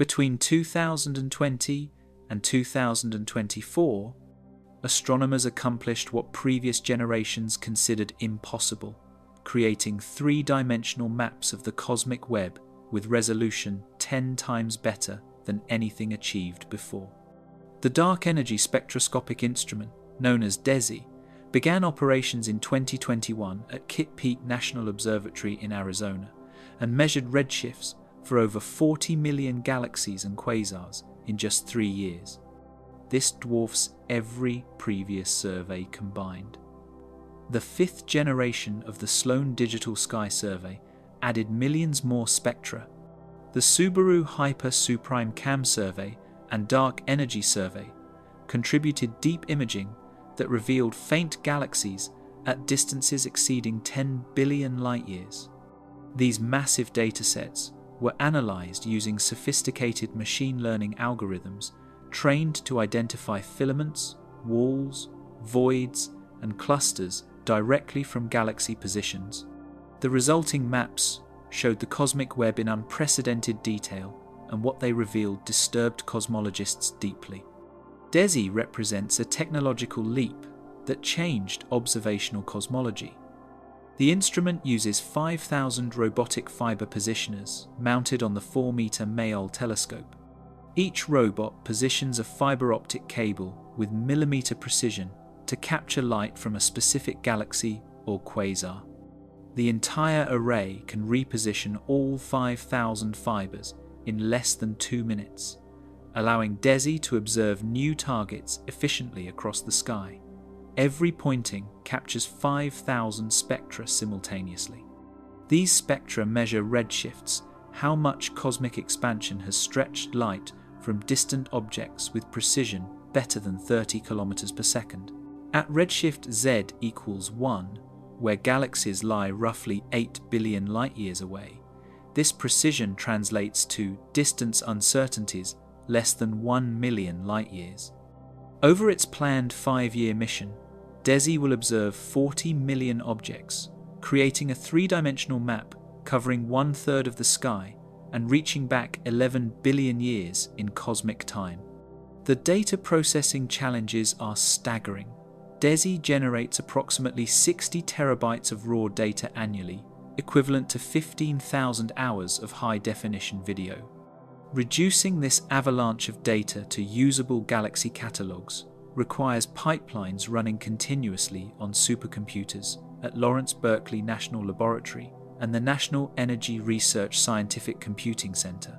Between 2020 and 2024, astronomers accomplished what previous generations considered impossible, creating three-dimensional maps of the cosmic web with resolution 10 times better than anything achieved before. The Dark Energy Spectroscopic Instrument, known as DESI, began operations in 2021 at Kitt Peak National Observatory in Arizona and measured redshifts for over 40 million galaxies and quasars in just 3 years. This dwarfs every previous survey combined. The fifth generation of the Sloan Digital Sky Survey added millions more spectra. The Subaru Hyper Suprime-Cam survey and Dark Energy survey contributed deep imaging that revealed faint galaxies at distances exceeding 10 billion light-years. These massive datasets were analyzed using sophisticated machine learning algorithms trained to identify filaments, walls, voids, and clusters directly from galaxy positions. The resulting maps showed the cosmic web in unprecedented detail, and what they revealed disturbed cosmologists deeply. DESI represents a technological leap that changed observational cosmology. The instrument uses 5,000 robotic fiber positioners mounted on the 4-meter Mayol telescope. Each robot positions a fiber optic cable with millimeter precision to capture light from a specific galaxy or quasar. The entire array can reposition all 5,000 fibers in less than 2 minutes, allowing DESI to observe new targets efficiently across the sky. Every pointing captures 5,000 spectra simultaneously. These spectra measure redshifts, how much cosmic expansion has stretched light from distant objects with precision better than 30 kilometers per second. At redshift Z equals 1, where galaxies lie roughly 8 billion light-years away, this precision translates to distance uncertainties less than 1 million light-years. Over its planned 5-year mission, DESI will observe 40 million objects, creating a 3-dimensional map covering 1/3 of the sky and reaching back 11 billion years in cosmic time. The data processing challenges are staggering. DESI generates approximately 60 terabytes of raw data annually, equivalent to 15,000 hours of high-definition video. Reducing this avalanche of data to usable galaxy catalogues requires pipelines running continuously on supercomputers at Lawrence Berkeley National Laboratory and the National Energy Research Scientific Computing Center.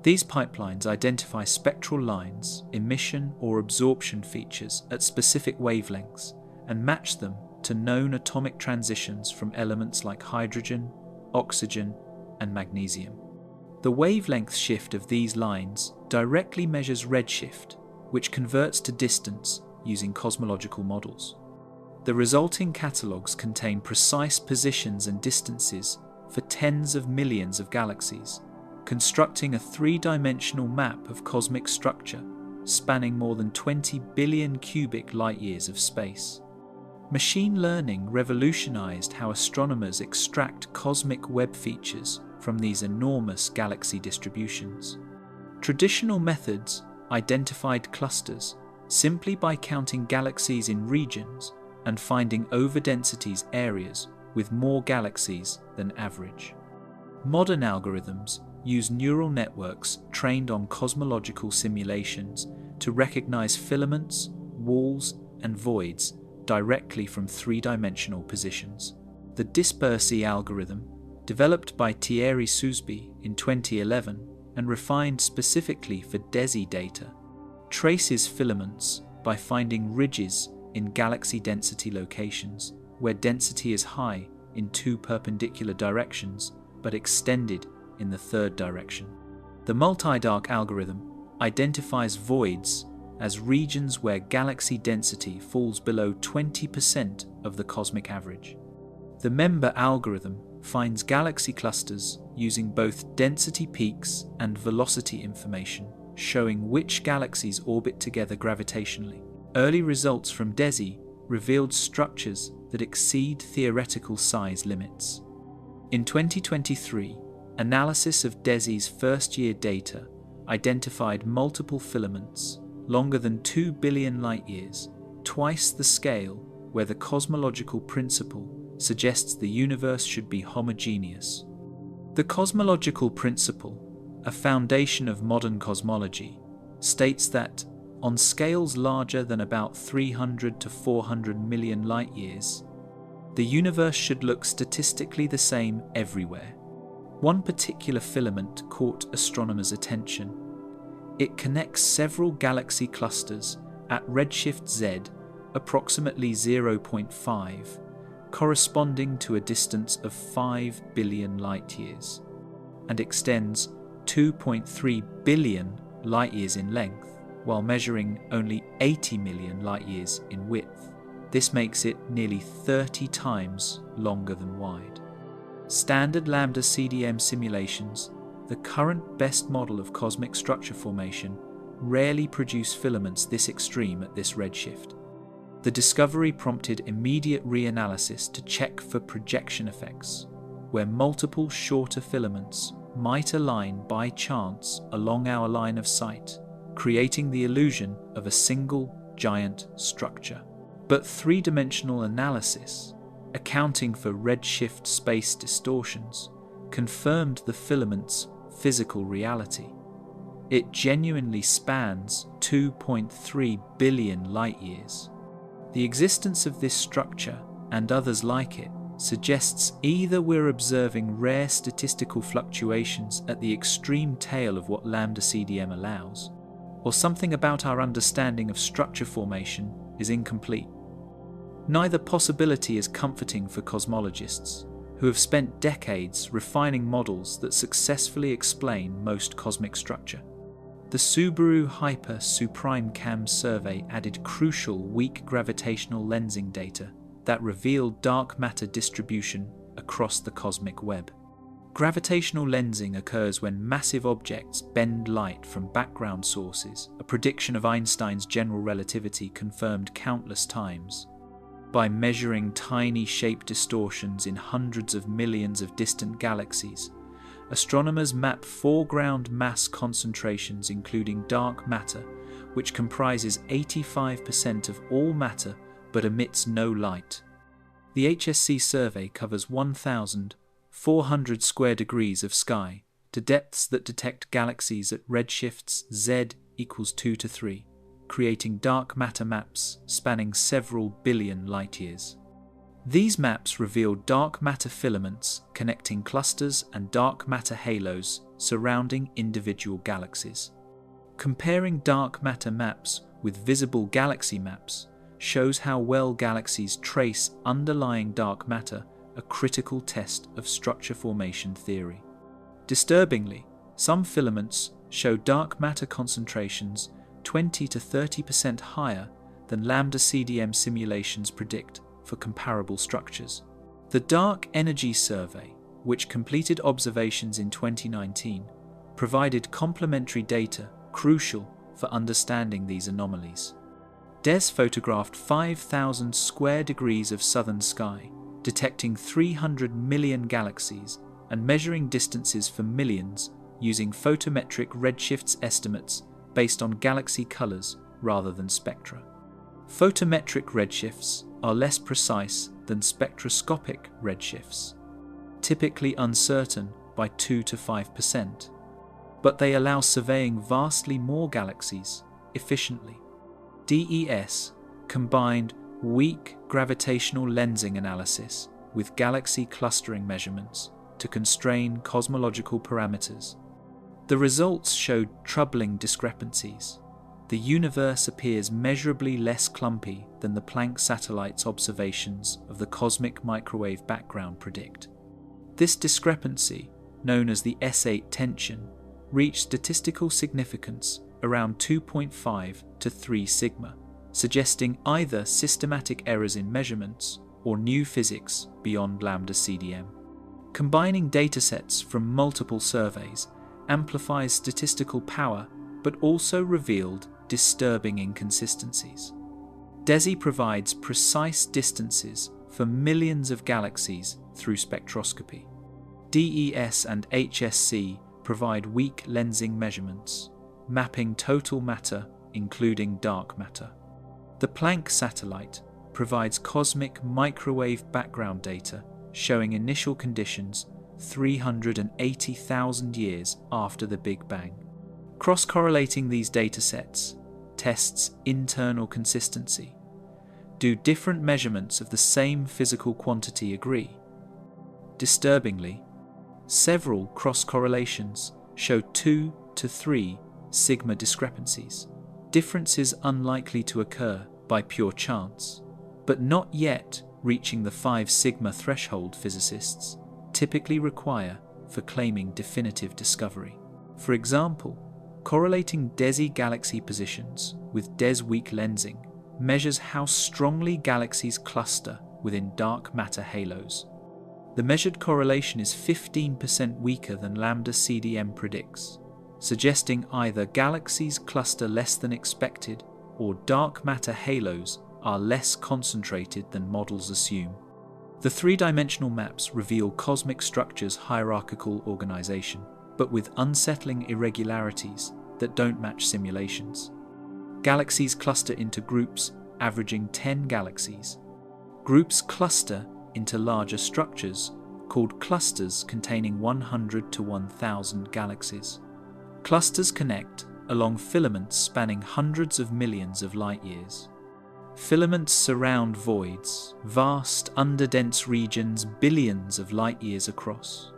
These pipelines identify spectral lines, emission or absorption features at specific wavelengths and match them to known atomic transitions from elements like hydrogen, oxygen, and magnesium. The wavelength shift of these lines directly measures redshift, which converts to distance using cosmological models. The resulting catalogues contain precise positions and distances for tens of millions of galaxies, constructing a 3-dimensional map of cosmic structure spanning more than 20 billion cubic light-years of space. Machine learning revolutionized how astronomers extract cosmic web features from these enormous galaxy distributions. Traditional methods identified clusters simply by counting galaxies in regions and finding overdensities areas with more galaxies than average. Modern algorithms use neural networks trained on cosmological simulations to recognize filaments, walls, and voids directly from 3-dimensional positions. The DESI algorithm, developed by Thierry Sousby in 2011 and refined specifically for DESI data, traces filaments by finding ridges in galaxy density locations where density is high in 2 perpendicular directions but extended in the 3rd direction. The multi-dark algorithm identifies voids as regions where galaxy density falls below 20% of the cosmic average. The member algorithm finds galaxy clusters using both density peaks and velocity information, showing which galaxies orbit together gravitationally. Early results from DESI revealed structures that exceed theoretical size limits. In 2023, analysis of DESI's first-year data identified multiple filaments longer than 2 billion light-years, twice the scale where the cosmological principle suggests the universe should be homogeneous. The cosmological principle, a foundation of modern cosmology, states that on scales larger than about 300 to 400 million light-years, the universe should look statistically the same everywhere. One particular filament caught astronomers' attention. It connects several galaxy clusters at redshift Z, approximately 0.5, corresponding to a distance of 5 billion light-years, and extends 2.3 billion light-years in length, while measuring only 80 million light-years in width. This makes it nearly 30 times longer than wide. Standard lambda CDM simulations, the current best model of cosmic structure formation, rarely produce filaments this extreme at this redshift. The discovery prompted immediate reanalysis to check for projection effects, where multiple shorter filaments might align by chance along our line of sight, creating the illusion of a single giant structure. But three-dimensional analysis, accounting for redshift space distortions, confirmed the filament's physical reality. It genuinely spans 2.3 billion light-years. The existence of this structure, and others like it, suggests either we're observing rare statistical fluctuations at the extreme tail of what lambda CDM allows, or something about our understanding of structure formation is incomplete. Neither possibility is comforting for cosmologists, who have spent decades refining models that successfully explain most cosmic structure. The Subaru Hyper Suprime-Cam survey added crucial weak gravitational lensing data that revealed dark matter distribution across the cosmic web. Gravitational lensing occurs when massive objects bend light from background sources, a prediction of Einstein's general relativity confirmed countless times. By measuring tiny shape distortions in hundreds of millions of distant galaxies, astronomers map foreground mass concentrations including dark matter, which comprises 85% of all matter but emits no light. The HSC survey covers 1,400 square degrees of sky to depths that detect galaxies at redshifts Z equals 2 to 3, creating dark matter maps spanning several billion light-years. These maps reveal dark matter filaments connecting clusters and dark matter halos surrounding individual galaxies. Comparing dark matter maps with visible galaxy maps shows how well galaxies trace underlying dark matter, a critical test of structure formation theory. Disturbingly, some filaments show dark matter concentrations 20 to 30% higher than lambda CDM simulations predict for comparable structures. The Dark Energy Survey, which completed observations in 2019, provided complementary data crucial for understanding these anomalies. DESI photographed 5,000 square degrees of southern sky, detecting 300 million galaxies and measuring distances for millions using photometric redshifts estimates based on galaxy colors rather than spectra. Photometric redshifts are less precise than spectroscopic redshifts, typically uncertain by 2 to 5%, but they allow surveying vastly more galaxies efficiently. DES combined weak gravitational lensing analysis with galaxy clustering measurements to constrain cosmological parameters. The results showed troubling discrepancies. The universe appears measurably less clumpy than the Planck satellite's observations of the cosmic microwave background predict. This discrepancy, known as the S8 tension, reached statistical significance around 2.5 to 3 sigma, suggesting either systematic errors in measurements or new physics beyond lambda CDM. Combining datasets from multiple surveys amplifies statistical power but also revealed disturbing inconsistencies. DESI provides precise distances for millions of galaxies through spectroscopy. DES and HSC provide weak lensing measurements, mapping total matter, including dark matter. The Planck satellite provides cosmic microwave background data showing initial conditions 380,000 years after the Big Bang. Cross-correlating these datasets tests internal consistency. Do different measurements of the same physical quantity agree? Disturbingly, several cross-correlations show 2 to 3 sigma discrepancies, differences unlikely to occur by pure chance, but not yet reaching the 5 sigma threshold physicists typically require for claiming definitive discovery. For example, correlating DESI galaxy positions with DES weak lensing measures how strongly galaxies cluster within dark matter halos. The measured correlation is 15% weaker than lambda CDM predicts, suggesting either galaxies cluster less than expected or dark matter halos are less concentrated than models assume. The three-dimensional maps reveal cosmic structure's hierarchical organization, but with unsettling irregularities that don't match simulations. Galaxies cluster into groups averaging 10 galaxies. Groups cluster into larger structures called clusters containing 100 to 1,000 galaxies. Clusters connect along filaments spanning hundreds of millions of light years. Filaments surround voids, vast underdense regions billions of light years across.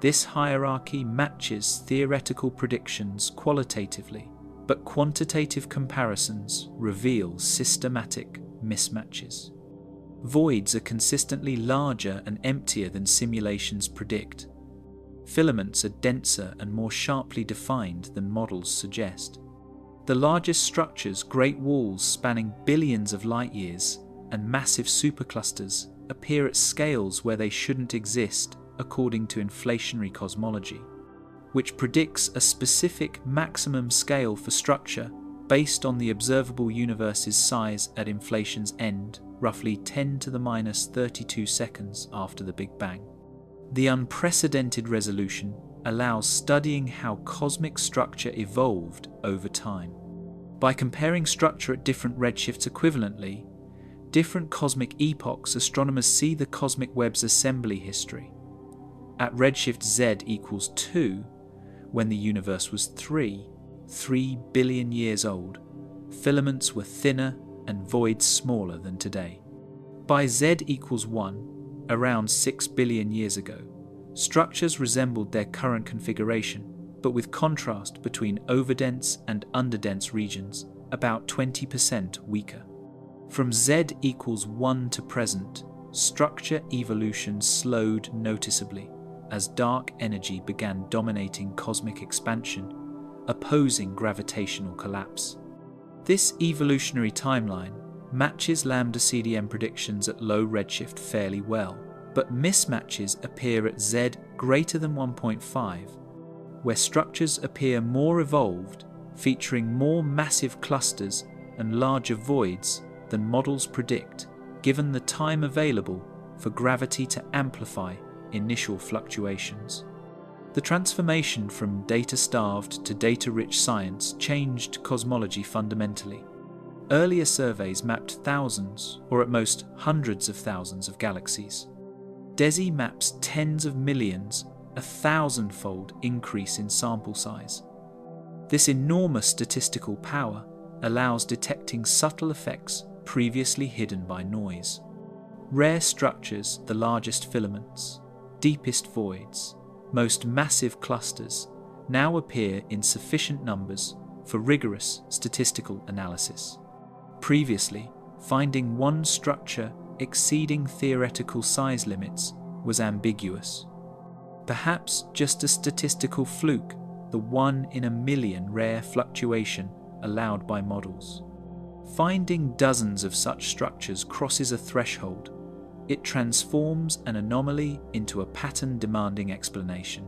This hierarchy matches theoretical predictions qualitatively, but quantitative comparisons reveal systematic mismatches. Voids are consistently larger and emptier than simulations predict. Filaments are denser and more sharply defined than models suggest. The largest structures, great walls spanning billions of light years, and massive superclusters appear at scales where they shouldn't exist according to inflationary cosmology, which predicts a specific maximum scale for structure based on the observable universe's size at inflation's end, roughly 10 to the minus 32 seconds after the Big Bang. The unprecedented resolution allows studying how cosmic structure evolved over time. By comparing structure at different redshifts equivalently, different cosmic epochs, astronomers see the cosmic web's assembly history. At redshift Z equals 2, when the universe was 3 billion years old, filaments were thinner and voids smaller than today. By Z equals 1, around 6 billion years ago, structures resembled their current configuration, but with contrast between overdense and underdense regions, about 20% weaker. From Z equals 1 to present, structure evolution slowed noticeably as dark energy began dominating cosmic expansion, opposing gravitational collapse. This evolutionary timeline matches lambda CDM predictions at low redshift fairly well, but mismatches appear at Z greater than 1.5, where structures appear more evolved, featuring more massive clusters and larger voids than models predict, given the time available for gravity to amplify initial fluctuations. The transformation from data-starved to data-rich science changed cosmology fundamentally. Earlier surveys mapped thousands, or at most hundreds of thousands of galaxies. DESI maps tens of millions, a 1,000-fold increase in sample size. This enormous statistical power allows detecting subtle effects previously hidden by noise. Rare structures, the largest filaments, deepest voids, most massive clusters now appear in sufficient numbers for rigorous statistical analysis. Previously, finding one structure exceeding theoretical size limits was ambiguous. Perhaps just a statistical fluke, the 1 in a million rare fluctuation allowed by models. Finding dozens of such structures crosses a threshold. It transforms an anomaly into a pattern-demanding explanation.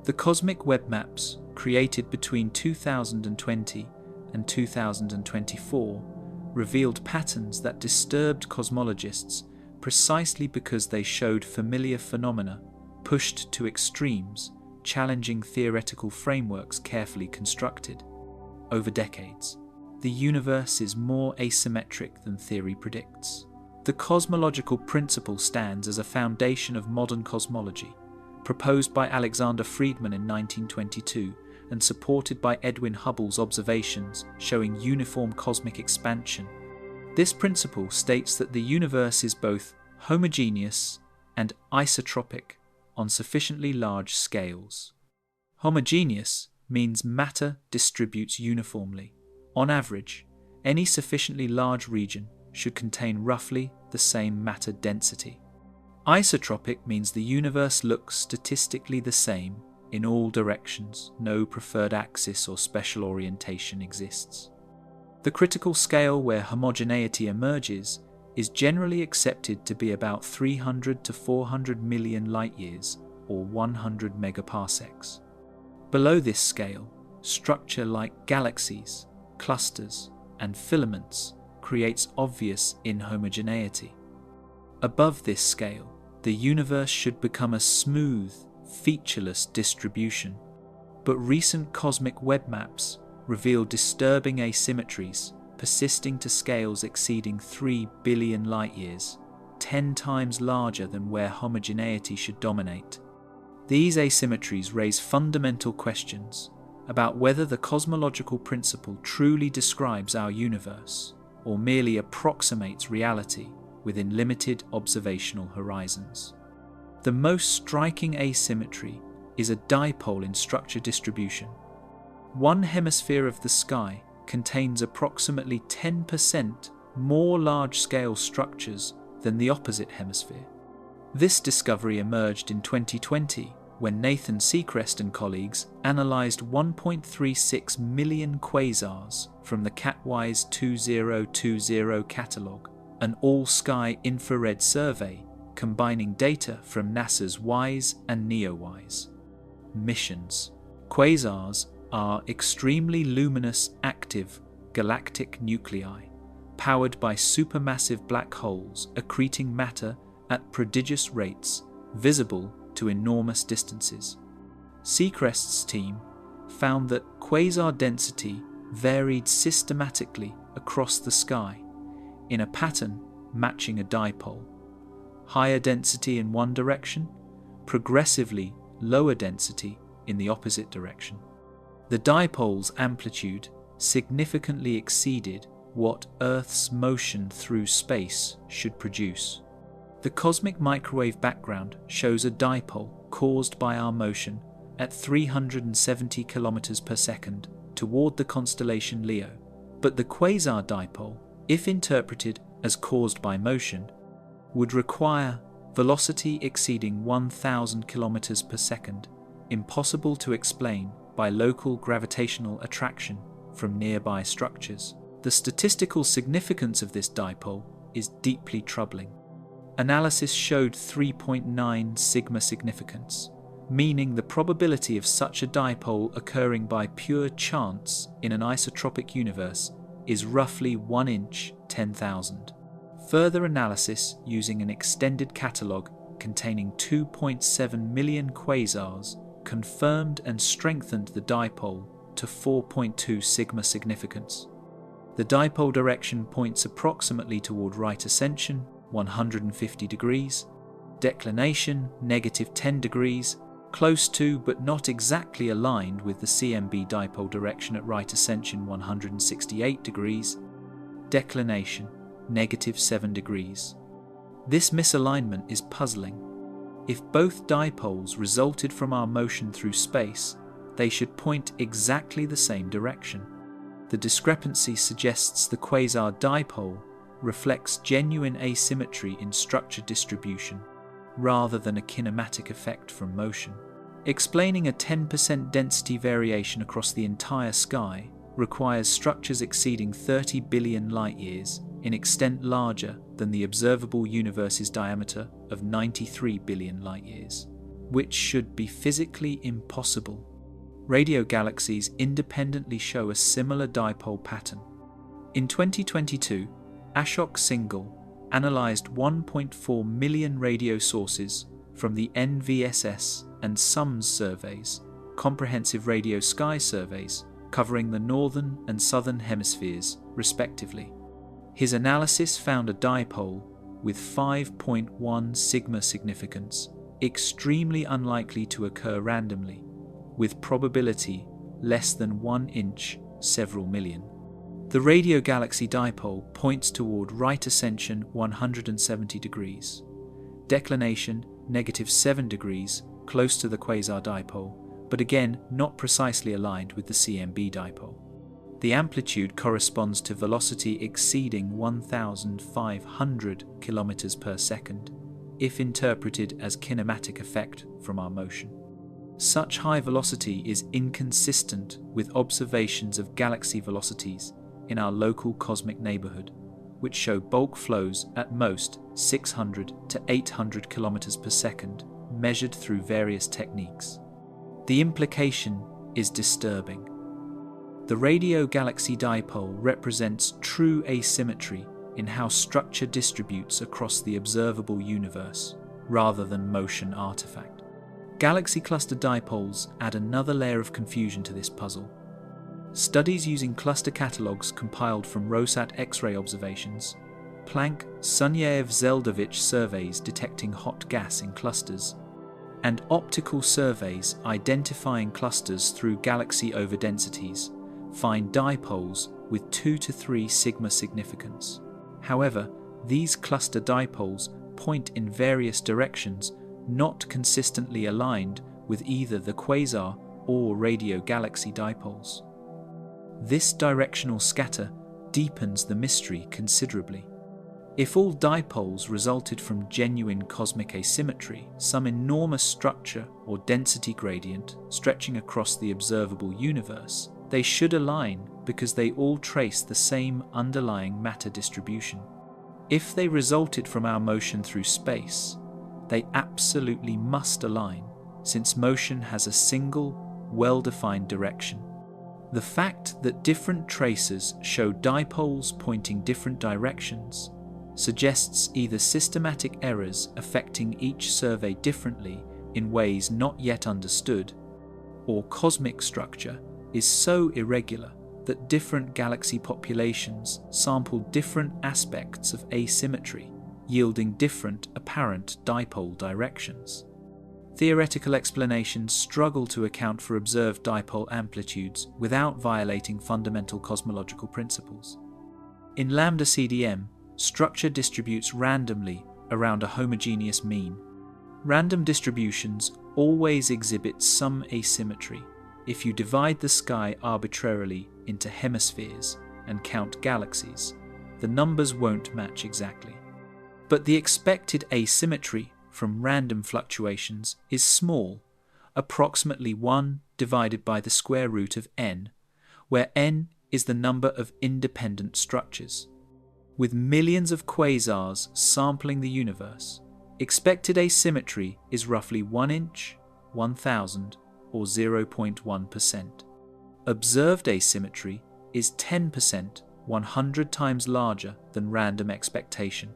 The cosmic web maps, created between 2020 and 2024, revealed patterns that disturbed cosmologists precisely because they showed familiar phenomena pushed to extremes, challenging theoretical frameworks carefully constructed. over decades. The universe is more asymmetric than theory predicts. The cosmological principle stands as a foundation of modern cosmology, proposed by Alexander Friedmann in 1922 and supported by Edwin Hubble's observations showing uniform cosmic expansion. This principle states that the universe is both homogeneous and isotropic on sufficiently large scales. Homogeneous means matter distributes uniformly. On average, any sufficiently large region should contain roughly the same matter density. Isotropic means the universe looks statistically the same in all directions, no preferred axis or special orientation exists. The critical scale where homogeneity emerges is generally accepted to be about 300 to 400 million light-years or 100 megaparsecs. Below this scale, structure like galaxies, clusters, and filaments creates obvious inhomogeneity. Above this scale, the universe should become a smooth, featureless distribution, but recent cosmic web maps reveal disturbing asymmetries persisting to scales exceeding 3 billion light-years, 10 times larger than where homogeneity should dominate. These asymmetries raise fundamental questions about whether the cosmological principle truly describes our universe or merely approximates reality within limited observational horizons. The most striking asymmetry is a dipole in structure distribution. One hemisphere of the sky contains approximately 10% more large-scale structures than the opposite hemisphere. This discovery emerged in 2020 when Nathan Seacrest and colleagues analysed 1.36 million quasars from the CatWise 2020 catalogue, an all-sky infrared survey combining data from NASA's WISE and NEOWISE missions. Quasars are extremely luminous active galactic nuclei, powered by supermassive black holes accreting matter at prodigious rates, visible to enormous distances. Seacrest's team found that quasar density varied systematically across the sky, in a pattern matching a dipole. Higher density in one direction, progressively lower density in the opposite direction. The dipole's amplitude significantly exceeded what Earth's motion through space should produce. The cosmic microwave background shows a dipole caused by our motion at 370 km per second toward the constellation Leo, but the quasar dipole, if interpreted as caused by motion, would require velocity exceeding 1,000 km per second, impossible to explain by local gravitational attraction from nearby structures. The statistical significance of this dipole is deeply troubling. Analysis showed 3.9 sigma significance, meaning the probability of such a dipole occurring by pure chance in an isotropic universe is roughly 1 inch 10,000. Further analysis using an extended catalogue containing 2.7 million quasars confirmed and strengthened the dipole to 4.2 sigma significance. The dipole direction points approximately toward right ascension, 150 degrees, declination, -10 degrees, close to but not exactly aligned with the CMB dipole direction at right ascension, 168 degrees, declination, -7 degrees. This misalignment is puzzling. If both dipoles resulted from our motion through space, they should point exactly the same direction. The discrepancy suggests the quasar dipole reflects genuine asymmetry in structure distribution, rather than a kinematic effect from motion. Explaining a 10% density variation across the entire sky requires structures exceeding 30 billion light-years in extent larger than the observable universe's diameter of 93 billion light-years, which should be physically impossible. Radio galaxies independently show a similar dipole pattern. In 2022, Ashok Singhal analysed 1.4 million radio sources from the NVSS and SUMS surveys, comprehensive radio sky surveys, covering the northern and southern hemispheres, respectively. His analysis found a dipole with 5.1 sigma significance, extremely unlikely to occur randomly, with probability less than 1 inch several million. The radio galaxy dipole points toward right ascension 170 degrees, declination -7 degrees, close to the quasar dipole, but again not precisely aligned with the CMB dipole. The amplitude corresponds to velocity exceeding 1,500 km per second, if interpreted as kinematic effect from our motion. Such high velocity is inconsistent with observations of galaxy velocities in our local cosmic neighborhood, which show bulk flows at most 600 to 800 km per second, measured through various techniques. The implication is disturbing. The radio galaxy dipole represents true asymmetry in how structure distributes across the observable universe, rather than motion artifact. Galaxy cluster dipoles add another layer of confusion to this puzzle. Studies using cluster catalogues compiled from ROSAT X-ray observations, Planck-Sunyaev-Zeldovich surveys detecting hot gas in clusters, and optical surveys identifying clusters through galaxy overdensities find dipoles with 2 to 3 sigma significance. However, these cluster dipoles point in various directions, not consistently aligned with either the quasar or radio galaxy dipoles. This directional scatter deepens the mystery considerably. If all dipoles resulted from genuine cosmic asymmetry, some enormous structure or density gradient stretching across the observable universe, they should align because they all trace the same underlying matter distribution. If they resulted from our motion through space, they absolutely must align, since motion has a single, well-defined direction. The fact that different tracers show dipoles pointing different directions suggests either systematic errors affecting each survey differently in ways not yet understood, or cosmic structure is so irregular that different galaxy populations sample different aspects of asymmetry, yielding different apparent dipole directions. Theoretical explanations struggle to account for observed dipole amplitudes without violating fundamental cosmological principles. In lambda CDM, structure distributes randomly around a homogeneous mean. Random distributions always exhibit some asymmetry. If you divide the sky arbitrarily into hemispheres and count galaxies, the numbers won't match exactly. But the expected asymmetry from random fluctuations is small, approximately 1 divided by the square root of n, where n is the number of independent structures. With millions of quasars sampling the universe, expected asymmetry is roughly 1 inch, 1,000, or 0.1%. Observed asymmetry is 10%, 100 times larger than random expectation.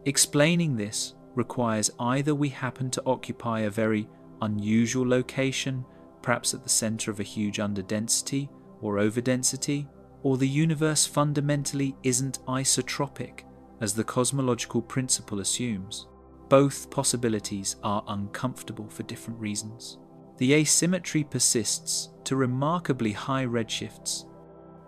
Explaining this requires either we happen to occupy a very unusual location, perhaps at the center of a huge underdensity or overdensity, or the universe fundamentally isn't isotropic, as the cosmological principle assumes. Both possibilities are uncomfortable for different reasons. The asymmetry persists to remarkably high redshifts.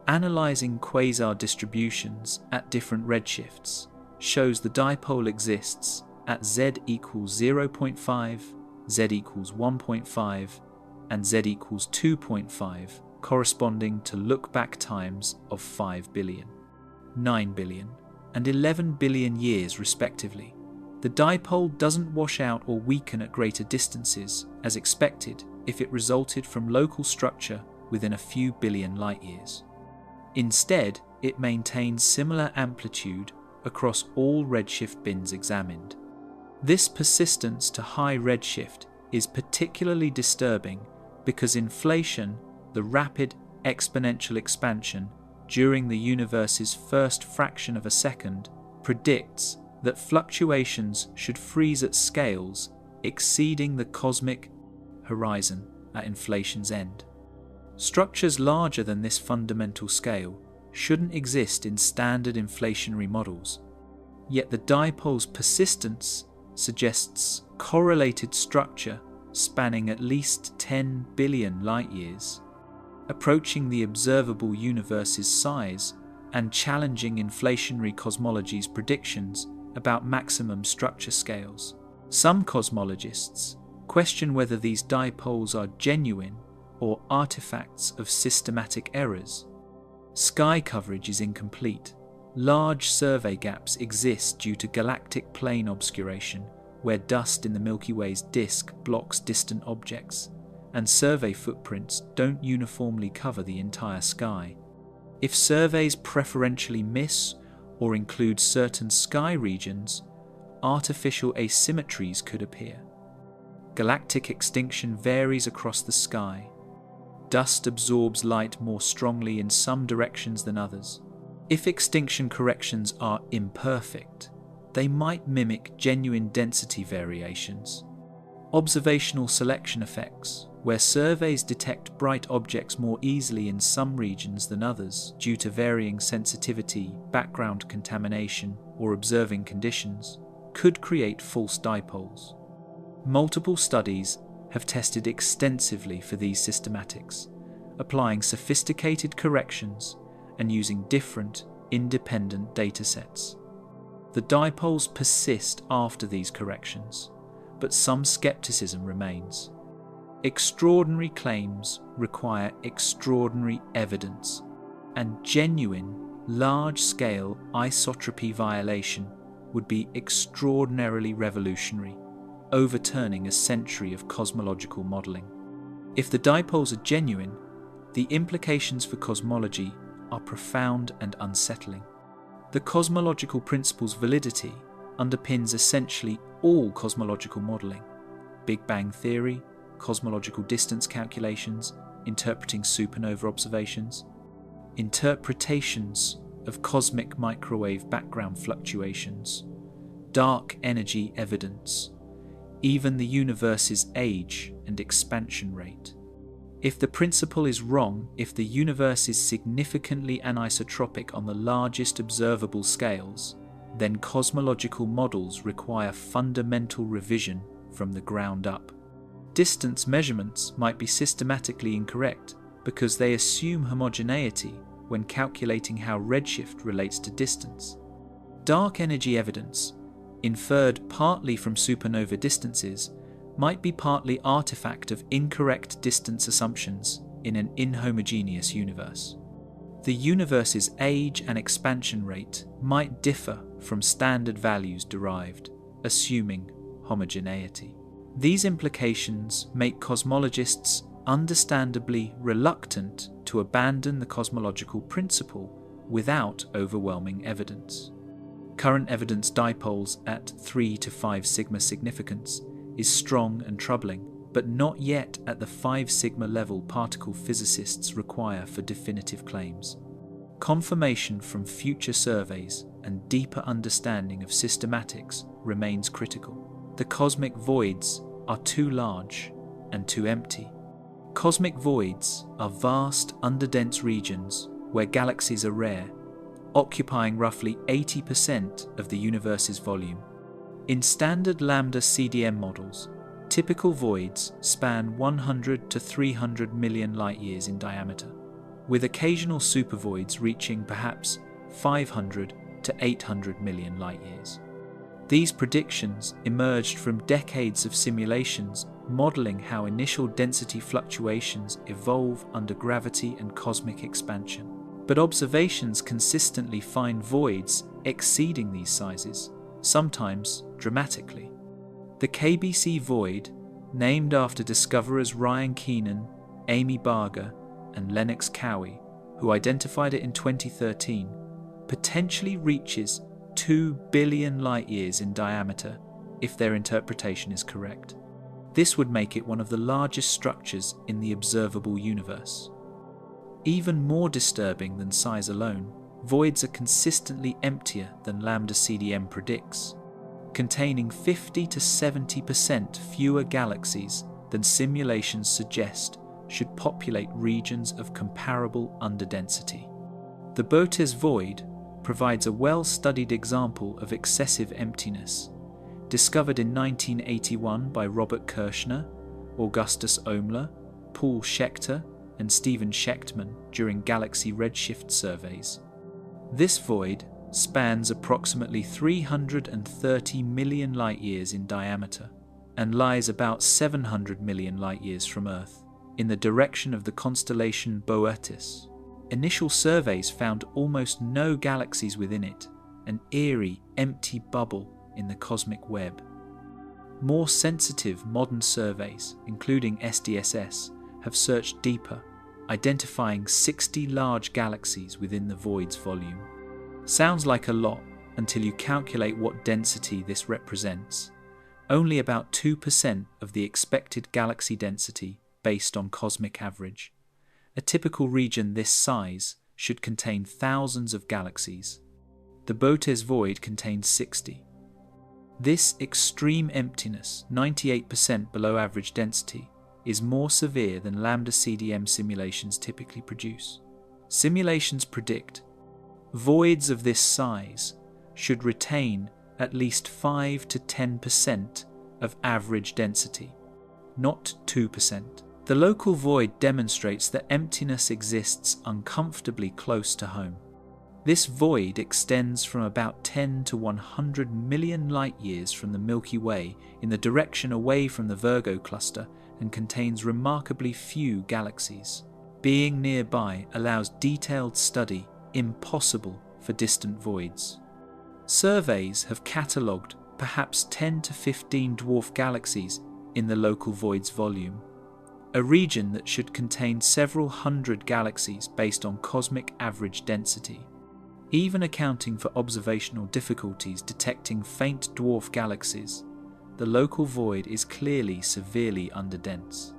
Analyzing quasar distributions at different redshifts shows the dipole exists at z equals 0.5, z equals 1.5, and z equals 2.5, corresponding to look-back times of 5 billion, 9 billion, and 11 billion years respectively. The dipole doesn't wash out or weaken at greater distances, as expected if it resulted from local structure within a few billion light-years. Instead, it maintains similar amplitude across all redshift bins examined. This persistence to high redshift is particularly disturbing because inflation, the rapid exponential expansion during the universe's first fraction of a second, predicts that fluctuations should freeze at scales exceeding the cosmic horizon at inflation's end. Structures larger than this fundamental scale shouldn't exist in standard inflationary models, yet the dipole's persistence suggests correlated structure spanning at least 10 billion light-years, approaching the observable universe's size and challenging inflationary cosmology's predictions about maximum structure scales. Some cosmologists question whether these dipoles are genuine or artifacts of systematic errors. Sky coverage is incomplete. Large survey gaps exist due to galactic plane obscuration, where dust in the Milky Way's disk blocks distant objects, and survey footprints don't uniformly cover the entire sky. If surveys preferentially miss or include certain sky regions, artificial asymmetries could appear. Galactic extinction varies across the sky. Dust absorbs light more strongly in some directions than others. If extinction corrections are imperfect, they might mimic genuine density variations. Observational selection effects, where surveys detect bright objects more easily in some regions than others due to varying sensitivity, background contamination, or observing conditions, could create false dipoles. Multiple studies have tested extensively for these systematics, applying sophisticated corrections and using different, independent datasets. The dipoles persist after these corrections, but some skepticism remains. Extraordinary claims require extraordinary evidence, and genuine, large-scale isotropy violation would be extraordinarily revolutionary, overturning a century of cosmological modelling. If the dipoles are genuine, the implications for cosmology are profound and unsettling. The cosmological principle's validity underpins essentially all cosmological modelling: Big Bang theory, cosmological distance calculations, interpreting supernova observations, interpretations of cosmic microwave background fluctuations, dark energy evidence, even the universe's age and expansion rate. If the principle is wrong, if the universe is significantly anisotropic on the largest observable scales, then cosmological models require fundamental revision from the ground up. Distance measurements might be systematically incorrect because they assume homogeneity when calculating how redshift relates to distance. Dark energy evidence, inferred partly from supernova distances, might be partly artifact of incorrect distance assumptions in an inhomogeneous universe. The universe's age and expansion rate might differ from standard values derived, assuming homogeneity. These implications make cosmologists understandably reluctant to abandon the cosmological principle without overwhelming evidence. Current evidence dipoles at 3 to 5 sigma significance is strong and troubling, but not yet at the 5 sigma level particle physicists require for definitive claims. Confirmation from future surveys and deeper understanding of systematics remains critical. The cosmic voids are too large and too empty. Cosmic voids are vast, underdense regions where galaxies are rare, occupying roughly 80% of the universe's volume. In standard lambda CDM models, typical voids span 100 to 300 million light-years in diameter, with occasional supervoids reaching perhaps 500 to 800 million light-years. These predictions emerged from decades of simulations modelling how initial density fluctuations evolve under gravity and cosmic expansion. But observations consistently find voids exceeding these sizes, sometimes dramatically. The KBC void, named after discoverers Ryan Keenan, Amy Barger, and Lennox Cowie, who identified it in 2013, potentially reaches 2 billion light-years in diameter if their interpretation is correct. This would make it one of the largest structures in the observable universe. Even more disturbing than size alone, voids are consistently emptier than lambda CDM predicts, containing 50 to 70% fewer galaxies than simulations suggest should populate regions of comparable underdensity. The Botez void provides a well-studied example of excessive emptiness, discovered in 1981 by Robert Kirshner, Augustus Oemler, Paul Schechter, and Stephen Schechtman during galaxy redshift surveys. This void spans approximately 330 million light-years in diameter and lies about 700 million light-years from Earth, in the direction of the constellation Boötis. Initial surveys found almost no galaxies within it, an eerie, empty bubble in the cosmic web. More sensitive modern surveys, including SDSS, have searched deeper, identifying 60 large galaxies within the void's volume. Sounds like a lot until you calculate what density this represents. Only about 2% of the expected galaxy density based on cosmic average. A typical region this size should contain thousands of galaxies. The Botez void contains 60. This extreme emptiness, 98% below average density, is more severe than lambda CDM simulations typically produce. Simulations predict voids of this size should retain at least 5 to 10% of average density, not 2%. The local void demonstrates that emptiness exists uncomfortably close to home. This void extends from about 10 to 100 million light-years from the Milky Way in the direction away from the Virgo cluster and contains remarkably few galaxies. Being nearby allows detailed study impossible for distant voids. Surveys have catalogued perhaps 10 to 15 dwarf galaxies in the local void's volume, a region that should contain several hundred galaxies based on cosmic average density. Even accounting for observational difficulties detecting faint dwarf galaxies, the local void is clearly severely underdense.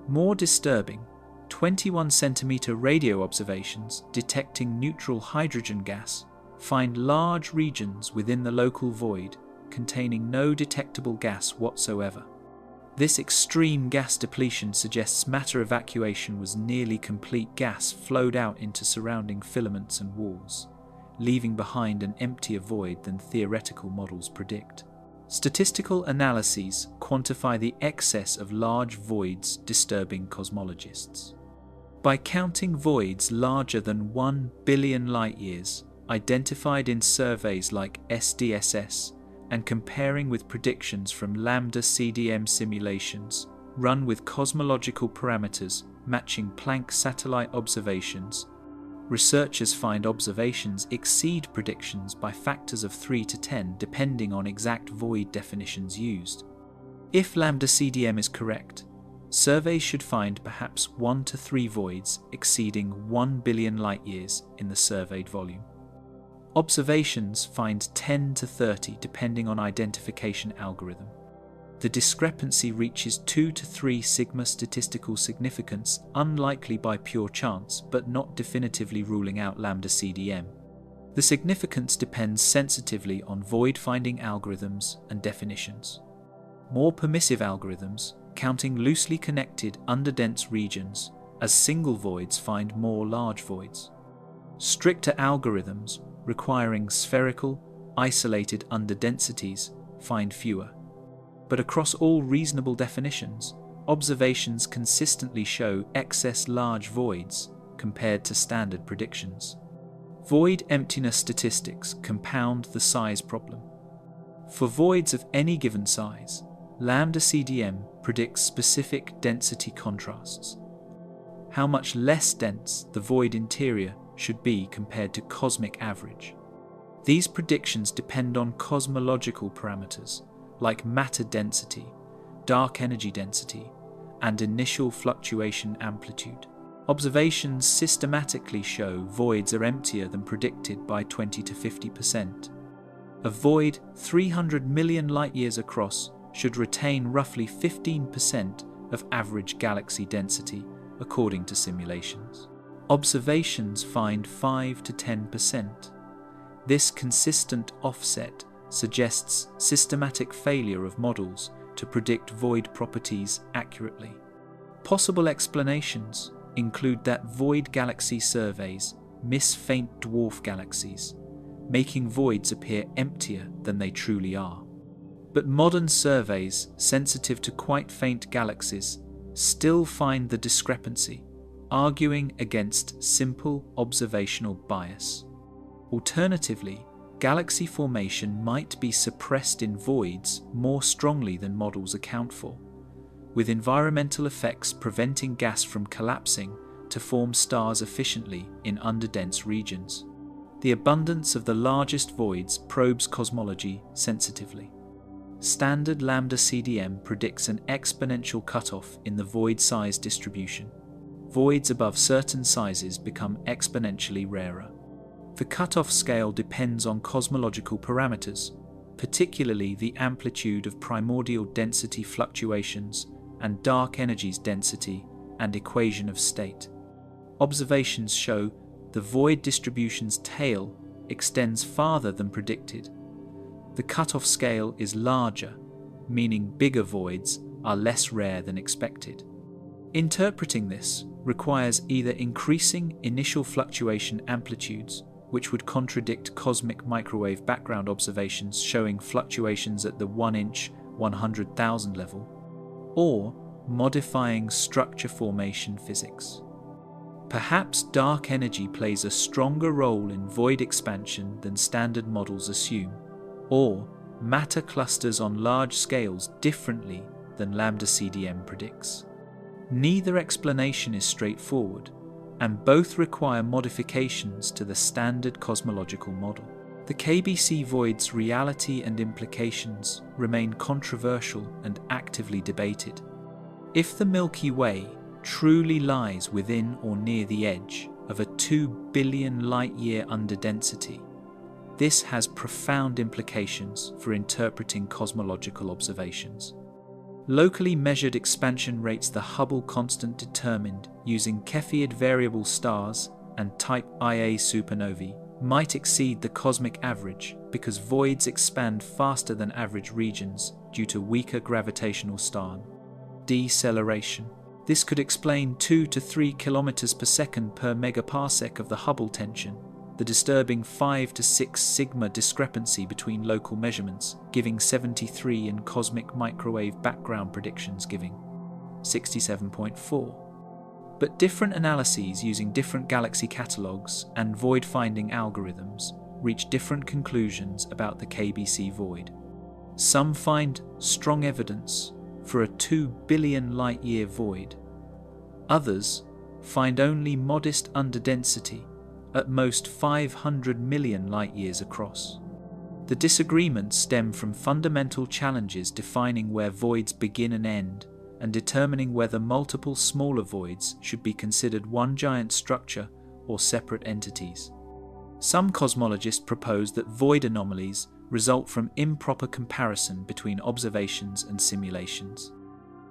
More disturbing, 21 centimeter radio observations detecting neutral hydrogen gas find large regions within the local void containing no detectable gas whatsoever. This extreme gas depletion suggests matter evacuation was nearly complete. Gas flowed out into surrounding filaments and walls, leaving behind an emptier void than theoretical models predict. Statistical analyses quantify the excess of large voids disturbing cosmologists. By counting voids larger than 1 billion light-years identified in surveys like SDSS and comparing with predictions from lambda CDM simulations run with cosmological parameters matching Planck satellite observations, researchers find observations exceed predictions by factors of 3 to 10 depending on exact void definitions used. If lambda CDM is correct, surveys should find perhaps 1 to 3 voids exceeding 1 billion light-years in the surveyed volume. Observations find 10 to 30 depending on identification algorithm. The discrepancy reaches 2 to 3 sigma statistical significance, unlikely by pure chance but not definitively ruling out lambda CDM. The significance depends sensitively on void-finding algorithms and definitions. More permissive algorithms, counting loosely connected underdense regions as single voids, find more large voids. Stricter algorithms requiring spherical, isolated underdensities find fewer. But across all reasonable definitions, observations consistently show excess large voids compared to standard predictions. Void emptiness statistics compound the size problem. For voids of any given size, lambda CDM predicts specific density contrasts. How much less dense the void interior should be compared to cosmic average. These predictions depend on cosmological parameters like matter density, dark energy density, and initial fluctuation amplitude. Observations systematically show voids are emptier than predicted by 20 to 50%. A void 300 million light-years across should retain roughly 15% of average galaxy density, according to simulations. Observations find 5 to 10%. This consistent offset suggests systematic failure of models to predict void properties accurately. Possible explanations include that void galaxy surveys miss faint dwarf galaxies, making voids appear emptier than they truly are. But modern surveys sensitive to quite faint galaxies still find the discrepancy, arguing against simple observational bias. Alternatively, galaxy formation might be suppressed in voids more strongly than models account for, with environmental effects preventing gas from collapsing to form stars efficiently in underdense regions. The abundance of the largest voids probes cosmology sensitively. Standard lambda CDM predicts an exponential cutoff in the void size distribution. Voids above certain sizes become exponentially rarer. The cutoff scale depends on cosmological parameters, particularly the amplitude of primordial density fluctuations and dark energy's density and equation of state. Observations show the void distribution's tail extends farther than predicted. The cutoff scale is larger, meaning bigger voids are less rare than expected. Interpreting this requires either increasing initial fluctuation amplitudes, which would contradict cosmic microwave background observations showing fluctuations at the 1-inch 100,000 level, or modifying structure formation physics. Perhaps dark energy plays a stronger role in void expansion than standard models assume, or matter clusters on large scales differently than lambda CDM predicts. Neither explanation is straightforward, and both require modifications to the standard cosmological model. The KBC void's reality and implications remain controversial and actively debated. If the Milky Way truly lies within or near the edge of a 2 billion light-year underdensity, this has profound implications for interpreting cosmological observations. Locally measured expansion rates, the Hubble constant determined using Cepheid variable stars and type Ia supernovae, might exceed the cosmic average because voids expand faster than average regions due to weaker gravitational star deceleration. This could explain 2 to 3 km per second per megaparsec of the Hubble tension, the disturbing 5 to 6 sigma discrepancy between local measurements, giving 73 in cosmic microwave background predictions giving 67.4. But different analyses using different galaxy catalogues and void-finding algorithms reach different conclusions about the KBC void. Some find strong evidence for a 2 billion light-year void. Others find only modest underdensity, at most 500 million light-years across. The disagreements stem from fundamental challenges defining where voids begin and end, and determining whether multiple smaller voids should be considered one giant structure or separate entities. Some cosmologists propose that void anomalies result from improper comparison between observations and simulations.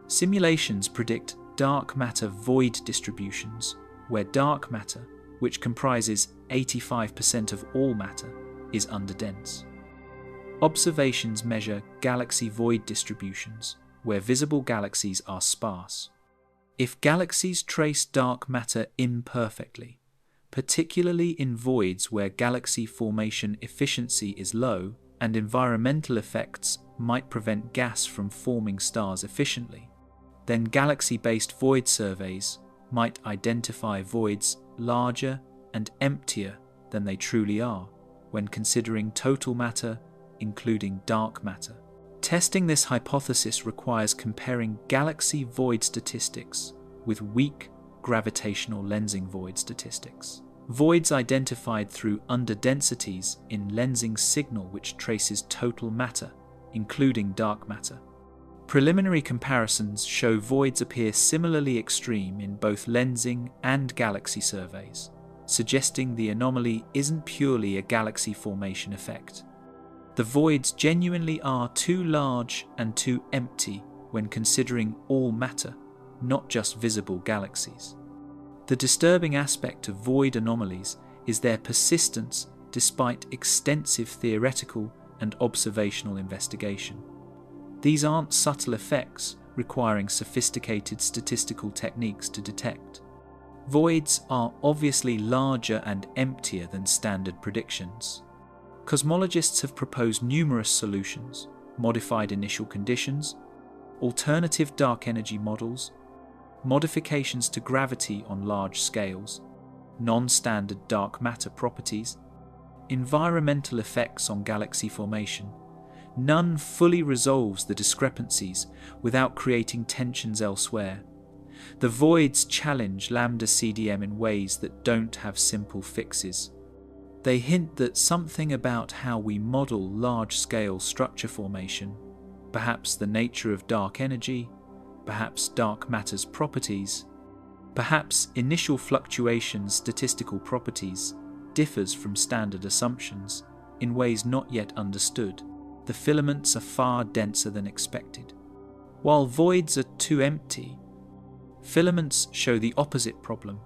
Simulations predict dark matter void distributions, where dark matter, which comprises 85% of all matter, is underdense. Observations measure galaxy void distributions, where visible galaxies are sparse. If galaxies trace dark matter imperfectly, particularly in voids where galaxy formation efficiency is low and environmental effects might prevent gas from forming stars efficiently, then galaxy-based void surveys might identify voids larger and emptier than they truly are when considering total matter, including dark matter. Testing this hypothesis requires comparing galaxy void statistics with weak gravitational lensing void statistics. Voids identified through underdensities in lensing signal which traces total matter, including dark matter. Preliminary comparisons show voids appear similarly extreme in both lensing and galaxy surveys, suggesting the anomaly isn't purely a galaxy formation effect. The voids genuinely are too large and too empty when considering all matter, not just visible galaxies. The disturbing aspect of void anomalies is their persistence despite extensive theoretical and observational investigation. These aren't subtle effects requiring sophisticated statistical techniques to detect. Voids are obviously larger and emptier than standard predictions. Cosmologists have proposed numerous solutions: modified initial conditions, alternative dark energy models, modifications to gravity on large scales, non-standard dark matter properties, environmental effects on galaxy formation. None fully resolves the discrepancies without creating tensions elsewhere. The voids challenge lambda CDM in ways that don't have simple fixes. They hint that something about how we model large-scale structure formation, perhaps the nature of dark energy, perhaps dark matter's properties, perhaps initial fluctuations' statistical properties, differs from standard assumptions in ways not yet understood. The filaments are far denser than expected. While voids are too empty, filaments show the opposite problem.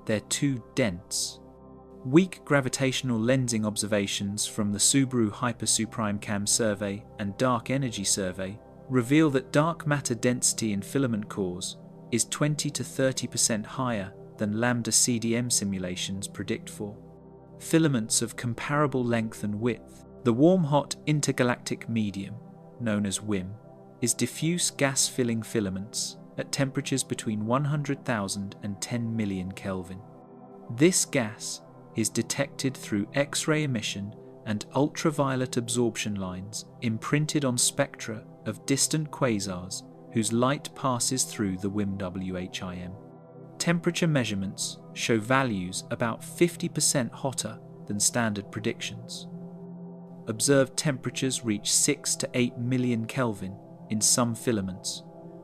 They're too dense. Weak gravitational lensing observations from the Subaru Hyper Suprime-Cam survey and Dark Energy survey reveal that dark matter density in filament cores is 20 to 30% higher than lambda CDM simulations predict for. Filaments of comparable length and width. The warm-hot intergalactic medium, known as WIM, is diffuse gas-filling filaments at temperatures between 100,000 and 10 million Kelvin. This gas is detected through X-ray emission and ultraviolet absorption lines imprinted on spectra of distant quasars whose light passes through the WIM-WHIM. Temperature measurements show values about 50% hotter than standard predictions. Observed temperatures reach 6 to 8 million Kelvin in some filaments,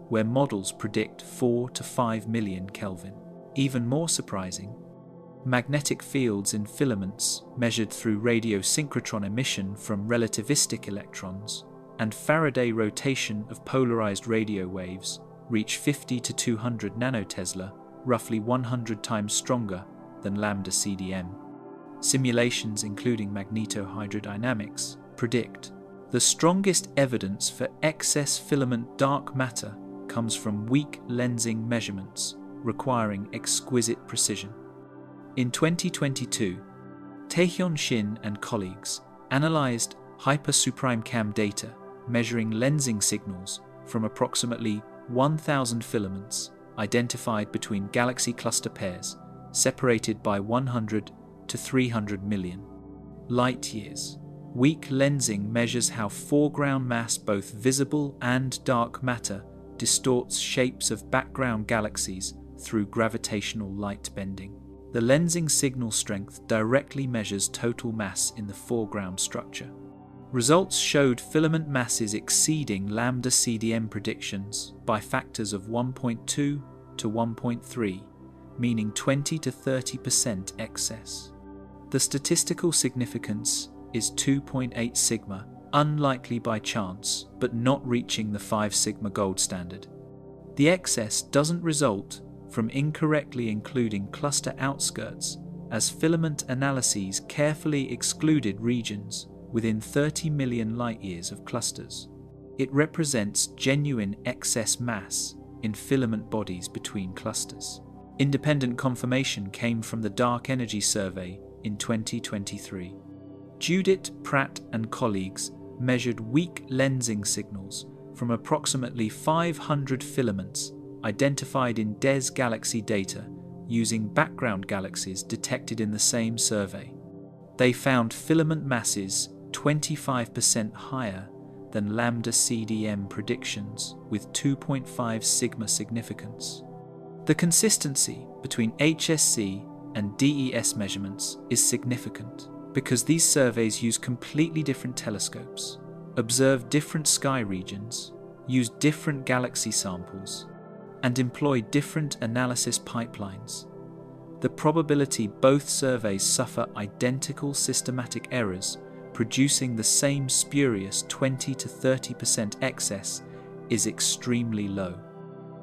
where models predict 4 to 5 million Kelvin. Even more surprising, magnetic fields in filaments measured through radiosynchrotron emission from relativistic electrons and Faraday rotation of polarized radio waves reach 50 to 200 nanotesla, roughly 100 times stronger than lambda CDM. Simulations including magnetohydrodynamics predict the strongest evidence for excess filament dark matter comes from weak lensing measurements requiring exquisite precision. In 2022, Taehyun Shin and colleagues analyzed Hyper Suprime-Cam data measuring lensing signals from approximately 1,000 filaments identified between galaxy cluster pairs separated by 100 to 300 million light-years. Weak lensing measures how foreground mass, both visible and dark matter, distorts shapes of background galaxies through gravitational light bending. The lensing signal strength directly measures total mass in the foreground structure. Results showed filament masses exceeding lambda CDM predictions by factors of 1.2 to 1.3, meaning 20 to 30% excess. The statistical significance is 2.8 sigma, unlikely by chance, but not reaching the 5 sigma gold standard. The excess doesn't result from incorrectly including cluster outskirts, as filament analyses carefully excluded regions within 30 million light-years of clusters. It represents genuine excess mass in filament bodies between clusters. Independent confirmation came from the Dark Energy Survey in 2023. Judith Pratt and colleagues measured weak lensing signals from approximately 500 filaments identified in DESI galaxy data using background galaxies detected in the same survey. They found filament masses 25% higher than lambda CDM predictions with 2.5 sigma significance. The consistency between HSC and DES measurements is significant because these surveys use completely different telescopes, observe different sky regions, use different galaxy samples, and employ different analysis pipelines. The probability both surveys suffer identical systematic errors producing the same spurious 20 to 30% excess is extremely low.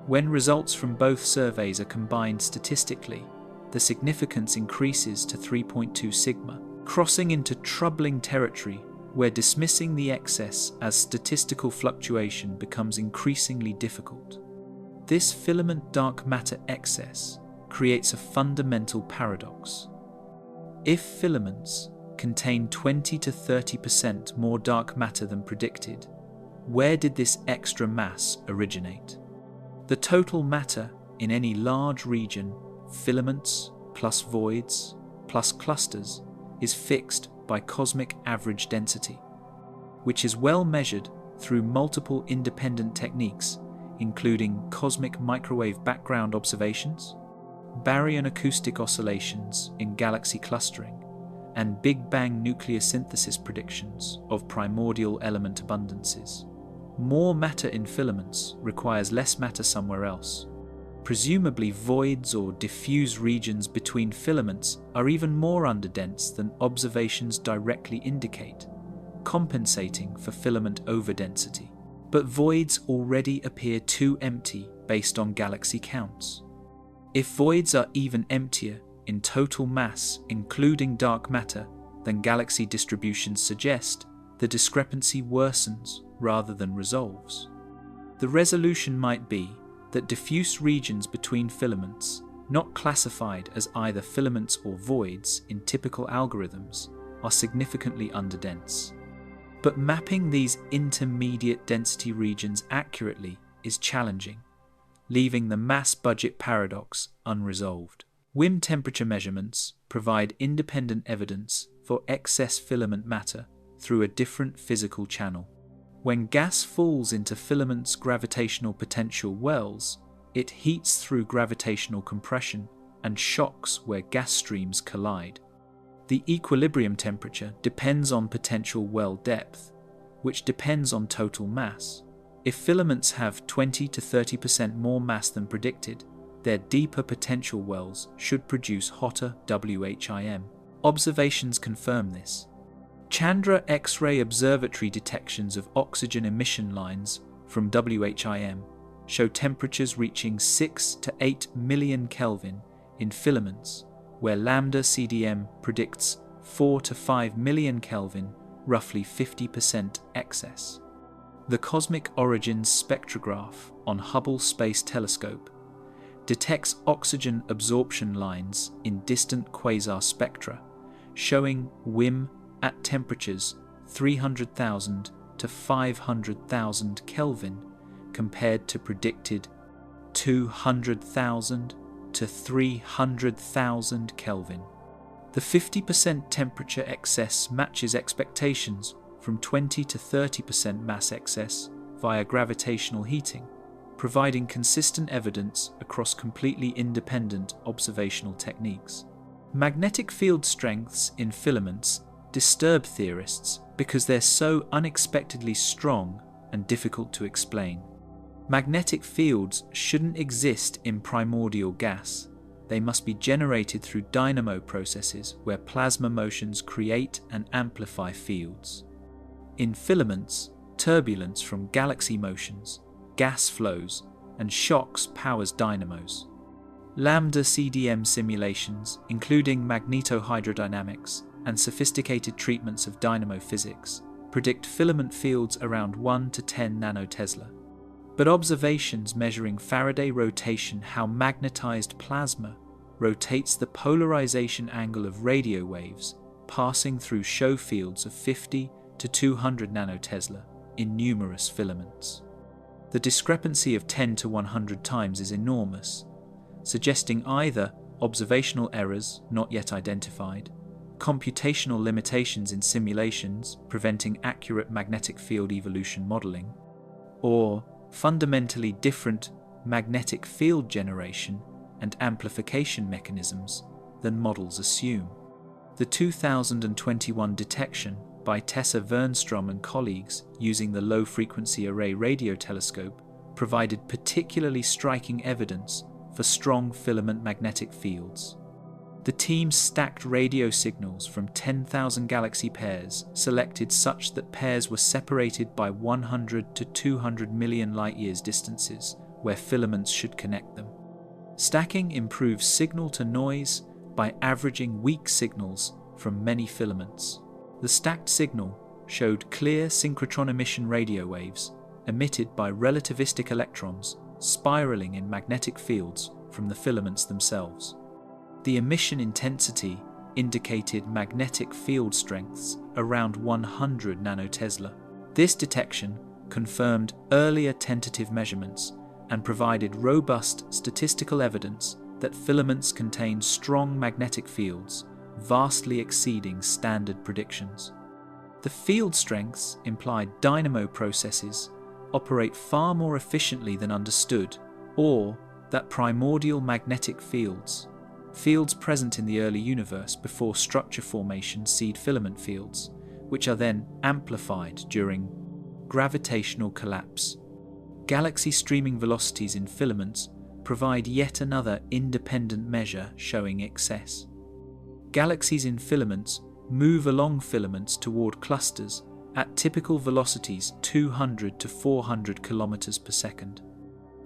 When results from both surveys are combined statistically, the significance increases to 3.2 sigma, crossing into troubling territory where dismissing the excess as statistical fluctuation becomes increasingly difficult. This filament dark matter excess creates a fundamental paradox. If filaments contain 20 to 30% more dark matter than predicted, where did this extra mass originate? The total matter in any large region, filaments plus voids plus clusters, is fixed by cosmic average density, which is well measured through multiple independent techniques, including cosmic microwave background observations, baryon acoustic oscillations in galaxy clustering, and Big Bang nucleosynthesis predictions of primordial element abundances. More matter in filaments requires less matter somewhere else. Presumably voids or diffuse regions between filaments are even more underdense than observations directly indicate, compensating for filament overdensity. But voids already appear too empty based on galaxy counts. If voids are even emptier in total mass, including dark matter, than galaxy distributions suggest, the discrepancy worsens rather than resolves. The resolution might be that diffuse regions between filaments, not classified as either filaments or voids in typical algorithms, are significantly underdense. But mapping these intermediate density regions accurately is challenging, leaving the mass budget paradox unresolved. WIM temperature measurements provide independent evidence for excess filament matter through a different physical channel. When gas falls into filaments' gravitational potential wells, it heats through gravitational compression and shocks where gas streams collide. The equilibrium temperature depends on potential well depth, which depends on total mass. If filaments have 20 to 30% more mass than predicted, their deeper potential wells should produce hotter WHIM. Observations confirm this. Chandra X-ray observatory detections of oxygen emission lines from WHIM show temperatures reaching 6 to 8 million Kelvin in filaments, where lambda CDM predicts 4 to 5 million Kelvin, roughly 50% excess. The Cosmic Origins spectrograph on Hubble Space Telescope detects oxygen absorption lines in distant quasar spectra, showing WIM at temperatures 300,000 to 500,000 Kelvin compared to predicted 200,000 to 300,000 Kelvin. The 50% temperature excess matches expectations from 20 to 30% mass excess via gravitational heating, providing consistent evidence across completely independent observational techniques. Magnetic field strengths in filaments disturb theorists because they're so unexpectedly strong and difficult to explain. Magnetic fields shouldn't exist in primordial gas. They must be generated through dynamo processes where plasma motions create and amplify fields. In filaments, turbulence from galaxy motions, gas flows, and shocks powers dynamos. Lambda CDM simulations, including magnetohydrodynamics and sophisticated treatments of dynamo physics, predict filament fields around 1 to 10 nanotesla. But observations measuring Faraday rotation, how magnetized plasma rotates the polarization angle of radio waves passing through show fields of 50 to 200 nanotesla in numerous filaments. The discrepancy of 10 to 100 times is enormous, suggesting either observational errors not yet identified, computational limitations in simulations preventing accurate magnetic field evolution modeling, or fundamentally different magnetic field generation and amplification mechanisms than models assume. The 2021 detection by Tessa Wernstrom and colleagues using the Low-Frequency Array Radio Telescope provided particularly striking evidence for strong filament magnetic fields. The team stacked radio signals from 10,000 galaxy pairs selected such that pairs were separated by 100 to 200 million light-years distances where filaments should connect them. Stacking improves signal-to-noise by averaging weak signals from many filaments. The stacked signal showed clear synchrotron emission radio waves emitted by relativistic electrons spiraling in magnetic fields from the filaments themselves. The emission intensity indicated magnetic field strengths around 100 nanotesla. This detection confirmed earlier tentative measurements and provided robust statistical evidence that filaments contain strong magnetic fields, vastly exceeding standard predictions. The field strengths implied dynamo processes operate far more efficiently than understood, or that primordial magnetic fields present in the early universe before structure formation seed filament fields, which are then amplified during gravitational collapse. Galaxy streaming velocities in filaments provide yet another independent measure showing excess. Galaxies in filaments move along filaments toward clusters at typical velocities 200 to 400 km per second.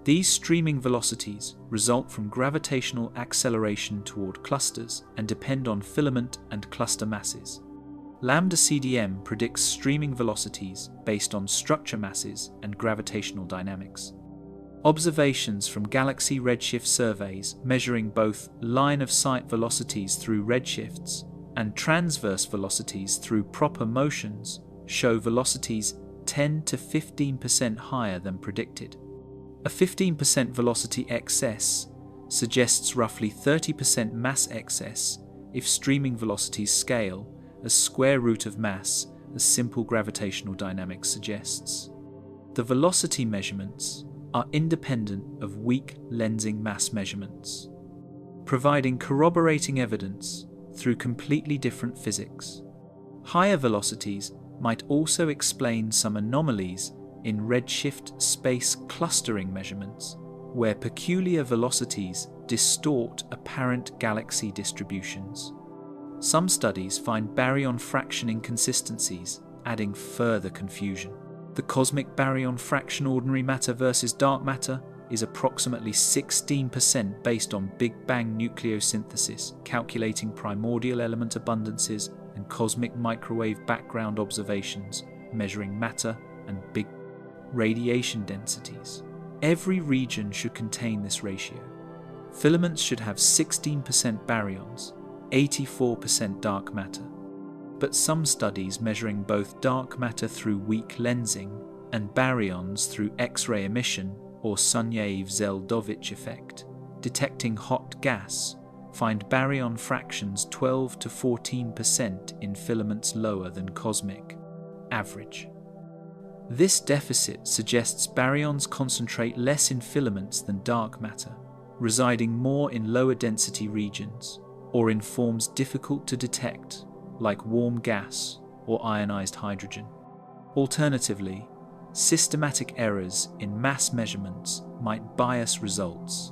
These streaming velocities result from gravitational acceleration toward clusters and depend on filament and cluster masses. Lambda CDM predicts streaming velocities based on structure masses and gravitational dynamics. Observations from galaxy redshift surveys measuring both line-of-sight velocities through redshifts and transverse velocities through proper motions show velocities 10 to 15% higher than predicted. A 15% velocity excess suggests roughly 30% mass excess if streaming velocities scale as square root of mass, as simple gravitational dynamics suggests. The velocity measurements are independent of weak lensing mass measurements, providing corroborating evidence through completely different physics. Higher velocities might also explain some anomalies in redshift space clustering measurements, where peculiar velocities distort apparent galaxy distributions. Some studies find baryon fraction inconsistencies, adding further confusion. The cosmic baryon fraction ordinary matter versus dark matter is approximately 16% based on Big Bang nucleosynthesis, calculating primordial element abundances and cosmic microwave background observations, measuring matter and big radiation densities. Every region should contain this ratio. Filaments should have 16% baryons, 84% dark matter. But some studies measuring both dark matter through weak lensing and baryons through X-ray emission or Sunyaev-Zeldovich effect, detecting hot gas, find baryon fractions 12 to 14% in filaments lower than cosmic average. This deficit suggests baryons concentrate less in filaments than dark matter, residing more in lower density regions, or in forms difficult to detect, like warm gas or ionized hydrogen. Alternatively, systematic errors in mass measurements might bias results.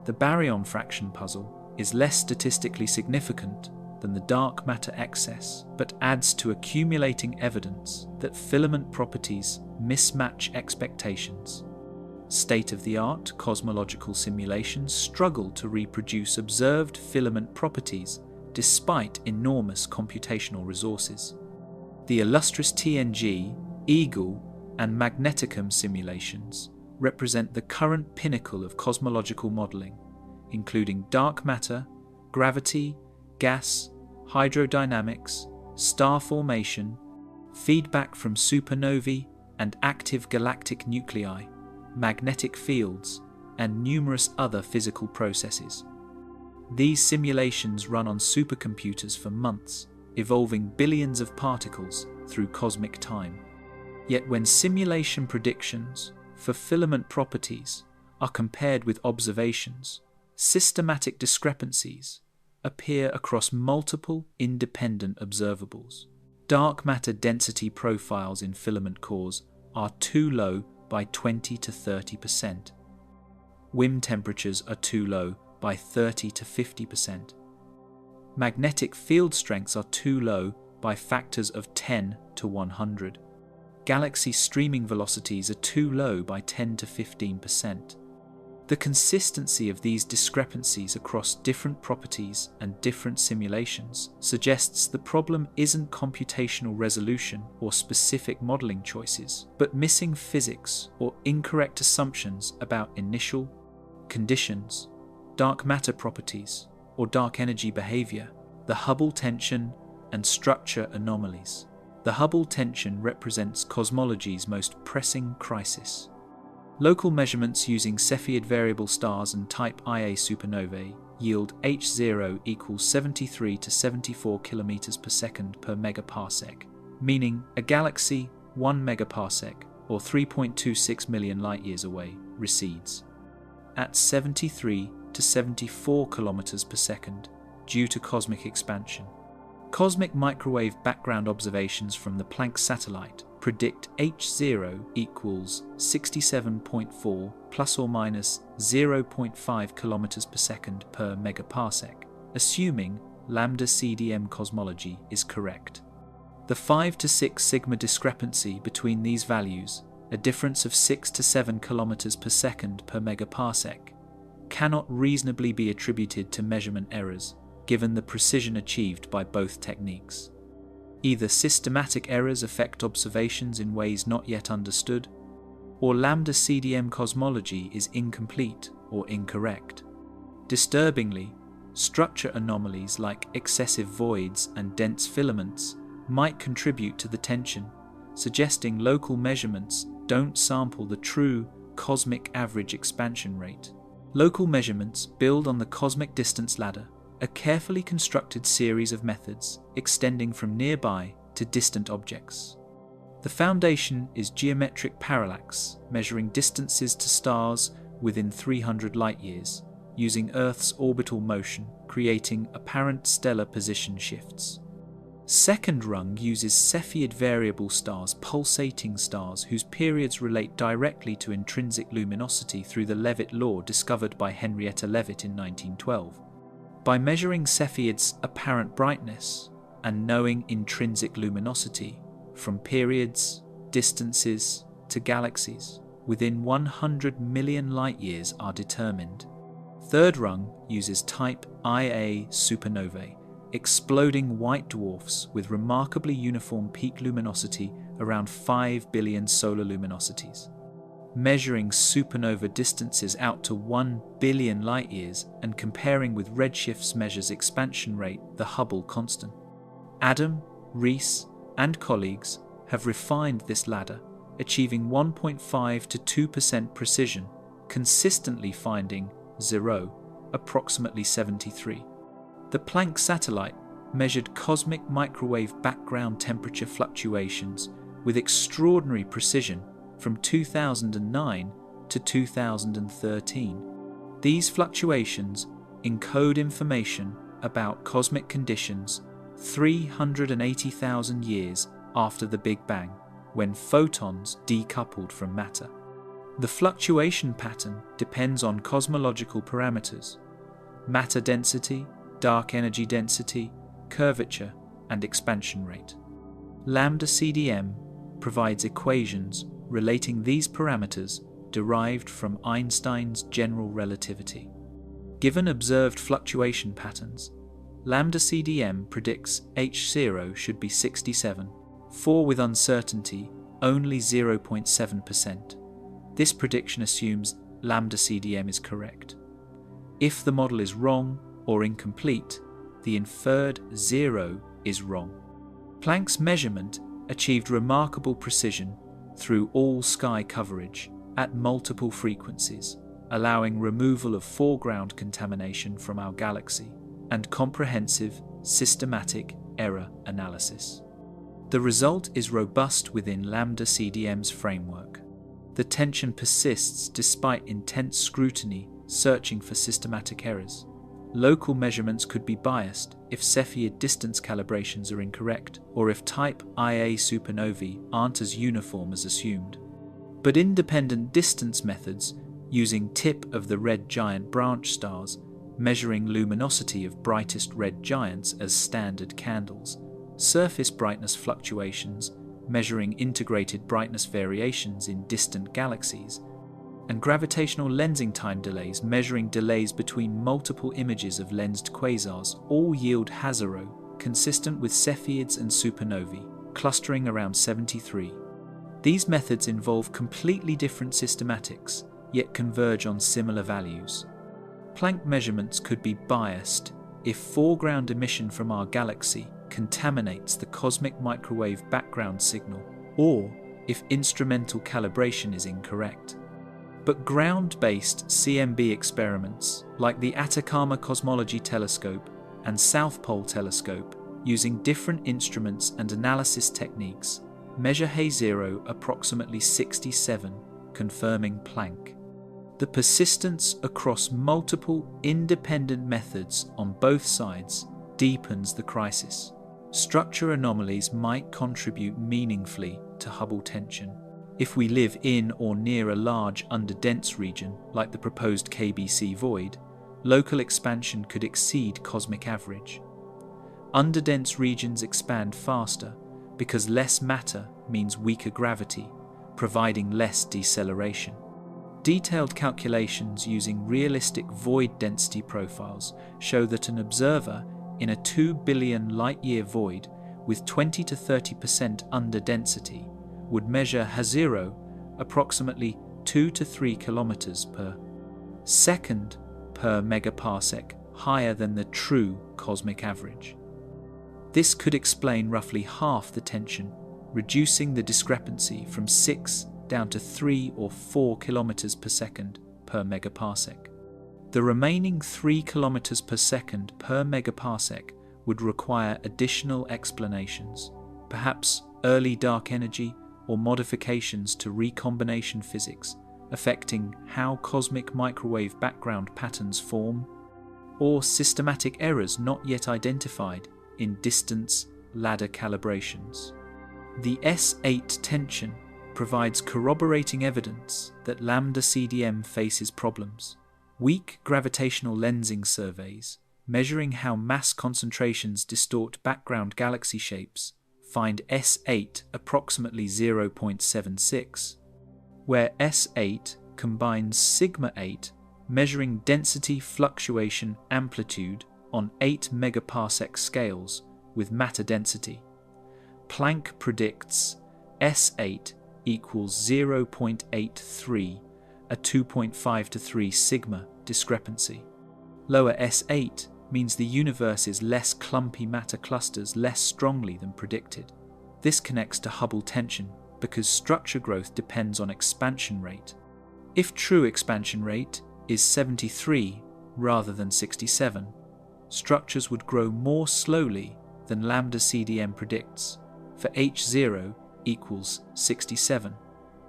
The baryon fraction puzzle is less statistically significant than the dark matter excess, but adds to accumulating evidence that filament properties mismatch expectations. State-of-the-art cosmological simulations struggle to reproduce observed filament properties despite enormous computational resources. The illustrious TNG, Eagle, and Magneticum simulations represent the current pinnacle of cosmological modelling, including dark matter, gravity, gas, hydrodynamics, star formation, feedback from supernovae and active galactic nuclei, magnetic fields, and numerous other physical processes. These simulations run on supercomputers for months, evolving billions of particles through cosmic time. Yet when simulation predictions for filament properties are compared with observations, systematic discrepancies appear across multiple independent observables. Dark matter density profiles in filament cores are too low by 20 to 30%. WIM temperatures are too low by 30 to 50%. Magnetic field strengths are too low by factors of 10 to 100. Galaxy streaming velocities are too low by 10 to 15%. The consistency of these discrepancies across different properties and different simulations suggests the problem isn't computational resolution or specific modeling choices, but missing physics or incorrect assumptions about initial conditions, dark matter properties, or dark energy behavior, the Hubble tension, and structure anomalies. The Hubble tension represents cosmology's most pressing crisis. Local measurements using Cepheid variable stars and type Ia supernovae yield H0 equals 73 to 74 km per second per megaparsec, meaning a galaxy 1 megaparsec, or 3.26 million light-years away, recedes at 73 to 74 km per second due to cosmic expansion. Cosmic microwave background observations from the Planck satellite predict H0 equals 67.4 plus or minus 0.5 km per second per megaparsec, assuming lambda CDM cosmology is correct. The 5 to 6 sigma discrepancy between these values, a difference of 6 to 7 km per second per megaparsec, cannot reasonably be attributed to measurement errors, given the precision achieved by both techniques. Either systematic errors affect observations in ways not yet understood, or lambda CDM cosmology is incomplete or incorrect. Disturbingly, structure anomalies like excessive voids and dense filaments might contribute to the tension, suggesting local measurements don't sample the true cosmic average expansion rate. Local measurements build on the cosmic distance ladder, a carefully constructed series of methods extending from nearby to distant objects. The foundation is geometric parallax, measuring distances to stars within 300 light-years, using Earth's orbital motion, creating apparent stellar position shifts. Second rung uses Cepheid variable stars, pulsating stars whose periods relate directly to intrinsic luminosity through the Leavitt law discovered by Henrietta Leavitt in 1912. By measuring Cepheids' apparent brightness and knowing intrinsic luminosity from periods, distances to galaxies within 100 million light-years are determined. Third rung uses type Ia supernovae, exploding white dwarfs with remarkably uniform peak luminosity around 5 billion solar luminosities. Measuring supernova distances out to 1 billion light-years and comparing with redshifts measures expansion rate, the Hubble constant. Adam, Rees, and colleagues have refined this ladder, achieving 1.5 to 2% precision, consistently finding 0, approximately 73. The Planck satellite measured cosmic microwave background temperature fluctuations with extraordinary precision from 2009 to 2013. These fluctuations encode information about cosmic conditions 380,000 years after the Big Bang, when photons decoupled from matter. The fluctuation pattern depends on cosmological parameters: matter density, dark energy density, curvature, and expansion rate. Lambda CDM provides equations relating these parameters derived from Einstein's general relativity. Given observed fluctuation patterns, lambda CDM predicts H0 should be 67, for with uncertainty only 0.7%. This prediction assumes lambda CDM is correct. If the model is wrong or incomplete, the inferred 0 is wrong. Planck's measurement achieved remarkable precision through all sky coverage at multiple frequencies, allowing removal of foreground contamination from our galaxy and comprehensive, systematic error analysis. The result is robust within lambda CDM's framework. The tension persists despite intense scrutiny searching for systematic errors. Local measurements could be biased if Cepheid distance calibrations are incorrect, or if type Ia supernovae aren't as uniform as assumed. But independent distance methods, using tip of the red giant branch stars, measuring luminosity of brightest red giants as standard candles, surface brightness fluctuations, measuring integrated brightness variations in distant galaxies, and gravitational lensing time delays measuring delays between multiple images of lensed quasars all yield HAZARO, consistent with Cepheids and supernovae, clustering around 73. These methods involve completely different systematics, yet converge on similar values. Planck measurements could be biased if foreground emission from our galaxy contaminates the cosmic microwave background signal, or if instrumental calibration is incorrect. But ground-based CMB experiments, like the Atacama Cosmology Telescope and South Pole Telescope, using different instruments and analysis techniques, measure HAZARO approximately 67, confirming Planck. The persistence across multiple independent methods on both sides deepens the crisis. Structure anomalies might contribute meaningfully to Hubble tension. If we live in or near a large underdense region, like the proposed KBC void, local expansion could exceed cosmic average. Underdense regions expand faster because less matter means weaker gravity, providing less deceleration. Detailed calculations using realistic void density profiles show that an observer in a 2 billion light-year void with 20 to 30% underdensity would measure HAZARO approximately 2 to 3 kilometers per second per megaparsec, higher than the true cosmic average. This could explain roughly half the tension, reducing the discrepancy from 6 down to 3 or 4 kilometers per second per megaparsec. The remaining 3 kilometers per second per megaparsec would require additional explanations, perhaps early dark energy or modifications to recombination physics affecting how cosmic microwave background patterns form, or systematic errors not yet identified in distance ladder calibrations. The S8 tension provides corroborating evidence that lambda CDM faces problems. Weak gravitational lensing surveys, measuring how mass concentrations distort background galaxy shapes, find S8 approximately 0.76, where S8 combines sigma 8, measuring density fluctuation amplitude on 8 megaparsec scales with matter density. Planck predicts S8 equals 0.83, a 2.5 to 3 sigma discrepancy. Lower S8 means the universe is less clumpy matter clusters less strongly than predicted. This connects to Hubble tension because structure growth depends on expansion rate. If true expansion rate is 73 rather than 67, structures would grow more slowly than lambda CDM predicts, for H0 equals 67,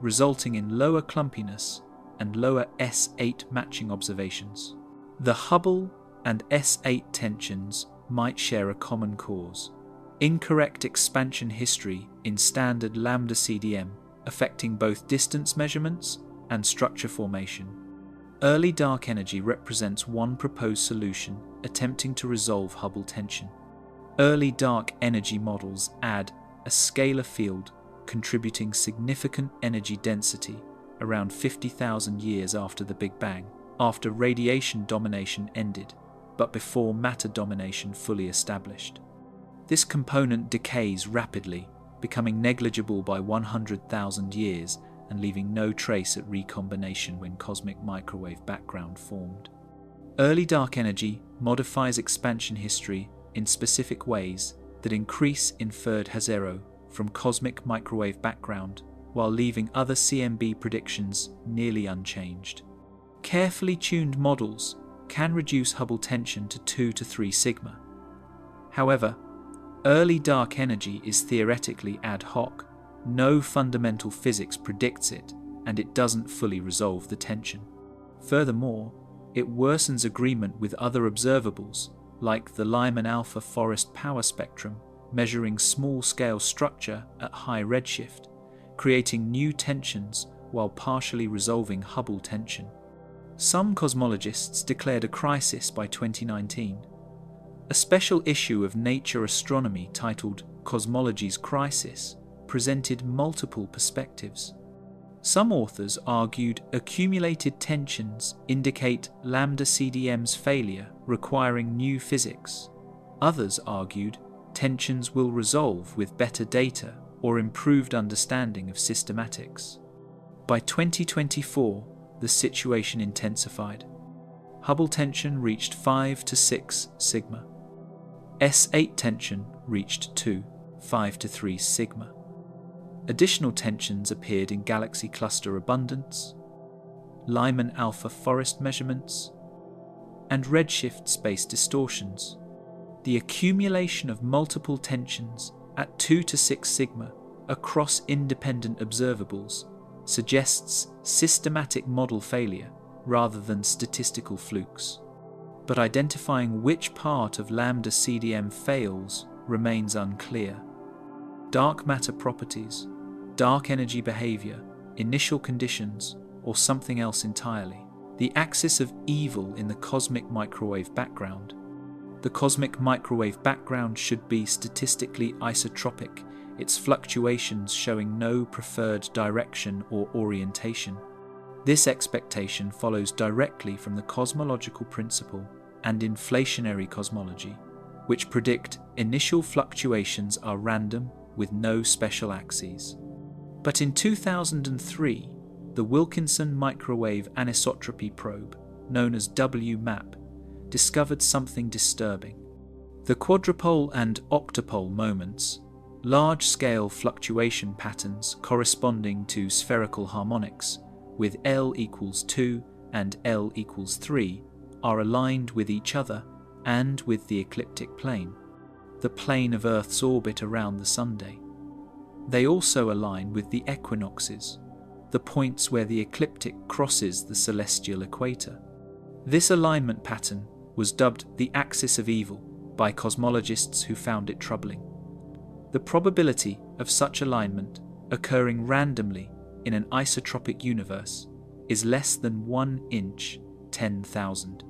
resulting in lower clumpiness and lower S8 matching observations. The Hubble and S8 tensions might share a common cause: incorrect expansion history in standard lambda CDM, affecting both distance measurements and structure formation. Early dark energy represents one proposed solution attempting to resolve Hubble tension. Early dark energy models add a scalar field contributing significant energy density around 50,000 years after the Big Bang, after radiation domination ended, but before matter domination fully established. This component decays rapidly, becoming negligible by 100,000 years and leaving no trace at recombination when cosmic microwave background formed. Early dark energy modifies expansion history in specific ways that increase inferred HAZARO from cosmic microwave background while leaving other CMB predictions nearly unchanged. Carefully tuned models can reduce Hubble tension to 2 to 3 sigma. However, early dark energy is theoretically ad hoc. No fundamental physics predicts it, and it doesn't fully resolve the tension. Furthermore, it worsens agreement with other observables, like the Lyman alpha forest power spectrum, measuring small-scale structure at high redshift, creating new tensions while partially resolving Hubble tension. Some cosmologists declared a crisis by 2019. A special issue of Nature Astronomy titled Cosmology's Crisis presented multiple perspectives. Some authors argued accumulated tensions indicate lambda CDM's failure, requiring new physics. Others argued tensions will resolve with better data or improved understanding of systematics. By 2024, the situation intensified. Hubble tension reached 5 to 6 sigma. S8 tension reached 5 to 3 sigma. Additional tensions appeared in galaxy cluster abundance, Lyman alpha forest measurements, and redshift space distortions. The accumulation of multiple tensions at 2 to 6 sigma across independent observables suggests systematic model failure rather than statistical flukes. But identifying which part of lambda CDM fails remains unclear. Dark matter properties, dark energy behavior, initial conditions, or something else entirely. The axis of evil in the cosmic microwave background. The cosmic microwave background should be statistically isotropic, its fluctuations showing no preferred direction or orientation. This expectation follows directly from the cosmological principle and inflationary cosmology, which predict initial fluctuations are random with no special axes. But in 2003, the Wilkinson Microwave Anisotropy Probe, known as WMAP, discovered something disturbing. The quadrupole and octupole moments, large-scale fluctuation patterns corresponding to spherical harmonics, with L equals 2 and L equals 3, are aligned with each other and with the ecliptic plane, the plane of Earth's orbit around the Sunday. They also align with the equinoxes, the points where the ecliptic crosses the celestial equator. This alignment pattern was dubbed the axis of evil by cosmologists who found it troubling. The probability of such alignment occurring randomly in an isotropic universe is less than 1 inch 10,000.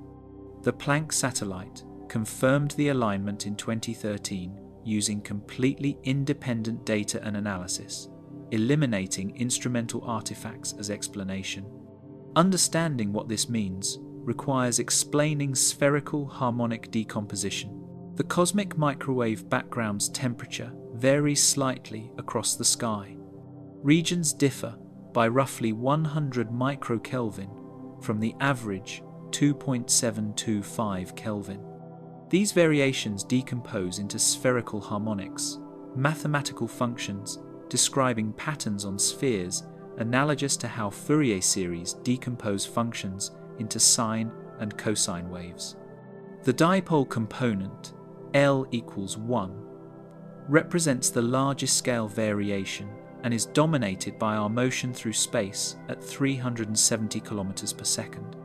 The Planck satellite confirmed the alignment in 2013 using completely independent data and analysis, eliminating instrumental artifacts as explanation. Understanding what this means requires explaining spherical harmonic decomposition. The cosmic microwave background's temperature varies slightly across the sky. Regions differ by roughly 100 microkelvin from the average 2.725 Kelvin. These variations decompose into spherical harmonics, mathematical functions describing patterns on spheres analogous to how Fourier series decompose functions into sine and cosine waves. The dipole component, L equals 1, represents the largest scale variation and is dominated by our motion through space at 370 km per second.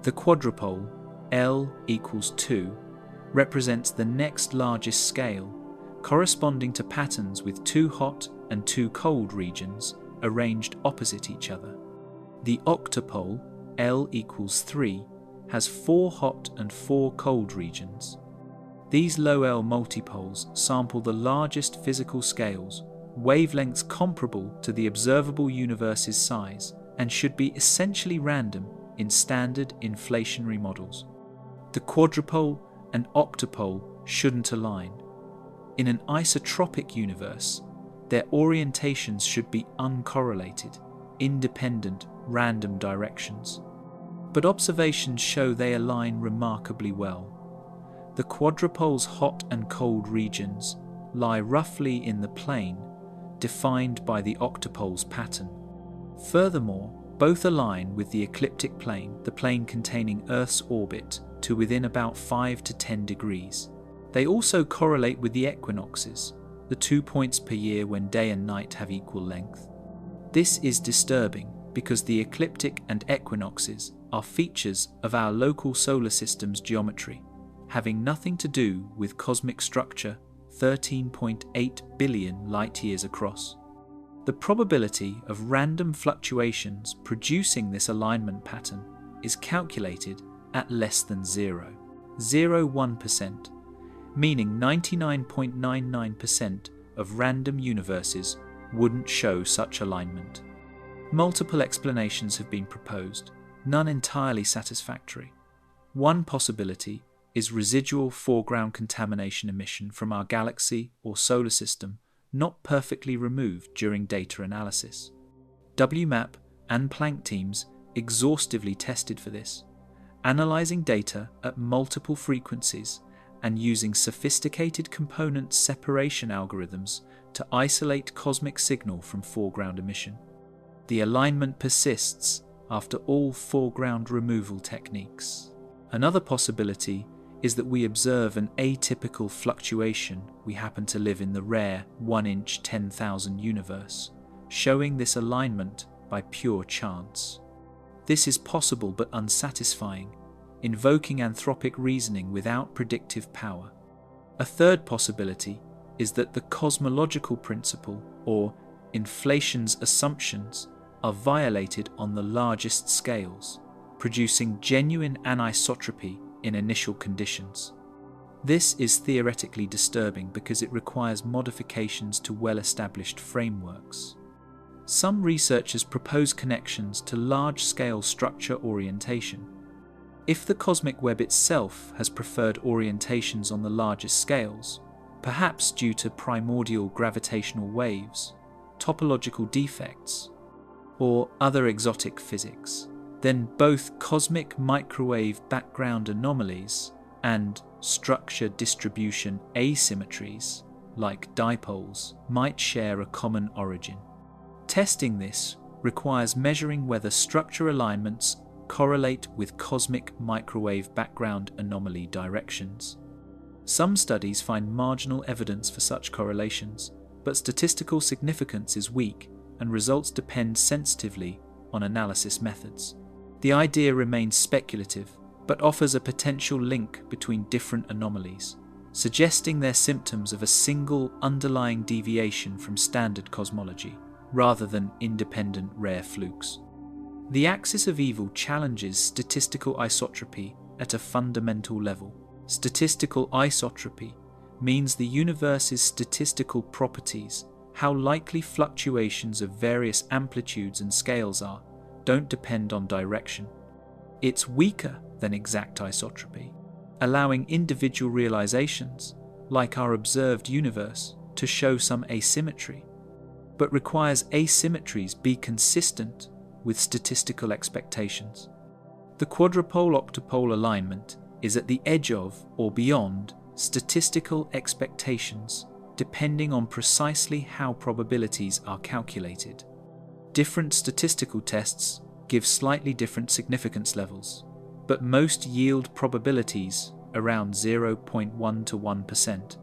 The quadrupole, L equals 2, represents the next largest scale, corresponding to patterns with 2 hot and 2 cold regions arranged opposite each other. The octupole, L equals 3, has 4 hot and 4 cold regions. These low L multipoles sample the largest physical scales, wavelengths comparable to the observable universe's size, and should be essentially random in standard inflationary models. The quadrupole and octupole shouldn't align. In an isotropic universe, their orientations should be uncorrelated, independent, random directions. But observations show they align remarkably well. The quadrupole's hot and cold regions lie roughly in the plane defined by the octupole's pattern. Furthermore, both align with the ecliptic plane, the plane containing Earth's orbit, to within about 5 to 10 degrees. They also correlate with the equinoxes, the 2 points per year when day and night have equal length. This is disturbing because the ecliptic and equinoxes are features of our local solar system's geometry, having nothing to do with cosmic structure 13.8 billion light-years across. The probability of random fluctuations producing this alignment pattern is calculated at less than 0.01%, meaning 99.99% of random universes wouldn't show such alignment. Multiple explanations have been proposed, none entirely satisfactory. One possibility is residual foreground contamination emission from our galaxy or solar system not perfectly removed during data analysis. WMAP and Planck teams exhaustively tested for this, analyzing data at multiple frequencies and using sophisticated component separation algorithms to isolate cosmic signal from foreground emission. The alignment persists after all foreground removal techniques. Another possibility is that we observe an atypical fluctuation. We happen to live in the rare 1-inch 10,000 universe, showing this alignment by pure chance. This is possible but unsatisfying, invoking anthropic reasoning without predictive power. A third possibility is that the cosmological principle, or inflation's assumptions, are violated on the largest scales, producing genuine anisotropy in initial conditions. This is theoretically disturbing because it requires modifications to well-established frameworks. Some researchers propose connections to large-scale structure orientation. If the cosmic web itself has preferred orientations on the largest scales, perhaps due to primordial gravitational waves, topological defects, or other exotic physics, then both cosmic microwave background anomalies and structure distribution asymmetries, like dipoles, might share a common origin. Testing this requires measuring whether structure alignments correlate with cosmic microwave background anomaly directions. Some studies find marginal evidence for such correlations, but statistical significance is weak and results depend sensitively on analysis methods. The idea remains speculative, but offers a potential link between different anomalies, suggesting they're symptoms of a single underlying deviation from standard cosmology, rather than independent rare flukes. The axis of evil challenges statistical isotropy at a fundamental level. Statistical isotropy means the universe's statistical properties, how likely fluctuations of various amplitudes and scales are, don't depend on direction. It's weaker than exact isotropy, allowing individual realizations, like our observed universe, to show some asymmetry, but requires asymmetries be consistent with statistical expectations. The quadrupole-octopole alignment is at the edge of, or beyond, statistical expectations, depending on precisely how probabilities are calculated. Different statistical tests give slightly different significance levels, but most yield probabilities around 0.1 to 1%.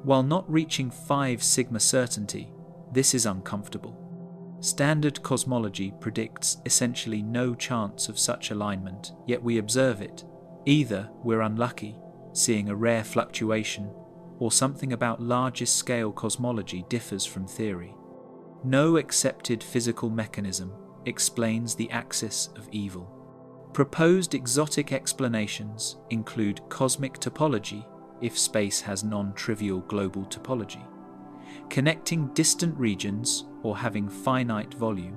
While not reaching 5 sigma certainty, this is uncomfortable. Standard cosmology predicts essentially no chance of such alignment, yet we observe it. Either we're unlucky, seeing a rare fluctuation, or something about largest scale cosmology differs from theory. No accepted physical mechanism explains the axis of evil. Proposed exotic explanations include cosmic topology, if space has non-trivial global topology, connecting distant regions or having finite volume.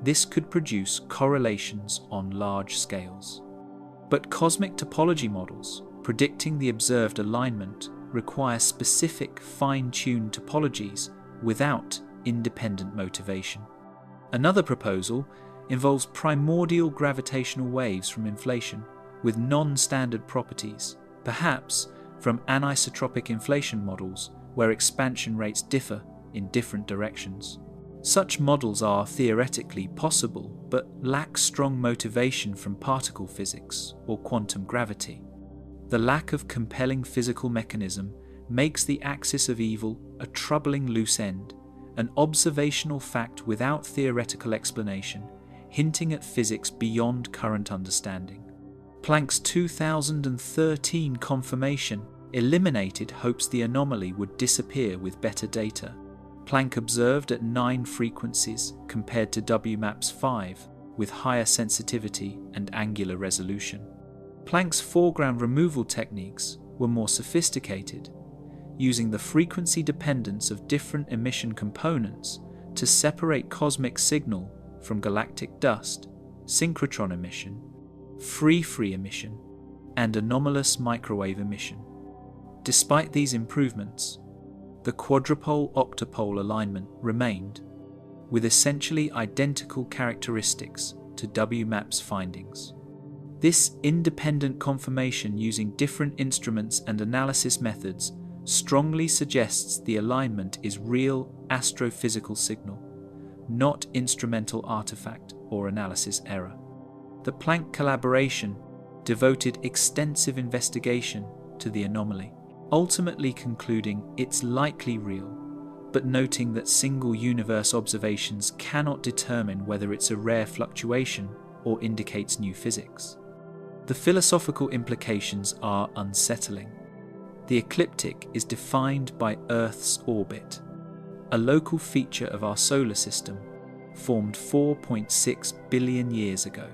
This could produce correlations on large scales. But cosmic topology models predicting the observed alignment require specific fine-tuned topologies without independent motivation. Another proposal involves primordial gravitational waves from inflation with non-standard properties, perhaps from anisotropic inflation models where expansion rates differ in different directions. Such models are theoretically possible but lack strong motivation from particle physics or quantum gravity. The lack of compelling physical mechanism makes the axis of evil a troubling loose end, an observational fact without theoretical explanation, hinting at physics beyond current understanding. Planck's 2013 confirmation eliminated hopes the anomaly would disappear with better data. Planck observed at 9 frequencies compared to WMAP's 5, with higher sensitivity and angular resolution. Planck's foreground removal techniques were more sophisticated, using the frequency dependence of different emission components to separate cosmic signal from galactic dust, synchrotron emission, free emission, and anomalous microwave emission. Despite these improvements, the quadrupole-octopole alignment remained, with essentially identical characteristics to WMAP's findings. This independent confirmation using different instruments and analysis methods strongly suggests the alignment is real astrophysical signal, not instrumental artifact or analysis error. The Planck collaboration devoted extensive investigation to the anomaly, ultimately concluding it's likely real, but noting that single universe observations cannot determine whether it's a rare fluctuation or indicates new physics. The philosophical implications are unsettling. The ecliptic is defined by Earth's orbit, a local feature of our solar system formed 4.6 billion years ago.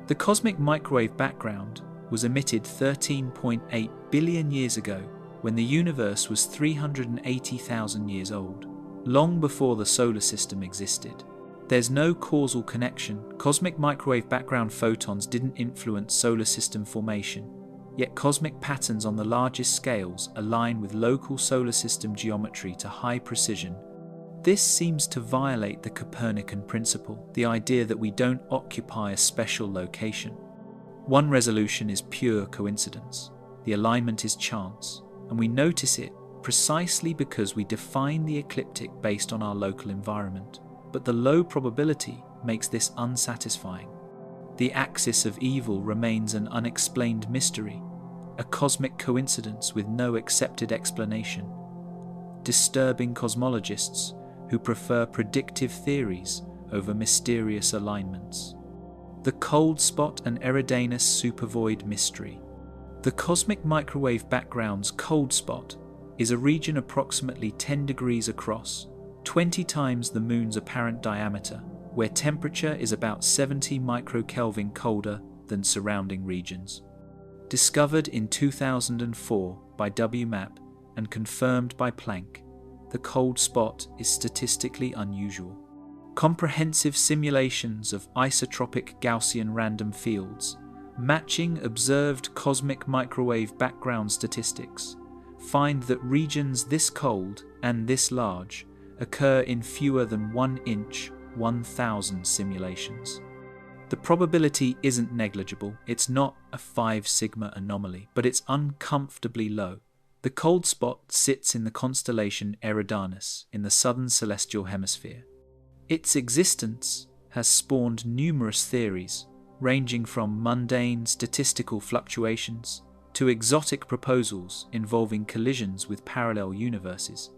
The cosmic microwave background was emitted 13.8 billion years ago when the universe was 380,000 years old, long before the solar system existed. There's no causal connection. Cosmic microwave background photons didn't influence solar system formation, yet cosmic patterns on the largest scales align with local solar system geometry to high precision. This seems to violate the Copernican principle, the idea that we don't occupy a special location. One resolution is pure coincidence. The alignment is chance, and we notice it precisely because we define the ecliptic based on our local environment. But the low probability makes this unsatisfying. The axis of evil remains an unexplained mystery, a cosmic coincidence with no accepted explanation. Disturbing cosmologists who prefer predictive theories over mysterious alignments. The cold spot and Eridanus supervoid mystery. The cosmic microwave background's cold spot is a region approximately 10 degrees across, 20 times the Moon's apparent diameter, where temperature is about 70 microkelvin colder than surrounding regions. Discovered in 2004 by WMAP and confirmed by Planck, the cold spot is statistically unusual. Comprehensive simulations of isotropic Gaussian random fields, matching observed cosmic microwave background statistics, find that regions this cold and this large occur in fewer than 1 inch 1,000 simulations. The probability isn't negligible. It's not a 5 sigma anomaly, but it's uncomfortably low. The cold spot sits in the constellation Eridanus in the southern celestial hemisphere. Its existence has spawned numerous theories, ranging from mundane statistical fluctuations to exotic proposals involving collisions with parallel universes.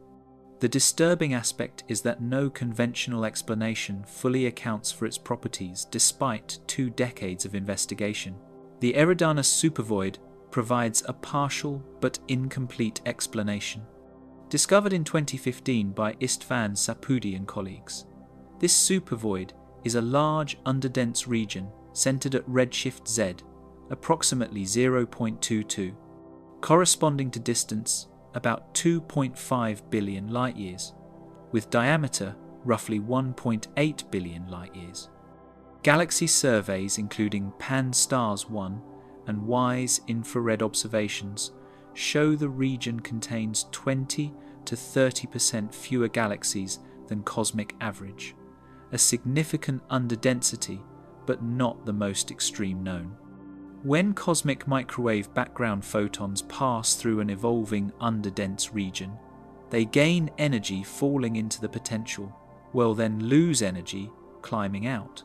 The disturbing aspect is that no conventional explanation fully accounts for its properties despite 2 decades of investigation. The Eridanus supervoid provides a partial but incomplete explanation. Discovered in 2015 by Istvan Sapudi and colleagues, this supervoid is a large underdense region centered at redshift Z, approximately 0.22, corresponding to distance about 2.5 billion light-years, with diameter roughly 1.8 billion light-years. Galaxy surveys including Pan-STARRS-1 and WISE infrared observations show the region contains 20 to 30% fewer galaxies than cosmic average, a significant underdensity but not the most extreme known. When cosmic microwave background photons pass through an evolving underdense region, they gain energy falling into the potential, will then lose energy climbing out.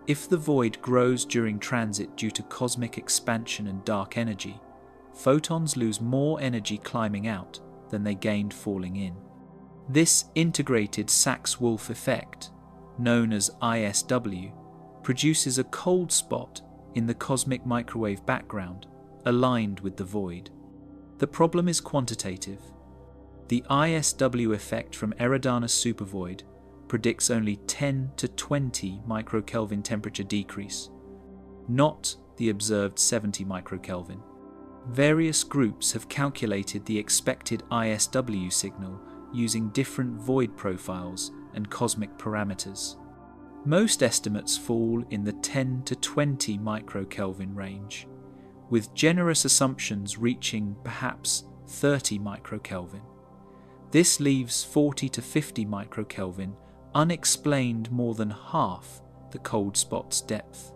If the void grows during transit due to cosmic expansion and dark energy, photons lose more energy climbing out than they gained falling in. This integrated Sachs-Wolf effect, known as ISW, produces a cold spot in the cosmic microwave background, aligned with the void. The problem is quantitative. The ISW effect from Eridanus supervoid predicts only 10 to 20 microkelvin temperature decrease, not the observed 70 microkelvin. Various groups have calculated the expected ISW signal using different void profiles and cosmic parameters. Most estimates fall in the 10 to 20 microkelvin range, with generous assumptions reaching perhaps 30 microkelvin. This leaves 40 to 50 microkelvin unexplained more than half the cold spot's depth.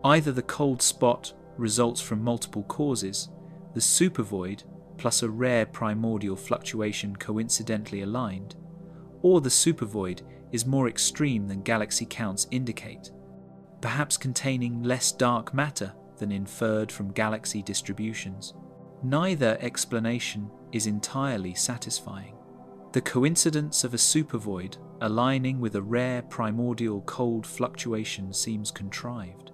Either the cold spot results from multiple causes, the supervoid plus a rare primordial fluctuation coincidentally aligned, or the supervoid is more extreme than galaxy counts indicate, perhaps containing less dark matter than inferred from galaxy distributions. Neither explanation is entirely satisfying. The coincidence of a supervoid aligning with a rare primordial cold fluctuation seems contrived.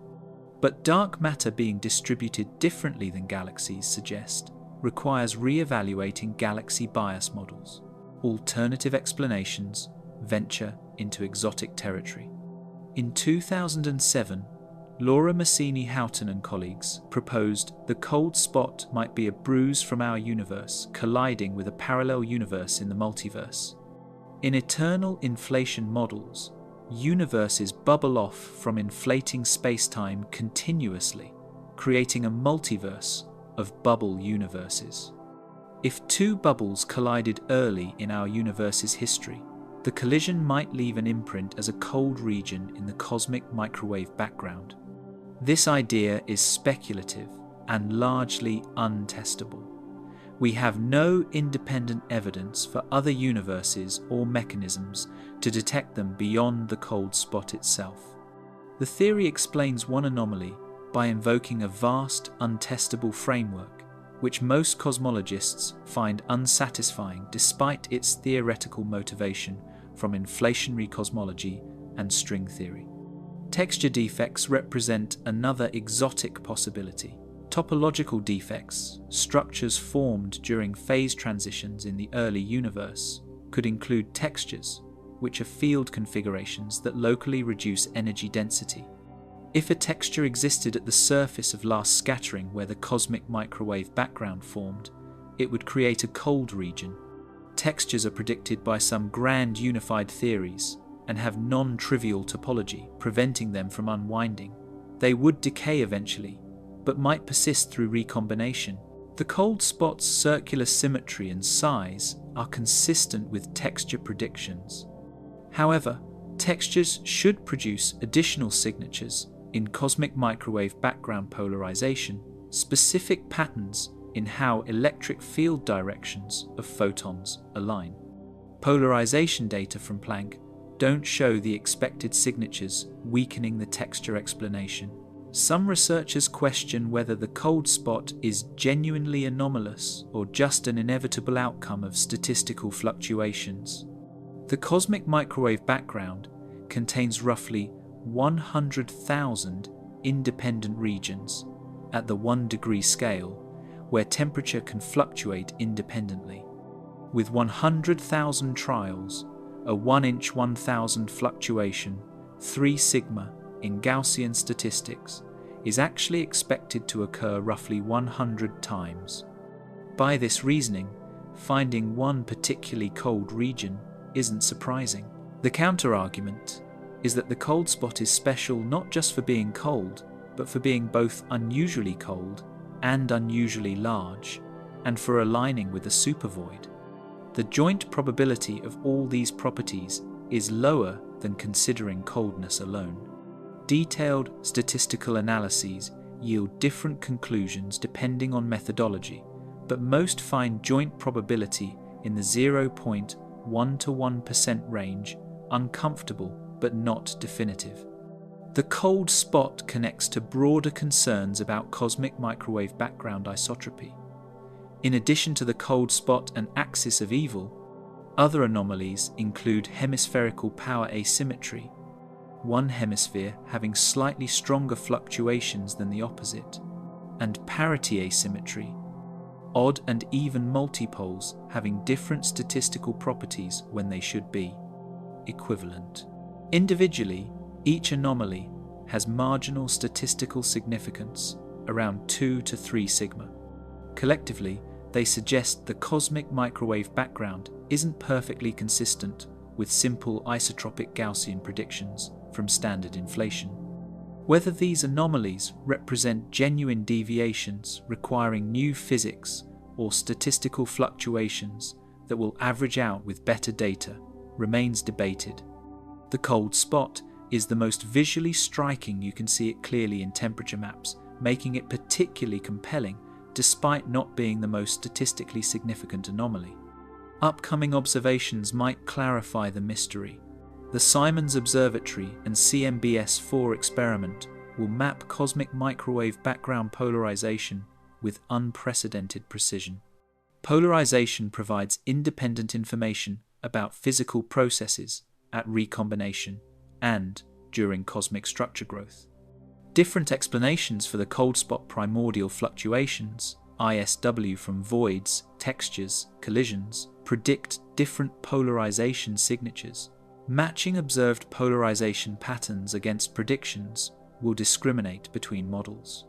But dark matter being distributed differently than galaxies suggest requires re-evaluating galaxy bias models. Alternative explanations venture into exotic territory. In 2007, Laura Massini-Houghton and colleagues proposed the cold spot might be a bruise from our universe colliding with a parallel universe in the multiverse. In eternal inflation models, universes bubble off from inflating space-time continuously, creating a multiverse of bubble universes. If two bubbles collided early in our universe's history, the collision might leave an imprint as a cold region in the cosmic microwave background. This idea is speculative and largely untestable. We have no independent evidence for other universes or mechanisms to detect them beyond the cold spot itself. The theory explains one anomaly by invoking a vast, untestable framework, which most cosmologists find unsatisfying despite its theoretical motivation from inflationary cosmology and string theory. Texture defects represent another exotic possibility. Topological defects, structures formed during phase transitions in the early universe, could include textures, which are field configurations that locally reduce energy density. If a texture existed at the surface of last scattering where the cosmic microwave background formed, it would create a cold region. Textures are predicted by some grand unified theories and have non-trivial topology, preventing them from unwinding. They would decay eventually, but might persist through recombination. The cold spot's circular symmetry and size are consistent with texture predictions. However, textures should produce additional signatures in cosmic microwave background polarization, specific patterns in how electric field directions of photons align. Polarization data from Planck don't show the expected signatures, weakening the texture explanation. Some researchers question whether the cold spot is genuinely anomalous or just an inevitable outcome of statistical fluctuations. The cosmic microwave background contains roughly 100,000 independent regions at the 1 degree scale, where temperature can fluctuate independently. With 100,000 trials, a 1-inch 1,000 fluctuation, 3 sigma, in Gaussian statistics, is actually expected to occur roughly 100 times. By this reasoning, finding one particularly cold region isn't surprising. The counter-argument is that the cold spot is special not just for being cold, but for being both unusually cold and unusually large, and for aligning with a supervoid. The joint probability of all these properties is lower than considering coldness alone. Detailed statistical analyses yield different conclusions depending on methodology, but most find joint probability in the 0.1 to 1% range uncomfortable but not definitive. The cold spot connects to broader concerns about cosmic microwave background isotropy. In addition to the cold spot and axis of evil, other anomalies include hemispherical power asymmetry, one hemisphere having slightly stronger fluctuations than the opposite, and parity asymmetry, odd and even multipoles having different statistical properties when they should be equivalent. Individually, each anomaly has marginal statistical significance around 2 to 3 sigma. Collectively, they suggest the cosmic microwave background isn't perfectly consistent with simple isotropic Gaussian predictions from standard inflation. Whether these anomalies represent genuine deviations requiring new physics or statistical fluctuations that will average out with better data remains debated. The cold spot is the most visually striking. You can see it clearly in temperature maps, making it particularly compelling despite not being the most statistically significant anomaly. Upcoming observations might clarify the mystery. The Simons Observatory and CMBS-4 experiment will map cosmic microwave background polarization with unprecedented precision. Polarization provides independent information about physical processes at recombination and during cosmic structure growth. Different explanations for the cold spot primordial fluctuations, ISW, from voids, textures, collisions, predict different polarization signatures. Matching observed polarization patterns against predictions will discriminate between models.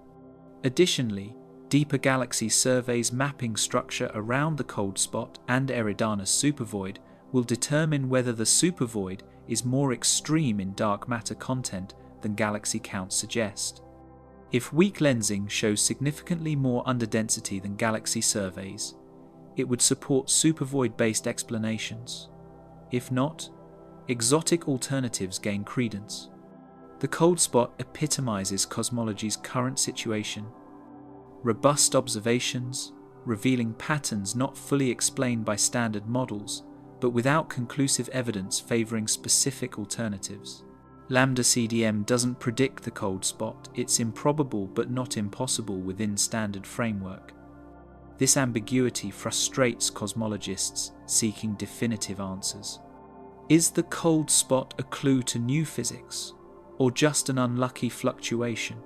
Additionally, deeper galaxy surveys mapping structure around the cold spot and Eridanus supervoid will determine whether the supervoid is more extreme in dark matter content than galaxy counts suggest. If weak lensing shows significantly more underdensity than galaxy surveys, it would support supervoid-based explanations. If not, exotic alternatives gain credence. The cold spot epitomizes cosmology's current situation. Robust observations, revealing patterns not fully explained by standard models, but without conclusive evidence favoring specific alternatives. Lambda CDM doesn't predict the cold spot. It's improbable but not impossible within standard framework. This ambiguity frustrates cosmologists seeking definitive answers. Is the cold spot a clue to new physics, or just an unlucky fluctuation?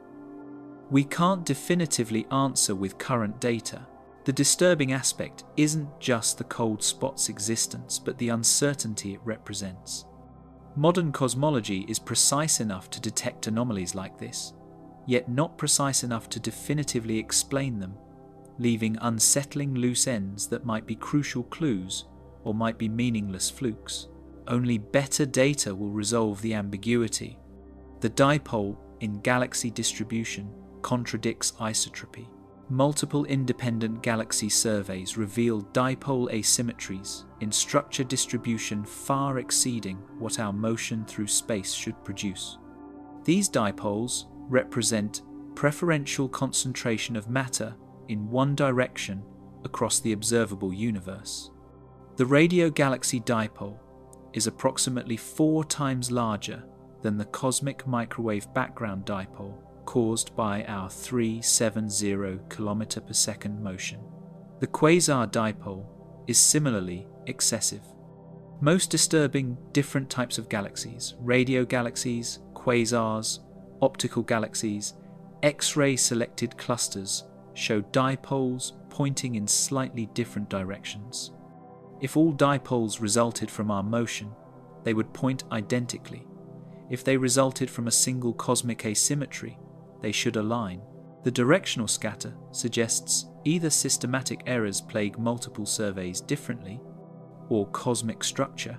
We can't definitively answer with current data. The disturbing aspect isn't just the cold spot's existence, but the uncertainty it represents. Modern cosmology is precise enough to detect anomalies like this, yet not precise enough to definitively explain them, leaving unsettling loose ends that might be crucial clues or might be meaningless flukes. Only better data will resolve the ambiguity. The dipole in galaxy distribution contradicts isotropy. Multiple independent galaxy surveys reveal dipole asymmetries in structure distribution far exceeding what our motion through space should produce. These dipoles represent preferential concentration of matter in one direction across the observable universe. The radio galaxy dipole is approximately 4 times larger than the cosmic microwave background dipole caused by our 370 km per second motion. The quasar dipole is similarly excessive. Most disturbing different types of galaxies, radio galaxies, quasars, optical galaxies, X-ray selected clusters, show dipoles pointing in slightly different directions. If all dipoles resulted from our motion, they would point identically. If they resulted from a single cosmic asymmetry, they should align. The directional scatter suggests either systematic errors plague multiple surveys differently, or cosmic structure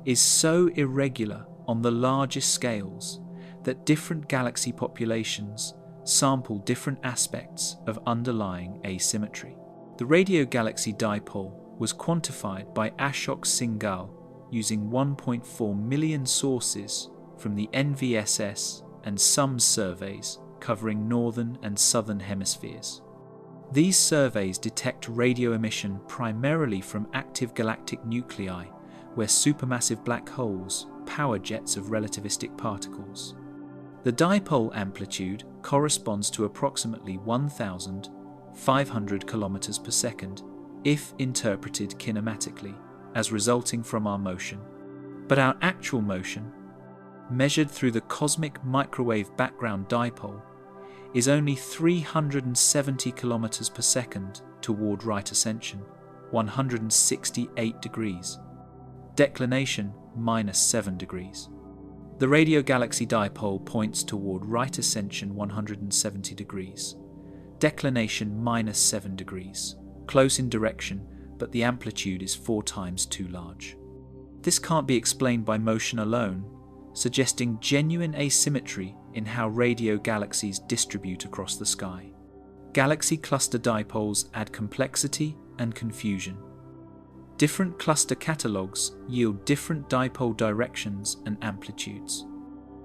is so irregular on the largest scales that different galaxy populations sample different aspects of underlying asymmetry. The radio galaxy dipole was quantified by Ashok Singhal using 1.4 million sources from the NVSS and SUMS surveys covering northern and southern hemispheres. These surveys detect radio emission primarily from active galactic nuclei, where supermassive black holes power jets of relativistic particles. The dipole amplitude corresponds to approximately 1,500 km per second if interpreted kinematically as resulting from our motion. But our actual motion, measured through the cosmic microwave background dipole, is only 370 km per second toward right ascension, 168 degrees. Declination -7 degrees. The radio galaxy dipole points toward right ascension 170 degrees. Declination -7 degrees. Close in direction, but the amplitude is 4 times too large. This can't be explained by motion alone. suggesting genuine asymmetry in how radio galaxies distribute across the sky. Galaxy cluster dipoles add complexity and confusion. Different cluster catalogues yield different dipole directions and amplitudes.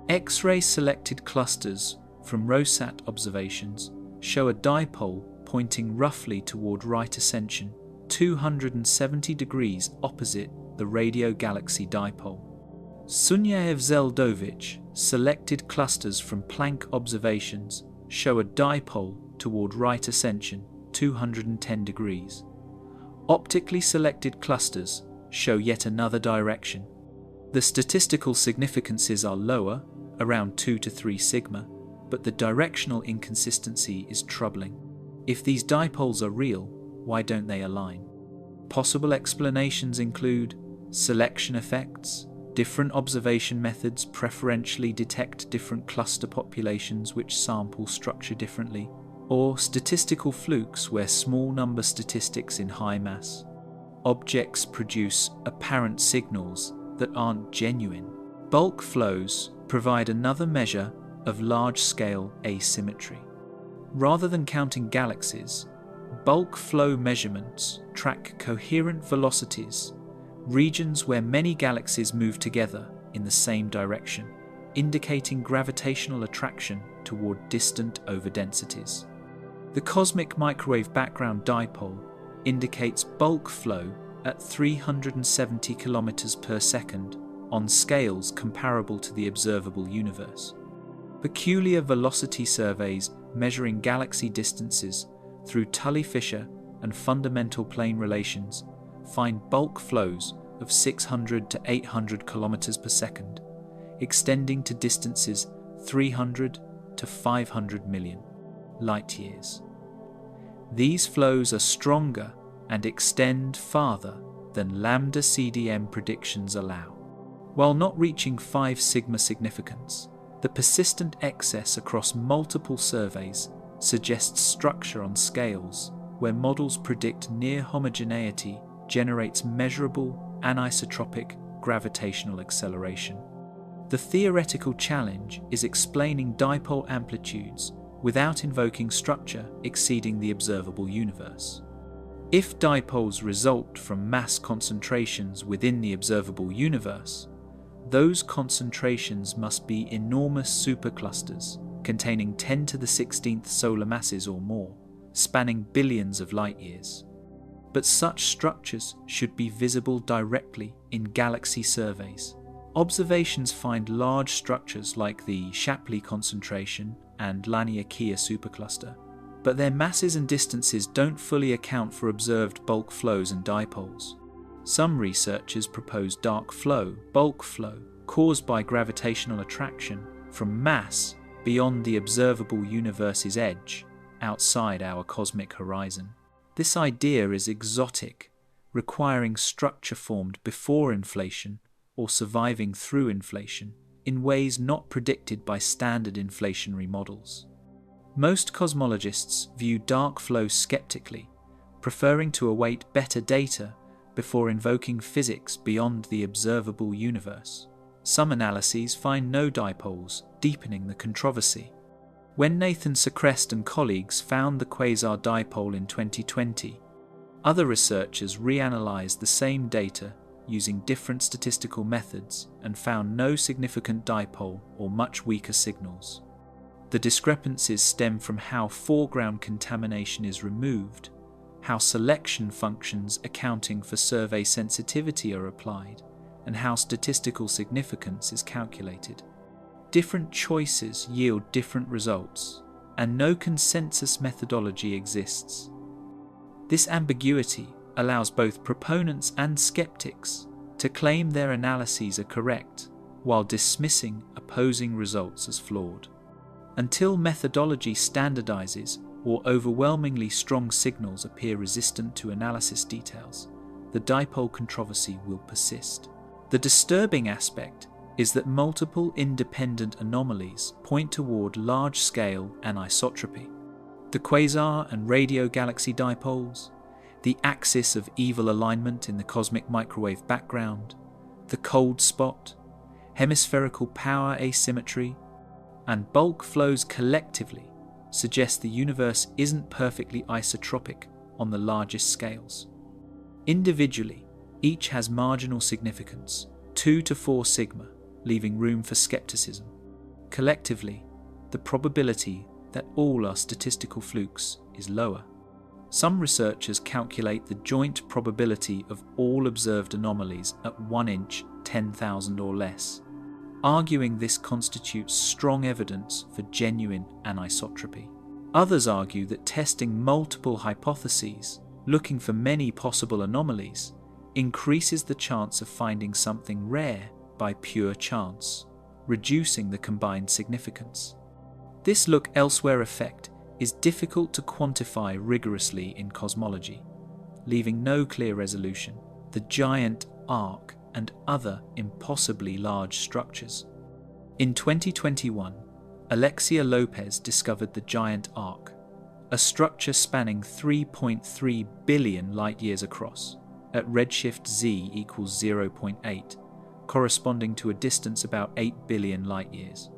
X-ray selected clusters from ROSAT observations show a dipole pointing roughly toward right ascension, 270 degrees opposite the radio galaxy dipole. Sunyaev-Zeldovich selected clusters from Planck observations show a dipole toward right ascension, 210 degrees. Optically selected clusters show yet another direction. The statistical significances are lower, around 2 to 3 sigma, but the directional inconsistency is troubling. If these dipoles are real, why don't they align? Possible explanations include selection effects, different observation methods preferentially detect different cluster populations which sample structure differently, or statistical flukes where small number statistics in high mass objects produce apparent signals that aren't genuine. Bulk flows provide another measure of large-scale asymmetry. Rather than counting galaxies, bulk flow measurements track coherent velocities, regions where many galaxies move together in the same direction, indicating gravitational attraction toward distant overdensities. The cosmic microwave background dipole indicates bulk flow at 370 km per second on scales comparable to the observable universe. Peculiar velocity surveys measuring galaxy distances through Tully-Fisher and fundamental plane relations find bulk flows of 600 to 800 km per second, extending to distances 300 to 500 million light-years. These flows are stronger and extend farther than lambda CDM predictions allow. While not reaching 5 sigma significance, the persistent excess across multiple surveys suggests structure on scales where models predict near homogeneity generates measurable anisotropic gravitational acceleration. The theoretical challenge is explaining dipole amplitudes without invoking structure exceeding the observable universe. If dipoles result from mass concentrations within the observable universe, those concentrations must be enormous superclusters containing 10 to the 16th solar masses or more, spanning billions of light-years. But such structures should be visible directly in galaxy surveys. Observations find large structures like the Shapley concentration and Laniakea supercluster, but their masses and distances don't fully account for observed bulk flows and dipoles. Some researchers propose dark flow, bulk flow, caused by gravitational attraction from mass beyond the observable universe's edge, outside our cosmic horizon. This idea is exotic, requiring structure formed before inflation or surviving through inflation in ways not predicted by standard inflationary models. Most cosmologists view dark flow skeptically, preferring to await better data before invoking physics beyond the observable universe. Some analyses find no dipoles, deepening the controversy. When Nathan Secrest and colleagues found the quasar dipole in 2020, other researchers reanalyzed the same data using different statistical methods and found no significant dipole or much weaker signals. The discrepancies stem from how foreground contamination is removed, how selection functions accounting for survey sensitivity are applied, and how statistical significance is calculated. Different choices yield different results, and no consensus methodology exists. This ambiguity allows both proponents and skeptics to claim their analyses are correct while dismissing opposing results as flawed. Until methodology standardizes or overwhelmingly strong signals appear resistant to analysis details, the dipole controversy will persist. The disturbing aspect is that multiple independent anomalies point toward large-scale anisotropy. The quasar and radio galaxy dipoles, the axis of evil alignment in the cosmic microwave background, the cold spot, hemispherical power asymmetry, and bulk flows collectively suggest the universe isn't perfectly isotropic on the largest scales. Individually, each has marginal significance, 2 to 4 sigma, leaving room for skepticism. Collectively, the probability that all are statistical flukes is lower. Some researchers calculate the joint probability of all observed anomalies at 1 inch, 10,000 or less, arguing this constitutes strong evidence for genuine anisotropy. Others argue that testing multiple hypotheses, looking for many possible anomalies, increases the chance of finding something rare by pure chance, reducing the combined significance. This look elsewhere effect is difficult to quantify rigorously in cosmology, leaving no clear resolution, the giant arc and other impossibly large structures. In 2021, Alexia Lopez discovered the giant arc, a structure spanning 3.3 billion light-years across, at redshift z equals 0.8, corresponding to a distance about 8 billion light-years.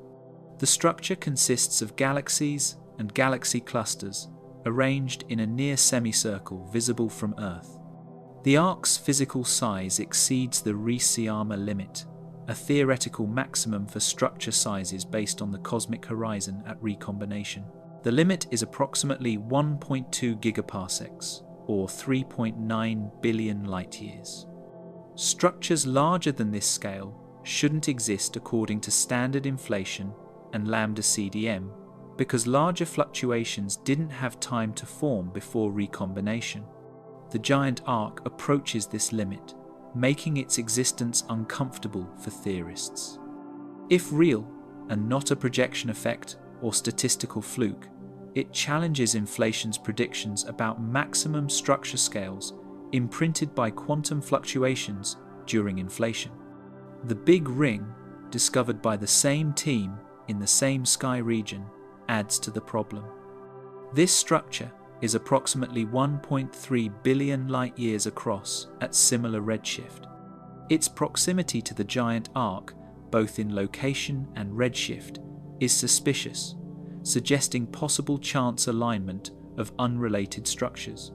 The structure consists of galaxies and galaxy clusters arranged in a near semicircle visible from Earth. The arc's physical size exceeds the Ricciarma limit, a theoretical maximum for structure sizes based on the cosmic horizon at recombination. The limit is approximately 1.2 gigaparsecs, or 3.9 billion light-years. Structures larger than this scale shouldn't exist according to standard inflation and lambda CDM, because larger fluctuations didn't have time to form before recombination. The giant arc approaches this limit, making its existence uncomfortable for theorists. If real, and not a projection effect or statistical fluke, it challenges inflation's predictions about maximum structure scales imprinted by quantum fluctuations during inflation. The Big Ring, discovered by the same team in the same sky region, adds to the problem. This structure is approximately 1.3 billion light-years across at similar redshift. Its proximity to the giant arc, both in location and redshift, is suspicious, suggesting possible chance alignment of unrelated structures.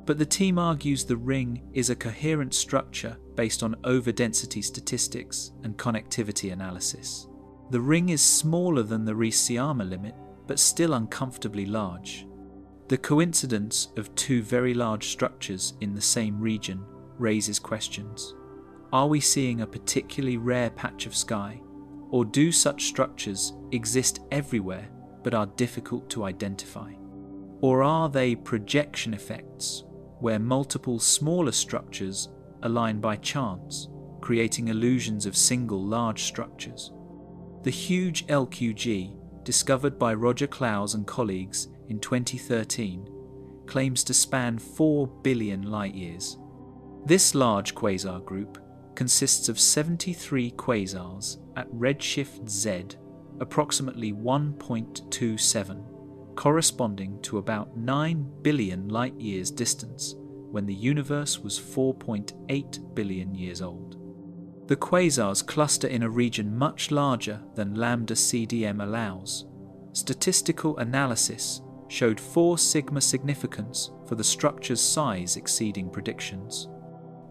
But the team argues the ring is a coherent structure based on overdensity statistics and connectivity analysis. The ring is smaller than the Ricciarma limit, but still uncomfortably large. The coincidence of two very large structures in the same region raises questions. Are we seeing a particularly rare patch of sky, or do such structures exist everywhere but are difficult to identify? Or are they projection effects, where multiple smaller structures align by chance, creating illusions of single large structures? The huge LQG, discovered by Roger Clowes and colleagues in 2013, claims to span 4 billion light-years. This large quasar group consists of 73 quasars at redshift Z, approximately 1.27, corresponding to about 9 billion light-years distance when the universe was 4.8 billion years old. The quasars cluster in a region much larger than lambda CDM allows. Statistical analysis showed 4 sigma significance for the structure's size exceeding predictions.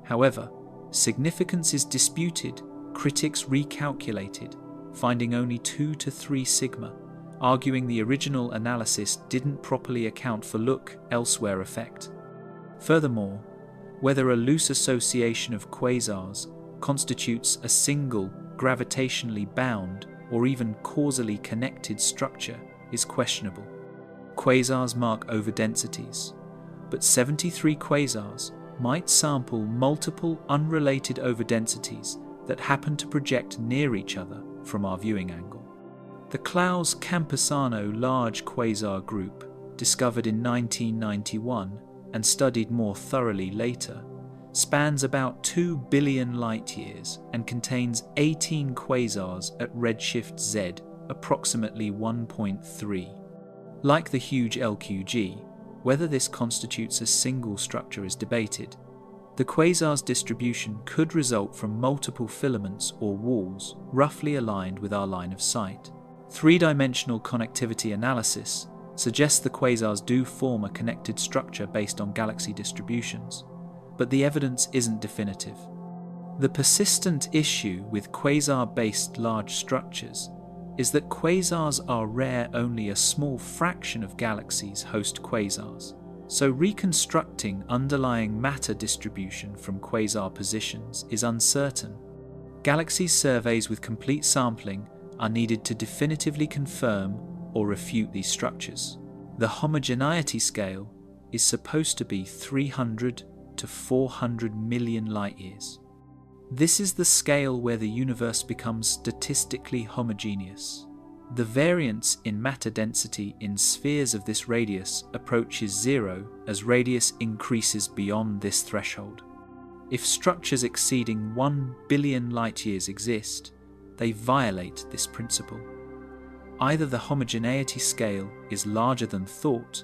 However, significance is disputed. Critics recalculated, finding only 2 to 3 sigma, arguing the original analysis didn't properly account for look elsewhere effect. Furthermore, whether a loose association of quasars constitutes a single gravitationally bound or even causally connected structure is questionable. Quasars mark overdensities, but 73 quasars might sample multiple unrelated overdensities that happen to project near each other from our viewing angle. The Clowes-Campusano Large Quasar Group, discovered in 1991 and studied more thoroughly later, spans about 2 billion light-years and contains 18 quasars at redshift Z, approximately 1.3. Like the huge LQG, whether this constitutes a single structure is debated. The quasar's distribution could result from multiple filaments or walls roughly aligned with our line of sight. Three-dimensional connectivity analysis suggests the quasars do form a connected structure based on galaxy distributions, but the evidence isn't definitive. The persistent issue with quasar-based large structures is that quasars are rare. Only a small fraction of galaxies host quasars, so reconstructing underlying matter distribution from quasar positions is uncertain. Galaxy surveys with complete sampling are needed to definitively confirm or refute these structures. The homogeneity scale is supposed to be 300 to 400 million light-years. This is the scale where the universe becomes statistically homogeneous. The variance in matter density in spheres of this radius approaches zero as radius increases beyond this threshold. If structures exceeding 1 billion light-years exist, they violate this principle. Either the homogeneity scale is larger than thought,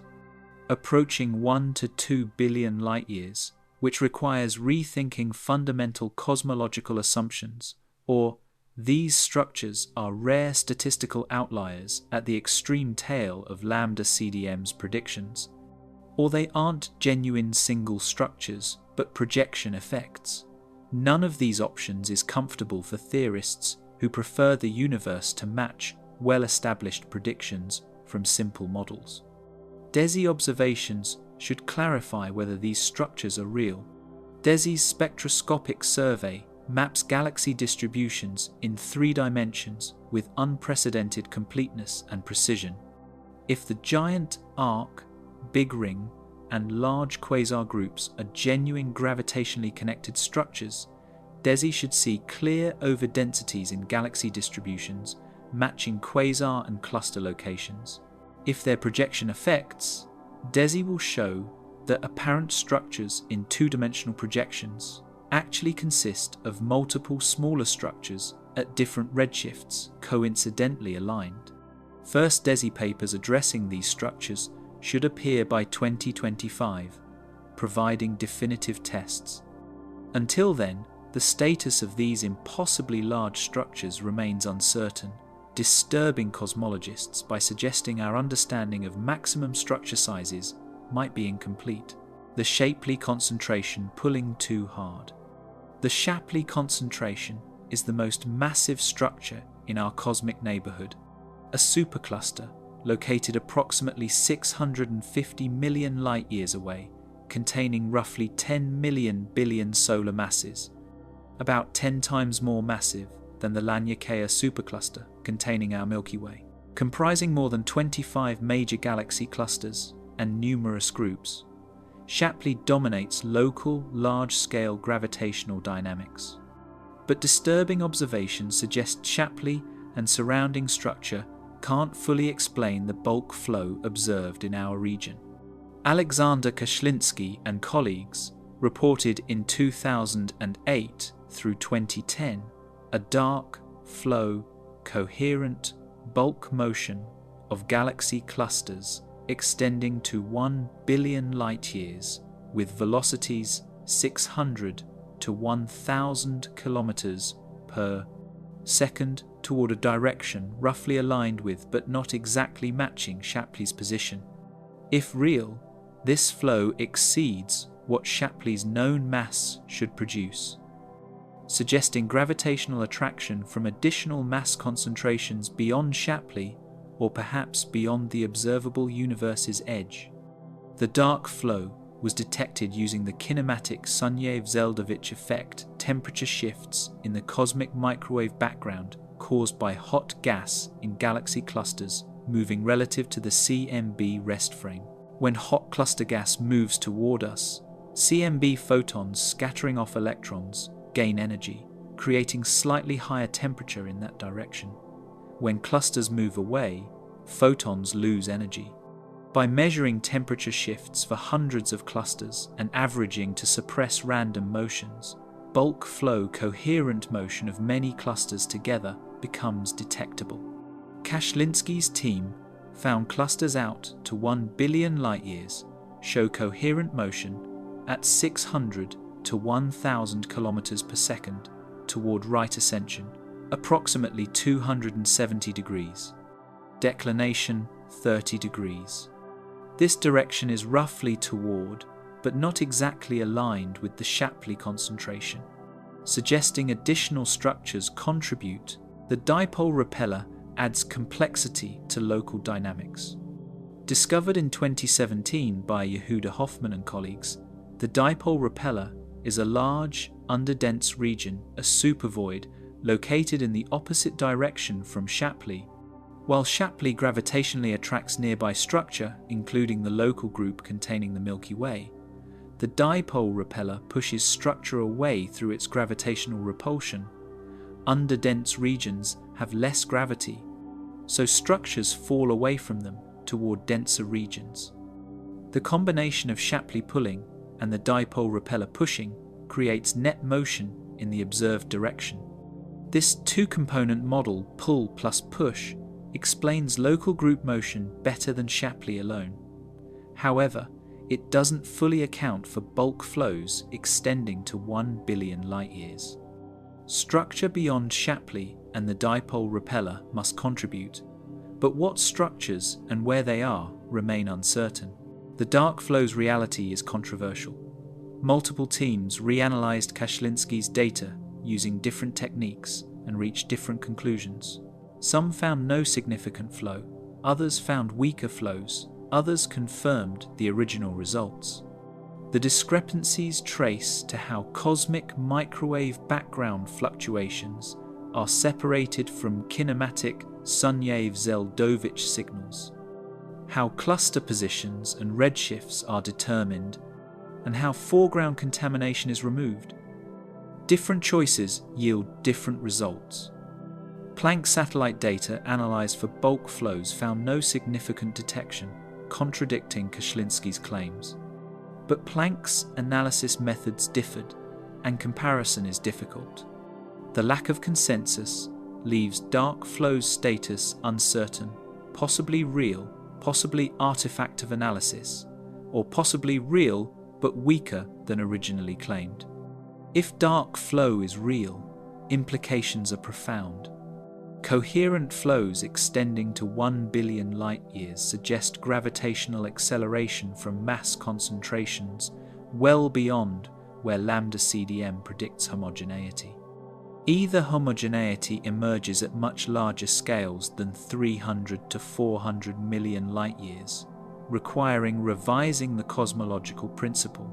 approaching 1 to 2 billion light-years, which requires rethinking fundamental cosmological assumptions, or these structures are rare statistical outliers at the extreme tail of lambda CDM's predictions, or they aren't genuine single structures but projection effects. None of these options is comfortable for theorists who prefer the universe to match well-established predictions from simple models. DESI observations should clarify whether these structures are real. DESI's spectroscopic survey maps galaxy distributions in 3 dimensions with unprecedented completeness and precision. If the giant arc, big ring, and large quasar groups are genuine gravitationally connected structures, DESI should see clear overdensities in galaxy distributions matching quasar and cluster locations. If they're projection effects, DESI will show that apparent structures in 2-dimensional projections actually consist of multiple smaller structures at different redshifts coincidentally aligned. First DESI papers addressing these structures should appear by 2025, providing definitive tests. Until then, the status of these impossibly large structures remains uncertain, disturbing cosmologists by suggesting our understanding of maximum structure sizes might be incomplete. The Shapley concentration pulling too hard. The Shapley concentration is the most massive structure in our cosmic neighborhood, a supercluster located approximately 650 million light-years away, containing roughly 10 million billion solar masses, about 10 times more massive than the Laniakea supercluster containing our Milky Way, comprising more than 25 major galaxy clusters and numerous groups. Shapley dominates local, large-scale gravitational dynamics. But disturbing observations suggest Shapley and surrounding structure can't fully explain the bulk flow observed in our region. Alexander Kashlinsky and colleagues reported in 2008 through 2010 a dark, flow, coherent bulk motion of galaxy clusters extending to 1 billion light-years with velocities 600 to 1,000 kilometers per second toward a direction roughly aligned with but not exactly matching Shapley's position. If real, this flow exceeds what Shapley's known mass should produce, suggesting gravitational attraction from additional mass concentrations beyond Shapley or perhaps beyond the observable universe's edge. The dark flow was detected using the kinematic Sunyaev-Zeldovich effect temperature shifts in the cosmic microwave background caused by hot gas in galaxy clusters moving relative to the CMB rest frame. When hot cluster gas moves toward us, CMB photons scattering off electrons gain energy, creating slightly higher temperature in that direction. When clusters move away, photons lose energy. By measuring temperature shifts for hundreds of clusters and averaging to suppress random motions, bulk flow coherent motion of many clusters together becomes detectable. Kashlinsky's team found clusters out to 1 billion light-years show coherent motion at 600 to 1,000 kilometers per second toward right ascension, approximately 270 degrees. Declination 30 degrees. This direction is roughly toward, but not exactly aligned with the Shapley concentration, suggesting additional structures contribute. The dipole repeller adds complexity to local dynamics. Discovered in 2017 by Yehuda Hoffman and colleagues, the dipole repeller is a large, underdense region, a supervoid, located in the opposite direction from Shapley. While Shapley gravitationally attracts nearby structure, including the local group containing the Milky Way, the dipole repeller pushes structure away through its gravitational repulsion. Underdense regions have less gravity, so structures fall away from them toward denser regions. The combination of Shapley pulling and the dipole repeller pushing creates net motion in the observed direction. This two-component model, pull plus push, explains local group motion better than Shapley alone. However, it doesn't fully account for bulk flows extending to 1 billion light-years. Structure beyond Shapley and the dipole repeller must contribute, but what structures and where they are remain uncertain. The dark flows reality is controversial. Multiple teams reanalyzed Kashlinski's data using different techniques and reached different conclusions. Some found no significant flow, others found weaker flows, others confirmed the original results. The discrepancies trace to how cosmic microwave background fluctuations are separated from kinematic Sunyaev-Zeldovich signals, how cluster positions and redshifts are determined, and how foreground contamination is removed. Different choices yield different results. Planck satellite data analysed for bulk flows found no significant detection, contradicting Kashlinski's claims. But Planck's analysis methods differed, and comparison is difficult. The lack of consensus leaves dark flows status uncertain, possibly real, possibly artifact of analysis, or possibly real but weaker than originally claimed. If dark flow is real, implications are profound. Coherent flows extending to 1 billion light-years suggest gravitational acceleration from mass concentrations well beyond where lambda CDM predicts homogeneity. Either homogeneity emerges at much larger scales than 300 to 400 million light-years, requiring revising the cosmological principle,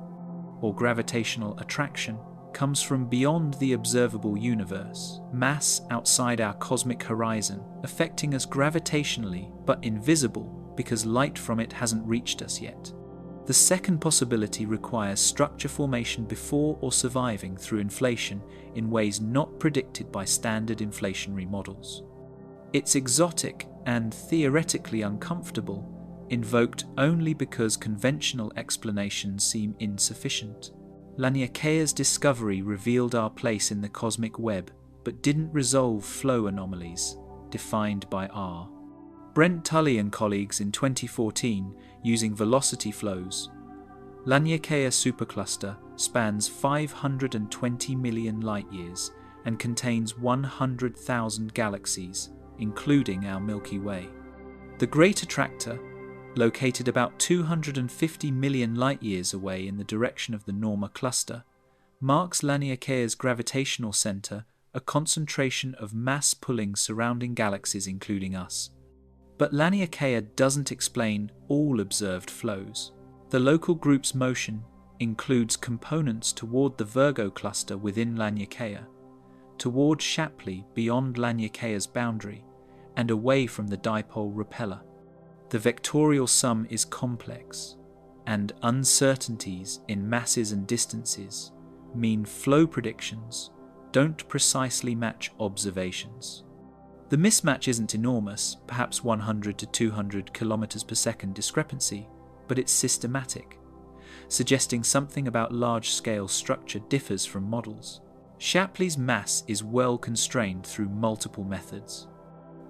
or gravitational attraction comes from beyond the observable universe, mass outside our cosmic horizon, affecting us gravitationally but invisible because light from it hasn't reached us yet. The second possibility requires structure formation before or surviving through inflation in ways not predicted by standard inflationary models. It's exotic and theoretically uncomfortable, invoked only because conventional explanations seem insufficient. Laniakea's discovery revealed our place in the cosmic web, but didn't resolve flow anomalies, defined by R. Brent Tully and colleagues in 2014, using velocity flows. Laniakea supercluster spans 520 million light-years and contains 100,000 galaxies, including our Milky Way. The Great Attractor, located about 250 million light-years away in the direction of the Norma cluster, marks Laniakea's gravitational center, a concentration of mass pulling surrounding galaxies including us. But Laniakea doesn't explain all observed flows. The local group's motion includes components toward the Virgo cluster within Laniakea, toward Shapley beyond Laniakea's boundary, and away from the dipole repeller. The vectorial sum is complex, and uncertainties in masses and distances mean flow predictions don't precisely match observations. The mismatch isn't enormous, perhaps 100 to 200 kilometers per second discrepancy, but it's systematic, suggesting something about large-scale structure differs from models. Shapley's mass is well constrained through multiple methods.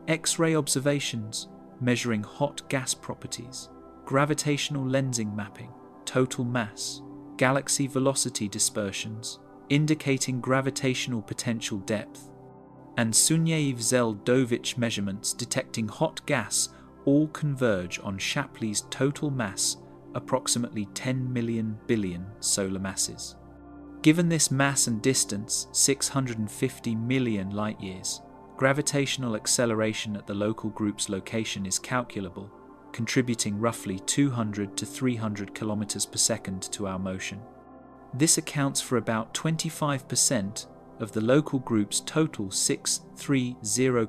X-ray observations measuring hot gas properties, gravitational lensing mapping, total mass, galaxy velocity dispersions, indicating gravitational potential depth, and Sunyaev-Zeldovich measurements detecting hot gas all converge on Shapley's total mass, approximately 10 million billion solar masses. Given this mass and distance, 650 million light-years, gravitational acceleration at the local group's location is calculable, contributing roughly 200 to 300 kilometers per second to our motion. This accounts for about 25% of the local group's total 630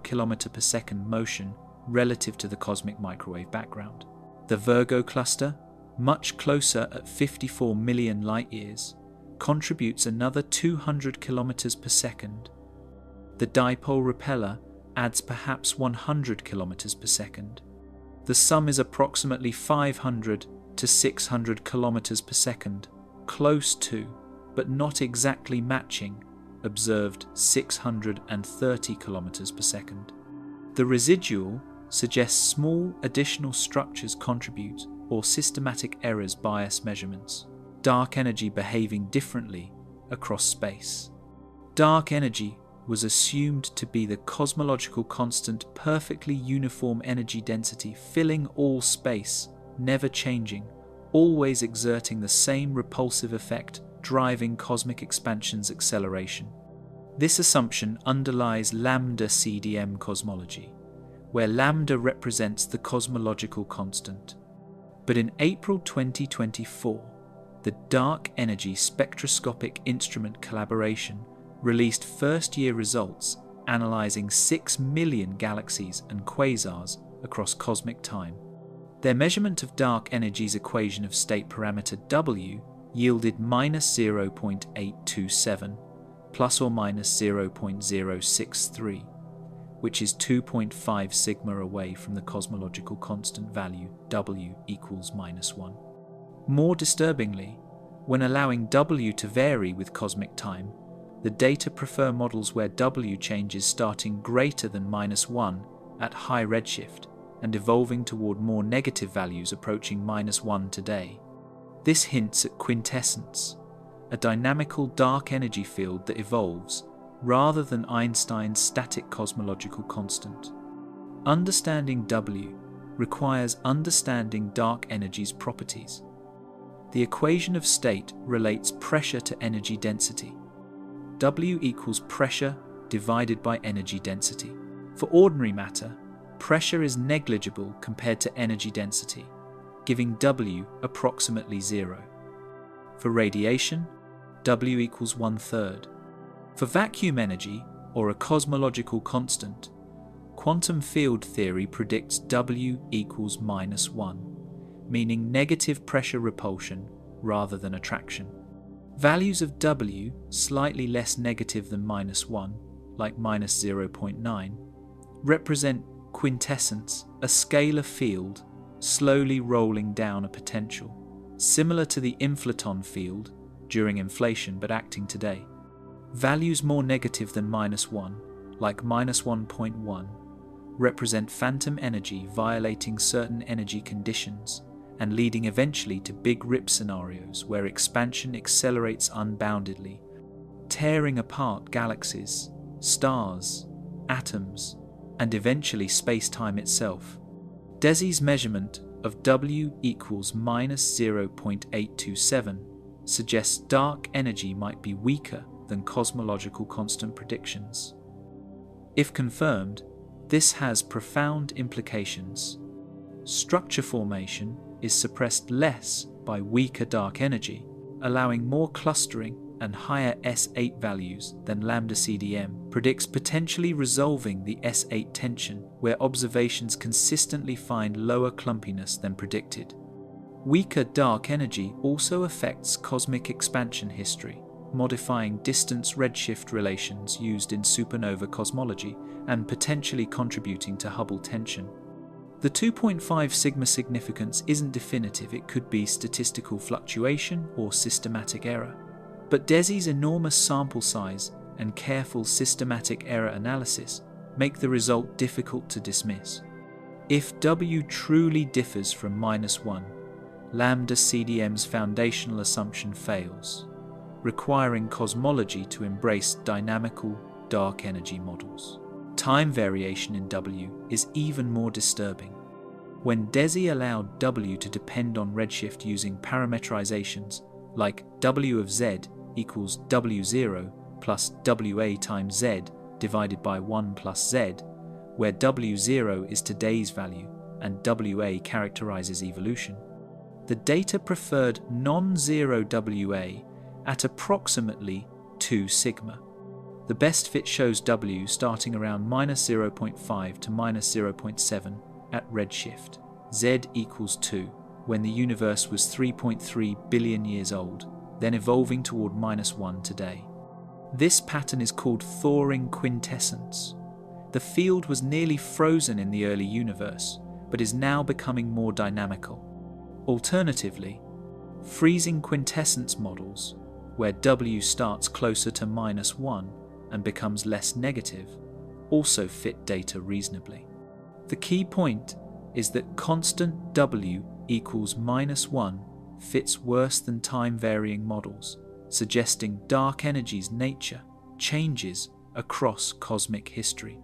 km per second motion relative to the cosmic microwave background. The Virgo cluster, much closer at 54 million light-years, contributes another 200 km per second. The dipole repeller adds perhaps 100 km per second. The sum is approximately 500 to 600 km per second, close to, but not exactly matching, observed 630 km per second. The residual suggests small additional structures contribute or systematic errors bias measurements, dark energy behaving differently across space. Dark energy was assumed to be the cosmological constant, perfectly uniform energy density filling all space, never changing, always exerting the same repulsive effect, driving cosmic expansion's acceleration. This assumption underlies lambda CDM cosmology, where lambda represents the cosmological constant. But in April 2024, the Dark Energy Spectroscopic Instrument collaboration released first-year results analyzing 6 million galaxies and quasars across cosmic time. Their measurement of dark energy's equation of state parameter W yielded -0.827, plus or minus 0.063, which is 2.5 sigma away from the cosmological constant value W equals -1. More disturbingly, when allowing W to vary with cosmic time, the data prefer models where W changes starting greater than -1 at high redshift and evolving toward more negative values approaching -1 today. This hints at quintessence, a dynamical dark energy field that evolves rather than Einstein's static cosmological constant. Understanding W requires understanding dark energy's properties. The equation of state relates pressure to energy density. W equals pressure divided by energy density. For ordinary matter, pressure is negligible compared to energy density, giving W approximately 0. For radiation, W equals 1/3. For vacuum energy, or a cosmological constant, quantum field theory predicts W equals -1, meaning negative pressure repulsion rather than attraction. Values of W slightly less negative than -1, like -0.9, represent quintessence, a scalar field slowly rolling down a potential, similar to the inflaton field during inflation but acting today. Values more negative than -1, like -1.1, represent phantom energy violating certain energy conditions and leading eventually to big rip scenarios where expansion accelerates unboundedly, tearing apart galaxies, stars, atoms, and eventually space-time itself. DESI's measurement of W equals -0.827 suggests dark energy might be weaker than cosmological constant predictions. If confirmed, this has profound implications. Structure formation is suppressed less by weaker dark energy, allowing more clustering and higher S8 values than lambda CDM predicts, potentially resolving the S8 tension where observations consistently find lower clumpiness than predicted. Weaker dark energy also affects cosmic expansion history, modifying distance redshift relations used in supernova cosmology and potentially contributing to Hubble tension. The 2.5 sigma significance isn't definitive. It could be statistical fluctuation or systematic error. But DESI's enormous sample size and careful systematic error analysis make the result difficult to dismiss. If W truly differs from -1, lambda CDM's foundational assumption fails, requiring cosmology to embrace dynamical dark energy models. Time variation in W is even more disturbing. When DESI allowed W to depend on redshift using parameterizations like W of Z equals W0 plus WA times Z divided by 1 plus Z, where W0 is today's value and WA characterizes evolution, the data preferred non-zero WA at approximately 2 sigma. The best fit shows W starting around -0.5 to -0.7 at redshift, Z equals 2, when the universe was 3.3 billion years old, then evolving toward -1 today. This pattern is called thawing quintessence. The field was nearly frozen in the early universe, but is now becoming more dynamical. Alternatively, freezing quintessence models, where W starts closer to -1 and becomes less negative, also fit data reasonably. The key point is that constant W equals -1 fits worse than time-varying models, suggesting dark energy's nature changes across cosmic history.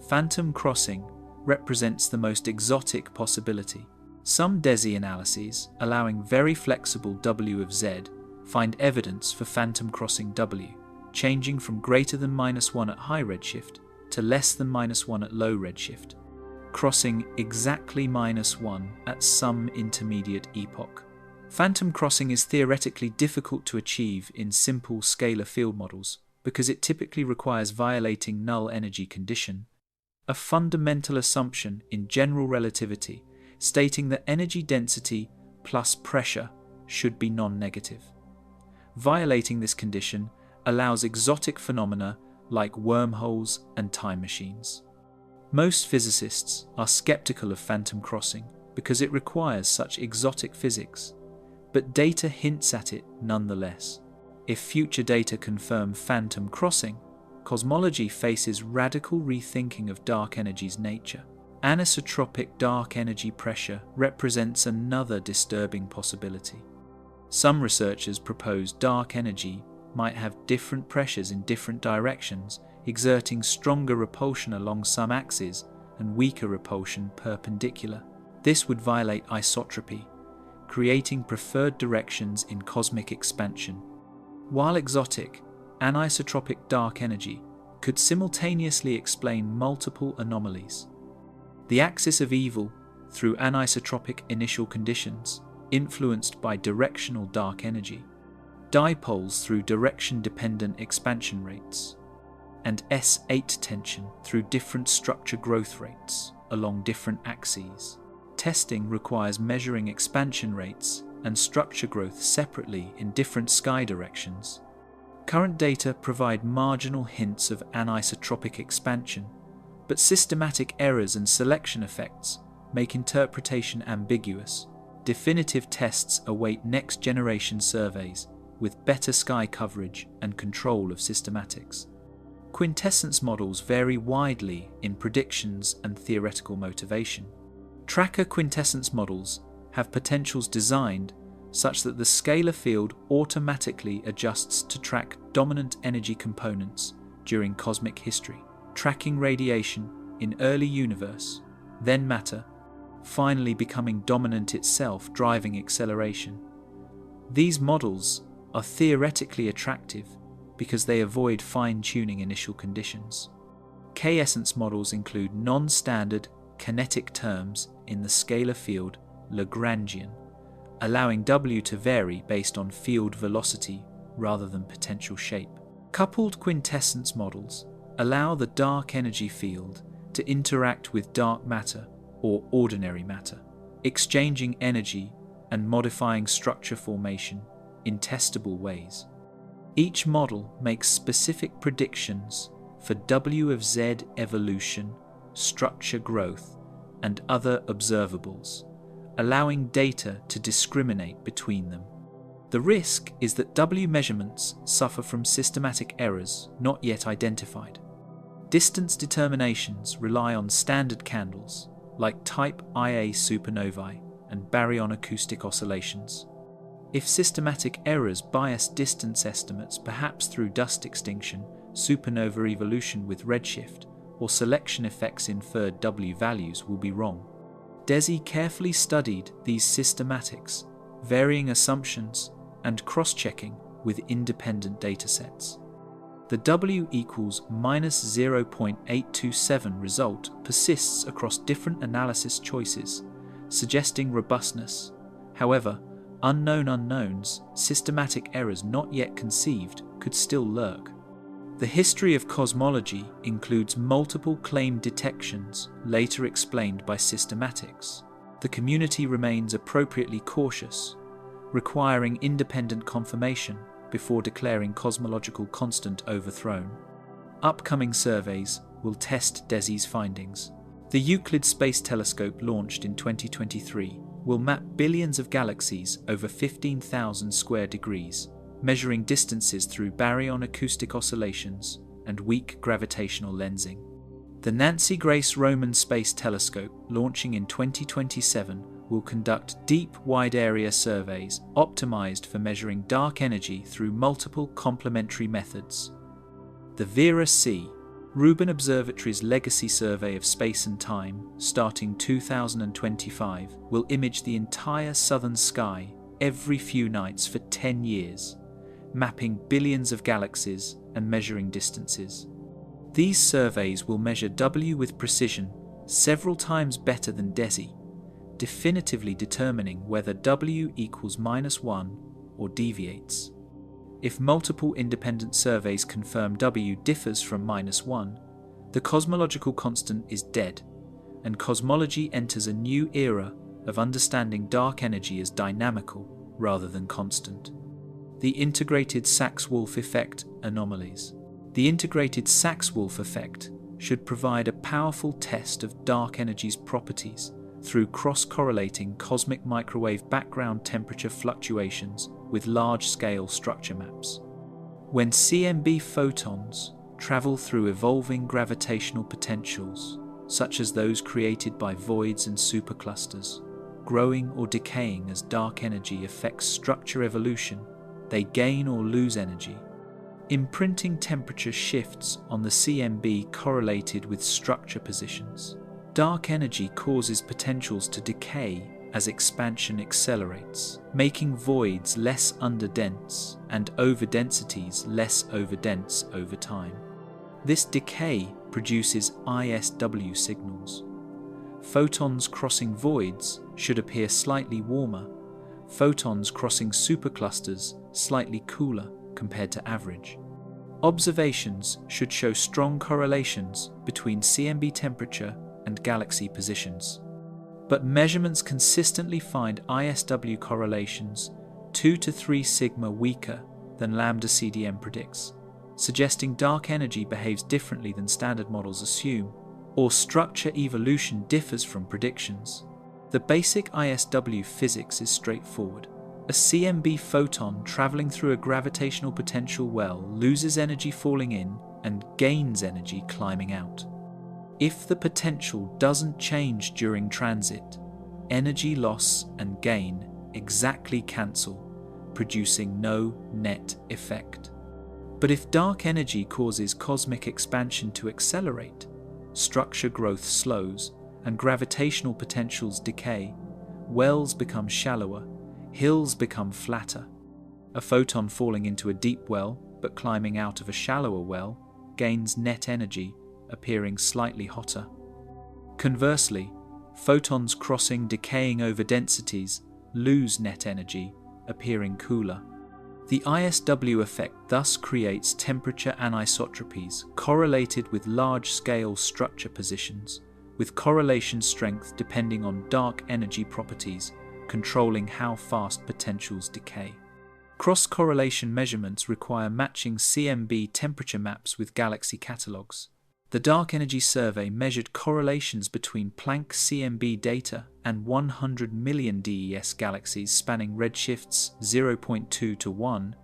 Phantom crossing represents the most exotic possibility. Some DESI analyses, allowing very flexible W of Z, find evidence for phantom crossing W, changing from greater than -1 at high redshift to less than -1 at low redshift, crossing exactly -1 at some intermediate epoch. Phantom crossing is theoretically difficult to achieve in simple scalar field models because it typically requires violating null energy condition, a fundamental assumption in general relativity stating that energy density plus pressure should be non-negative. Violating this condition allows exotic phenomena like wormholes and time machines. Most physicists are skeptical of phantom crossing because it requires such exotic physics, but data hints at it nonetheless. If future data confirm phantom crossing, cosmology faces radical rethinking of dark energy's nature. Anisotropic dark energy pressure represents another disturbing possibility. Some researchers propose dark energy might have different pressures in different directions, exerting stronger repulsion along some axes and weaker repulsion perpendicular. This would violate isotropy, creating preferred directions in cosmic expansion. While exotic, anisotropic dark energy could simultaneously explain multiple anomalies. The axis of evil through anisotropic initial conditions influenced by directional dark energy, dipoles through direction-dependent expansion rates, and S8 tension through different structure growth rates along different axes. Testing requires measuring expansion rates and structure growth separately in different sky directions. Current data provide marginal hints of anisotropic expansion, but systematic errors and selection effects make interpretation ambiguous. Definitive tests await next-generation surveys with better sky coverage and control of systematics. Quintessence models vary widely in predictions and theoretical motivation. Tracker quintessence models have potentials designed such that the scalar field automatically adjusts to track dominant energy components during cosmic history, tracking radiation in early universe, then matter, finally becoming dominant itself, driving acceleration. These models are theoretically attractive because they avoid fine-tuning initial conditions. K-essence models include non-standard kinetic terms in the scalar field Lagrangian, allowing W to vary based on field velocity rather than potential shape. Coupled quintessence models allow the dark energy field to interact with dark matter or ordinary matter, exchanging energy and modifying structure formation in testable ways. Each model makes specific predictions for W of Z evolution, structure growth, and other observables, allowing data to discriminate between them. The risk is that W measurements suffer from systematic errors not yet identified. Distance determinations rely on standard candles, like type Ia supernovae, and baryon-acoustic oscillations. If systematic errors bias distance estimates, perhaps through dust extinction, supernova evolution with redshift, or selection effects, inferred W values will be wrong. DESI carefully studied these systematics, varying assumptions, and cross-checking with independent datasets. The W equals -0.827 result persists across different analysis choices, suggesting robustness. However, unknown unknowns, systematic errors not yet conceived, could still lurk. The history of cosmology includes multiple claimed detections, later explained by systematics. The community remains appropriately cautious, requiring independent confirmation before declaring cosmological constant overthrown. Upcoming surveys will test DESI's findings. The Euclid Space Telescope, launched in 2023, will map billions of galaxies over 15,000 square degrees, measuring distances through baryon-acoustic oscillations and weak gravitational lensing. The Nancy Grace Roman Space Telescope, launching in 2027, will conduct deep, wide-area surveys optimized for measuring dark energy through multiple complementary methods. The Vera-C, Rubin Observatory's legacy survey of space and time, starting 2025, will image the entire southern sky every few nights for 10 years, mapping billions of galaxies and measuring distances. These surveys will measure W with precision, several times better than DESI, definitively determining whether W equals -1 or deviates. If multiple independent surveys confirm W differs from -1, the cosmological constant is dead, and cosmology enters a new era of understanding dark energy as dynamical rather than constant. The integrated Sachs-Wolf effect anomalies. The integrated Sachs-Wolf effect should provide a powerful test of dark energy's properties through cross-correlating cosmic microwave background temperature fluctuations with large-scale structure maps. When CMB photons travel through evolving gravitational potentials, such as those created by voids and superclusters, growing or decaying as dark energy affects structure evolution, they gain or lose energy. Imprinting temperature shifts on the CMB correlated with structure positions. Dark energy causes potentials to decay as expansion accelerates, making voids less underdense and overdensities less overdense over time. This decay produces ISW signals. Photons crossing voids should appear slightly warmer, photons crossing superclusters slightly cooler compared to average. Observations should show strong correlations between CMB temperature and galaxy positions. But measurements consistently find ISW correlations 2 to 3 sigma weaker than lambda CDM predicts, suggesting dark energy behaves differently than standard models assume, or structure evolution differs from predictions. The basic ISW physics is straightforward. A CMB photon traveling through a gravitational potential well loses energy falling in and gains energy climbing out. If the potential doesn't change during transit, energy loss and gain exactly cancel, producing no net effect. But if dark energy causes cosmic expansion to accelerate, structure growth slows and gravitational potentials decay, wells become shallower, hills become flatter. A photon falling into a deep well but climbing out of a shallower well gains net energy, appearing slightly hotter. Conversely, photons crossing decaying overdensities lose net energy, appearing cooler. The ISW effect thus creates temperature anisotropies correlated with large-scale structure positions, with correlation strength depending on dark energy properties, controlling how fast potentials decay. Cross-correlation measurements require matching CMB temperature maps with galaxy catalogues. The Dark Energy Survey measured correlations between Planck CMB data and 100 million DES galaxies spanning redshifts 0.2 to 1,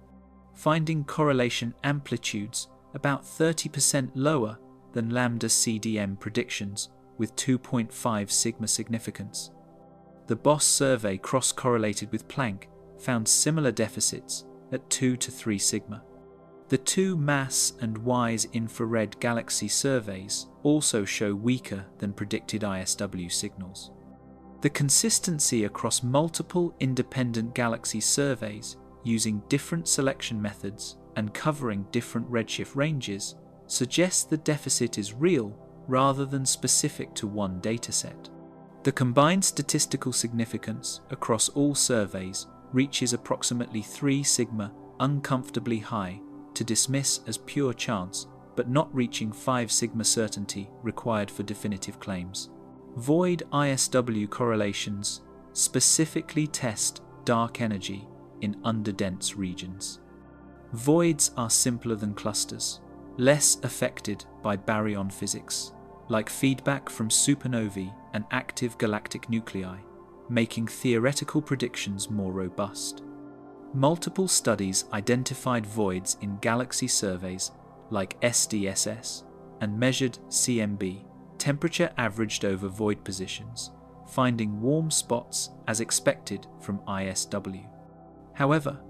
finding correlation amplitudes about 30% lower than lambda CDM predictions with 2.5 sigma significance. The BOSS survey cross-correlated with Planck found similar deficits at 2 to 3 sigma. The two MASS and WISE infrared galaxy surveys also show weaker than predicted ISW signals. The consistency across multiple independent galaxy surveys using different selection methods and covering different redshift ranges suggests the deficit is real rather than specific to one dataset. The combined statistical significance across all surveys reaches approximately 3 sigma, uncomfortably high, to dismiss as pure chance, but not reaching 5 sigma certainty required for definitive claims. Void ISW correlations specifically test dark energy in underdense regions. Voids are simpler than clusters, less affected by baryon physics, like feedback from supernovae and active galactic nuclei, making theoretical predictions more robust. Multiple studies identified voids in galaxy surveys like SDSS and measured CMB, temperature averaged over void positions, finding warm spots as expected from ISW. However,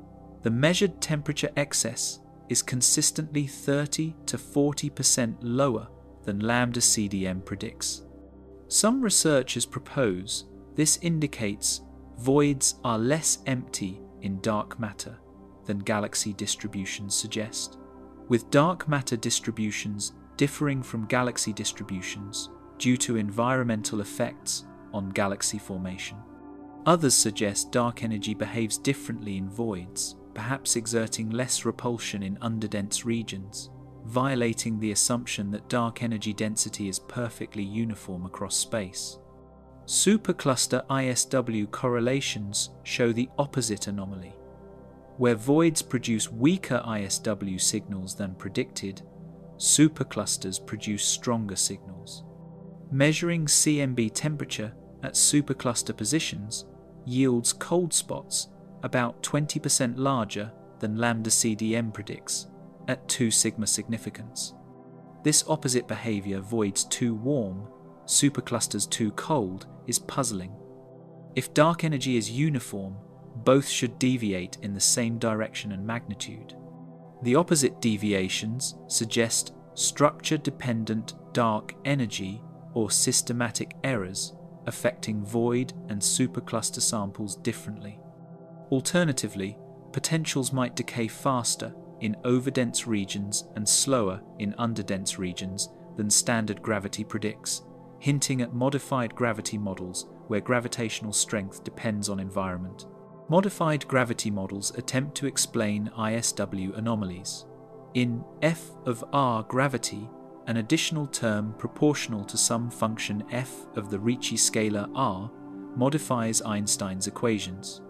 the measured temperature excess is consistently 30 to 40% lower than lambda CDM predicts. Some researchers propose this indicates voids are less empty in dark matter than galaxy distributions suggest, with dark matter distributions differing from galaxy distributions due to environmental effects on galaxy formation. Others suggest dark energy behaves differently in voids, perhaps exerting less repulsion in underdense regions, violating the assumption that dark energy density is perfectly uniform across space. Supercluster ISW correlations show the opposite anomaly. Where voids produce weaker ISW signals than predicted, superclusters produce stronger signals. Measuring CMB temperature at supercluster positions yields cold spots about 20% larger than lambda CDM predicts at 2 sigma significance. This opposite behavior, voids too warm, superclusters too cold, is puzzling. If dark energy is uniform, both should deviate in the same direction and magnitude. The opposite deviations suggest structure-dependent dark energy or systematic errors affecting void and supercluster samples differently. Alternatively, potentials might decay faster in overdense regions and slower in underdense regions than standard gravity predicts, hinting at modified gravity models where gravitational strength depends on environment. Modified gravity models attempt to explain ISW anomalies. In f of r gravity, an additional term proportional to some function f of the Ricci scalar r modifies Einstein's equations.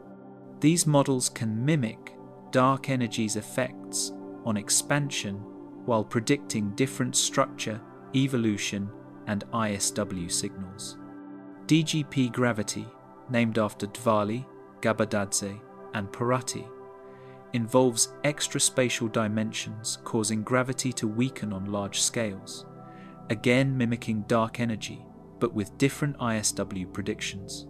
These models can mimic dark energy's effects on expansion while predicting different structure, evolution, and ISW signals. DGP gravity, named after Dvali, Gabadadze, and Parati, involves extraspatial dimensions causing gravity to weaken on large scales, again mimicking dark energy, but with different ISW predictions.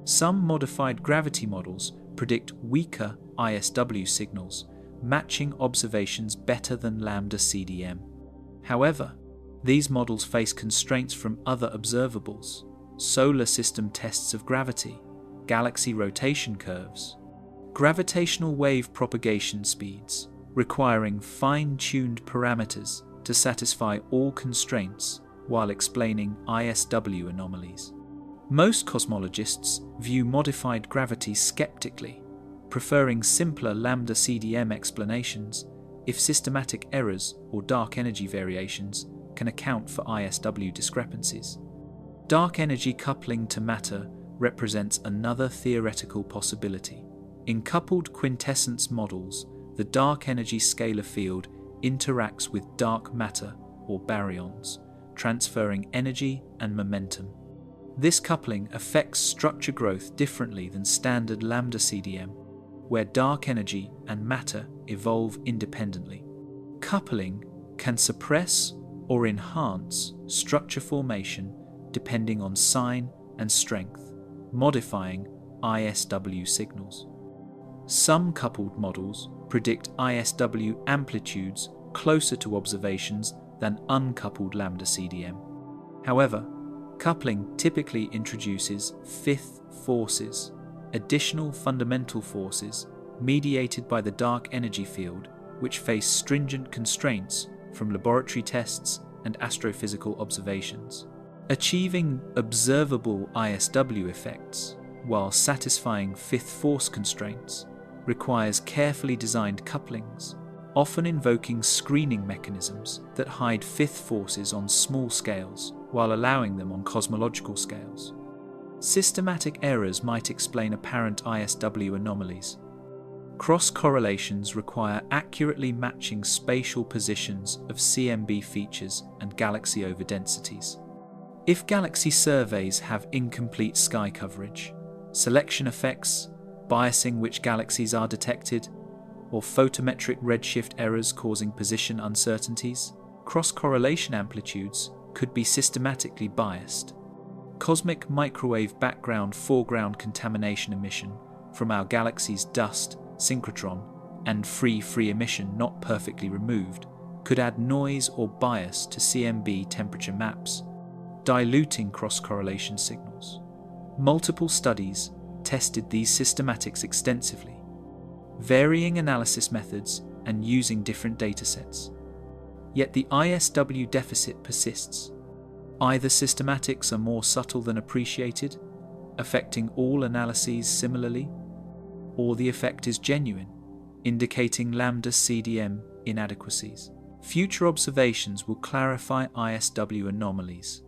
Some modified gravity models predict weaker ISW signals, matching observations better than lambda CDM. However, these models face constraints from other observables, solar system tests of gravity, galaxy rotation curves, gravitational wave propagation speeds, requiring fine-tuned parameters to satisfy all constraints while explaining ISW anomalies. Most cosmologists view modified gravity skeptically, preferring simpler lambda CDM explanations if systematic errors or dark energy variations can account for ISW discrepancies. Dark energy coupling to matter represents another theoretical possibility. In coupled quintessence models, the dark energy scalar field interacts with dark matter or baryons, transferring energy and momentum. This coupling affects structure growth differently than standard lambda CDM, where dark energy and matter evolve independently. Coupling can suppress or enhance structure formation depending on sign and strength, modifying ISW signals. Some coupled models predict ISW amplitudes closer to observations than uncoupled lambda CDM. However, coupling typically introduces fifth forces, additional fundamental forces mediated by the dark energy field, which face stringent constraints from laboratory tests and astrophysical observations. Achieving observable ISW effects while satisfying fifth force constraints requires carefully designed couplings, often invoking screening mechanisms that hide fifth forces on small scales while allowing them on cosmological scales. Systematic errors might explain apparent ISW anomalies. Cross-correlations require accurately matching spatial positions of CMB features and galaxy overdensities. If galaxy surveys have incomplete sky coverage, selection effects, biasing which galaxies are detected, or photometric redshift errors causing position uncertainties, cross-correlation amplitudes could be systematically biased. Cosmic microwave background foreground contamination emission from our galaxy's dust, synchrotron, and free emission not perfectly removed could add noise or bias to CMB temperature maps, diluting cross-correlation signals. Multiple studies tested these systematics extensively, varying analysis methods and using different datasets. Yet the ISW deficit persists. Either systematics are more subtle than appreciated, affecting all analyses similarly, or the effect is genuine, indicating lambda CDM inadequacies. Future observations will clarify ISW anomalies.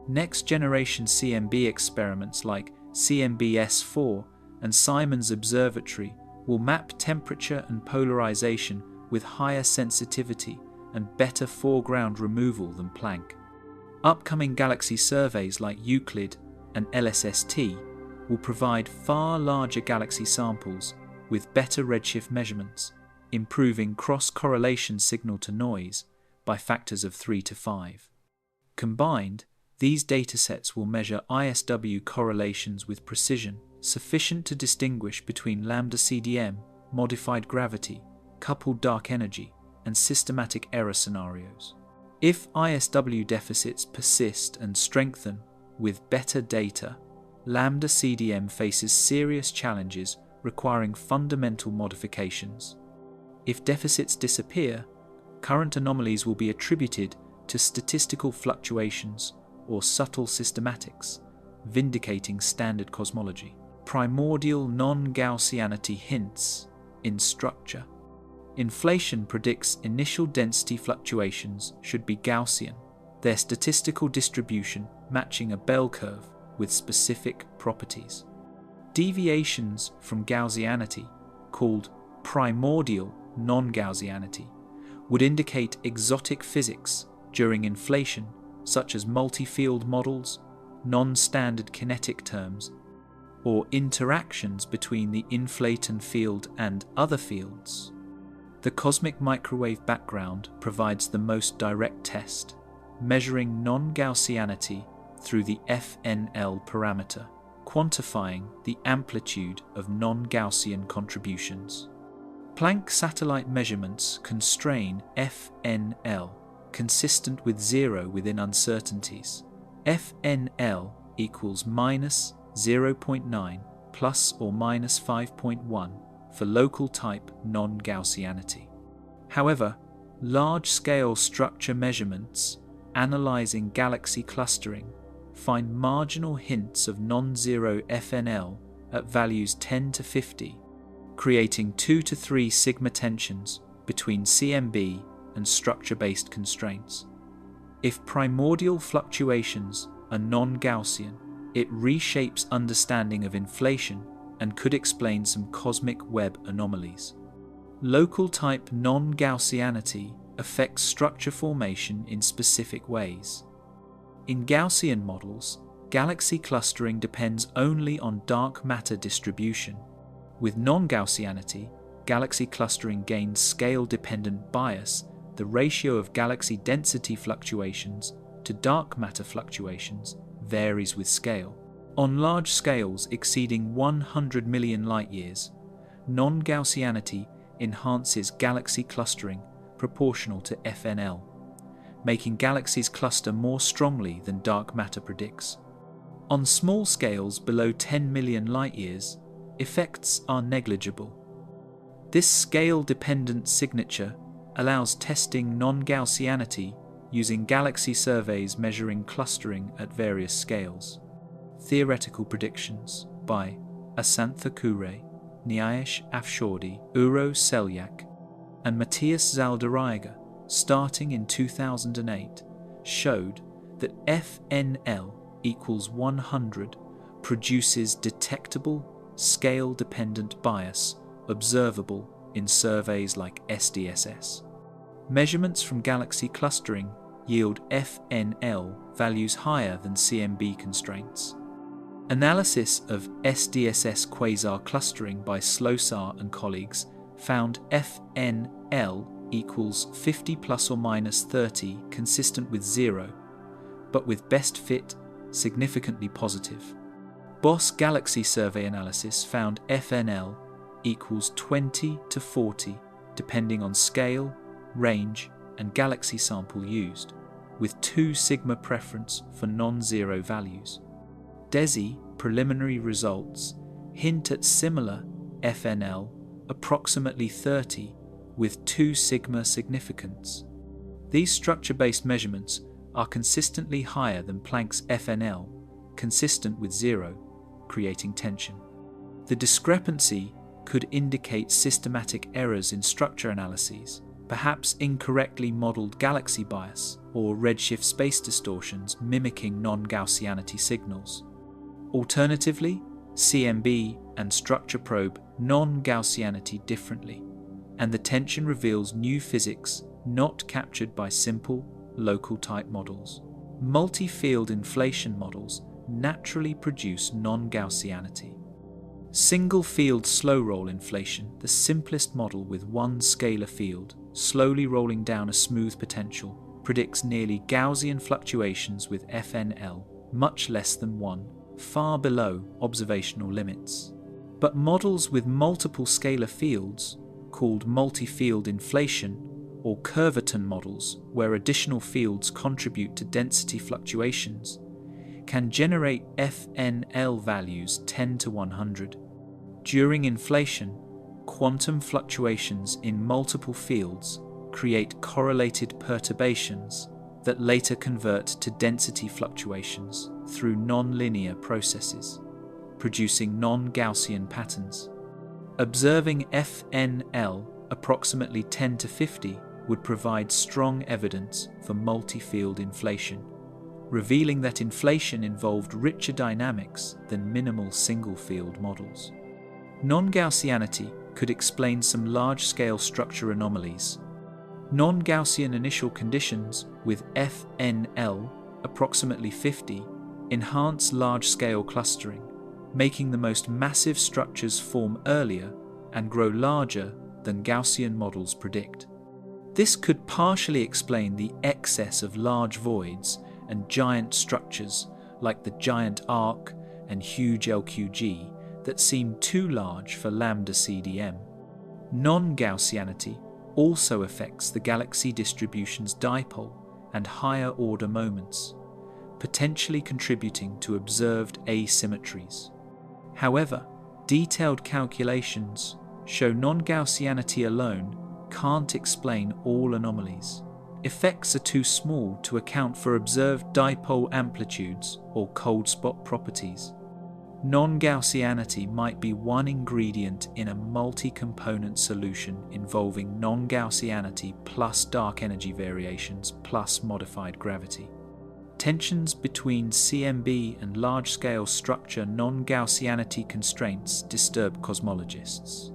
Next-generation CMB experiments like CMB-S4 and Simon's Observatory will map temperature and polarization with higher sensitivity and better foreground removal than Planck. Upcoming galaxy surveys like Euclid and LSST will provide far larger galaxy samples with better redshift measurements, improving cross-correlation signal-to-noise by factors of 3 to 5. Combined, these datasets will measure ISW correlations with precision sufficient to distinguish between lambda CDM, modified gravity, coupled dark energy, and systematic error scenarios. If ISW deficits persist and strengthen with better data, lambda CDM faces serious challenges requiring fundamental modifications. If deficits disappear, current anomalies will be attributed to statistical fluctuations or subtle systematics, vindicating standard cosmology. Primordial non-Gaussianity hints in structure. Inflation predicts initial density fluctuations should be Gaussian, their statistical distribution matching a bell curve with specific properties. Deviations from Gaussianity, called primordial non-Gaussianity, would indicate exotic physics during inflation, such as multi-field models, non-standard kinetic terms, or interactions between the inflaton field and other fields. The cosmic microwave background provides the most direct test, measuring non-Gaussianity through the FNL parameter, quantifying the amplitude of non-Gaussian contributions. Planck satellite measurements constrain FNL, consistent with 0 within uncertainties. FNL equals minus 0.9 plus or minus 5.1 for local type non-Gaussianity. However, large-scale structure measurements analyzing galaxy clustering find marginal hints of non-zero FNL at values 10 to 50, creating 2 to 3 sigma tensions between CMB and structure-based constraints. If primordial fluctuations are non-Gaussian, it reshapes understanding of inflation and could explain some cosmic web anomalies. Local type non-Gaussianity affects structure formation in specific ways. In Gaussian models, galaxy clustering depends only on dark matter distribution. With non-Gaussianity, galaxy clustering gains scale-dependent bias. The ratio of galaxy density fluctuations to dark matter fluctuations varies with scale. On large scales exceeding 100 million light-years, non-Gaussianity enhances galaxy clustering proportional to FNL, making galaxies cluster more strongly than dark matter predicts. On small scales below 10 million light-years, effects are negligible. This scale-dependent signature allows testing non-Gaussianity using galaxy surveys measuring clustering at various scales. Theoretical predictions by Asantha Kure, Nyayesh Afshordi, Uro Selyak, and Matthias Zaldaraiga, starting in 2008, showed that FNL equals 100 produces detectable, scale-dependent bias observable in surveys like SDSS. Measurements from galaxy clustering yield FNL values higher than CMB constraints. Analysis of SDSS quasar clustering by Slosar and colleagues found FNL equals 50 plus or minus 30 consistent with 0, but with best fit significantly positive. BOSS Galaxy Survey analysis found FNL equals 20 to 40 depending on scale, range, and galaxy sample used, with 2 sigma preference for non-zero values. DESI preliminary results hint at similar FNL, approximately 30, with 2 sigma significance. These structure-based measurements are consistently higher than Planck's FNL, consistent with 0, creating tension. The discrepancy could indicate systematic errors in structure analyses, perhaps incorrectly modelled galaxy bias or redshift space distortions mimicking non-Gaussianity signals. Alternatively, CMB and structure probe non-Gaussianity differently, and the tension reveals new physics not captured by simple, local-type models. Multi-field inflation models naturally produce non-Gaussianity. Single-field slow-roll inflation, the simplest model with one scalar field, slowly rolling down a smooth potential, predicts nearly Gaussian fluctuations with FNL, much less than 1, far below observational limits. But models with multiple scalar fields, called multi-field inflation, or curvaton models where additional fields contribute to density fluctuations, can generate FNL values 10 to 100. During inflation, quantum fluctuations in multiple fields create correlated perturbations that later convert to density fluctuations through non-linear processes, producing non-Gaussian patterns. Observing FNL approximately 10 to 50 would provide strong evidence for multi-field inflation, revealing that inflation involved richer dynamics than minimal single-field models. Non-Gaussianity could explain some large-scale structure anomalies. Non-Gaussian initial conditions with FNL approximately 50 enhance large-scale clustering, making the most massive structures form earlier and grow larger than Gaussian models predict. This could partially explain the excess of large voids and giant structures like the giant arc and huge LQG that seem too large for lambda CDM. Non-Gaussianity also affects the galaxy distribution's dipole and higher order moments, potentially contributing to observed asymmetries. However, detailed calculations show non-Gaussianity alone can't explain all anomalies. Effects are too small to account for observed dipole amplitudes or cold spot properties. Non-Gaussianity might be one ingredient in a multi-component solution involving non-Gaussianity plus dark energy variations plus modified gravity. Tensions between CMB and large-scale structure non-Gaussianity constraints disturb cosmologists.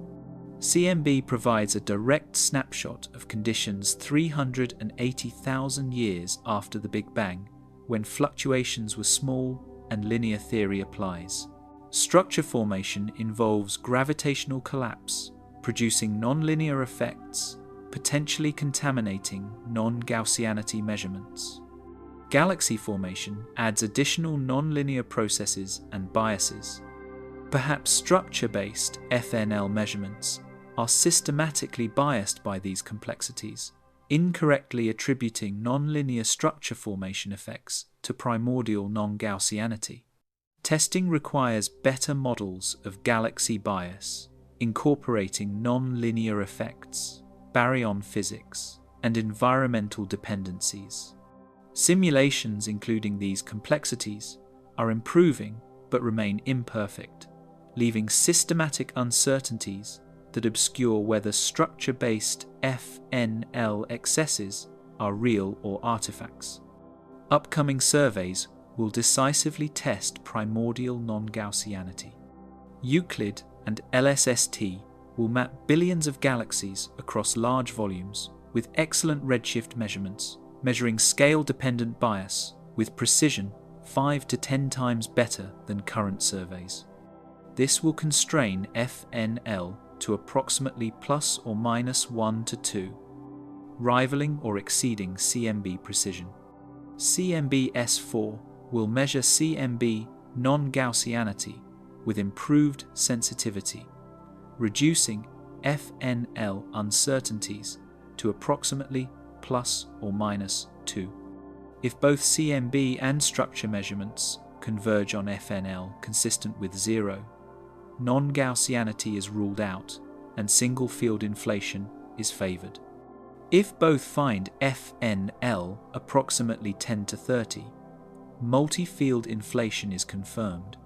CMB provides a direct snapshot of conditions 380,000 years after the Big Bang, when fluctuations were small and linear theory applies. Structure formation involves gravitational collapse, producing nonlinear effects, potentially contaminating non-Gaussianity measurements. Galaxy formation adds additional nonlinear processes and biases. Perhaps structure-based FNL measurements are systematically biased by these complexities, incorrectly attributing nonlinear structure formation effects to primordial non-Gaussianity. Testing requires better models of galaxy bias, incorporating non-linear effects, baryon physics, and environmental dependencies. Simulations including these complexities are improving but remain imperfect, leaving systematic uncertainties that obscure whether structure-based FNL excesses are real or artifacts. Upcoming surveys will decisively test primordial non-Gaussianity. Euclid and LSST will map billions of galaxies across large volumes with excellent redshift measurements, measuring scale-dependent bias with precision 5 to 10 times better than current surveys. This will constrain FNL to approximately plus or minus 1 to 2, rivaling or exceeding CMB precision. CMB S4 will measure CMB non-Gaussianity with improved sensitivity, reducing FNL uncertainties to approximately plus or minus 2. If both CMB and structure measurements converge on FNL consistent with 0, non-Gaussianity is ruled out and single-field inflation is favoured. If both find FNL approximately 10 to 30, multi-field inflation is confirmed.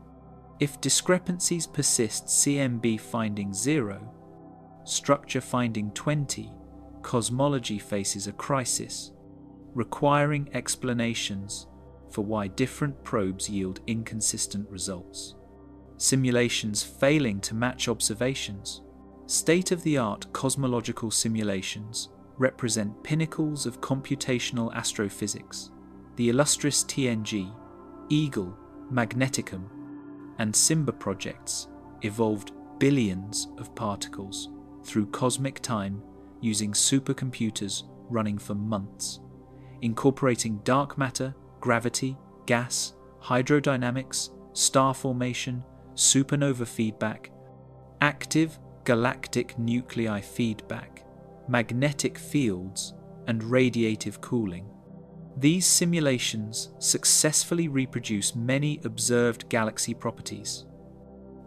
If discrepancies persist, CMB finding 0, structure finding 20, cosmology faces a crisis, requiring explanations for why different probes yield inconsistent results. Simulations failing to match observations. State-of-the-art cosmological simulations represent pinnacles of computational astrophysics. The illustrious TNG, Eagle, Magneticum, and Simba projects evolved billions of particles through cosmic time using supercomputers running for months, incorporating dark matter, gravity, gas, hydrodynamics, star formation, supernova feedback, active galactic nuclei feedback, magnetic fields, and radiative cooling. These simulations successfully reproduce many observed galaxy properties: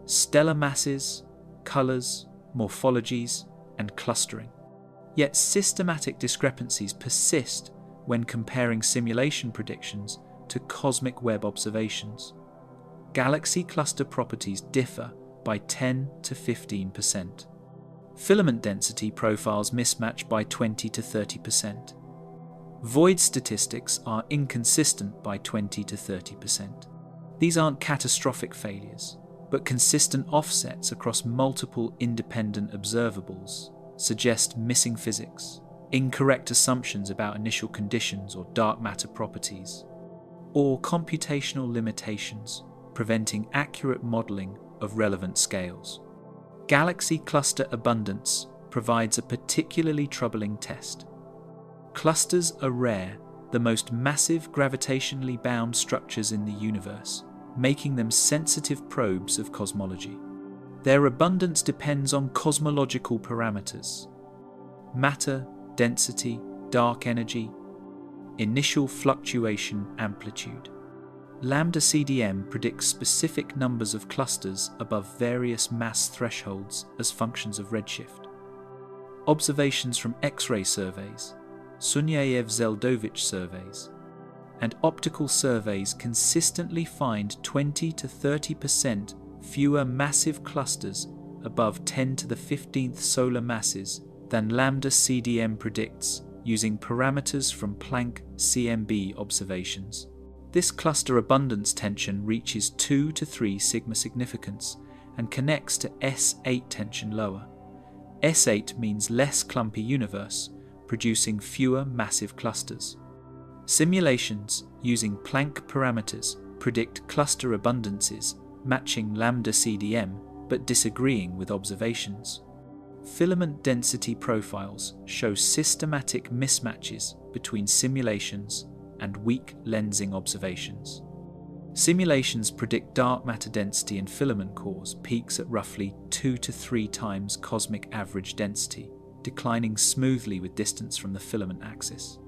stellar masses, colors, morphologies, and clustering. Yet systematic discrepancies persist when comparing simulation predictions to cosmic web observations. Galaxy cluster properties differ by 10 to 15%. Filament density profiles mismatch by 20 to 30%. Void statistics are inconsistent by 20 to 30%. These aren't catastrophic failures, but consistent offsets across multiple independent observables suggest missing physics, incorrect assumptions about initial conditions or dark matter properties, or computational limitations preventing accurate modelling of relevant scales. Galaxy cluster abundance provides a particularly troubling test. Clusters are rare, the most massive gravitationally bound structures in the universe, making them sensitive probes of cosmology. Their abundance depends on cosmological parameters: matter, density, dark energy, initial fluctuation amplitude. Lambda CDM predicts specific numbers of clusters above various mass thresholds as functions of redshift. Observations from X-ray surveys, Sunyaev-Zeldovich surveys, and optical surveys consistently find 20 to 30% fewer massive clusters above 10 to the 15th solar masses than Lambda CDM predicts using parameters from Planck CMB observations. This cluster abundance tension reaches 2 to 3 sigma significance and connects to S8 tension lower. S8 means less clumpy universe, producing fewer massive clusters. Simulations using Planck parameters predict cluster abundances matching Lambda CDM but disagreeing with observations. Filament density profiles show systematic mismatches between simulations and weak lensing observations. Simulations predict dark matter density in filament cores peaks at roughly 2 to 3 times cosmic average density, declining smoothly with distance from the filament axis.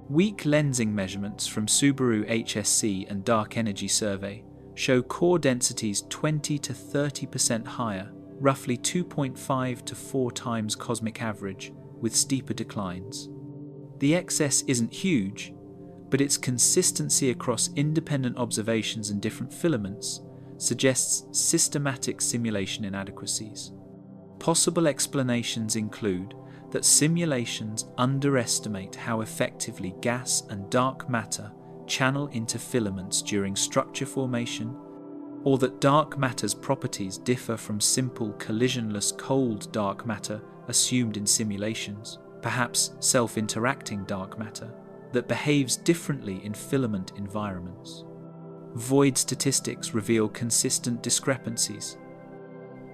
Weak lensing measurements from Subaru HSC and Dark Energy Survey show core densities 20 to 30% higher, roughly 2.5 to 4 times cosmic average, with steeper declines. The excess isn't huge, but its consistency across independent observations and different filaments suggests systematic simulation inadequacies. Possible explanations include that simulations underestimate how effectively gas and dark matter channel into filaments during structure formation, or that dark matter's properties differ from simple collisionless cold dark matter assumed in simulations, perhaps self-interacting dark matter that behaves differently in filament environments. Void statistics reveal consistent discrepancies.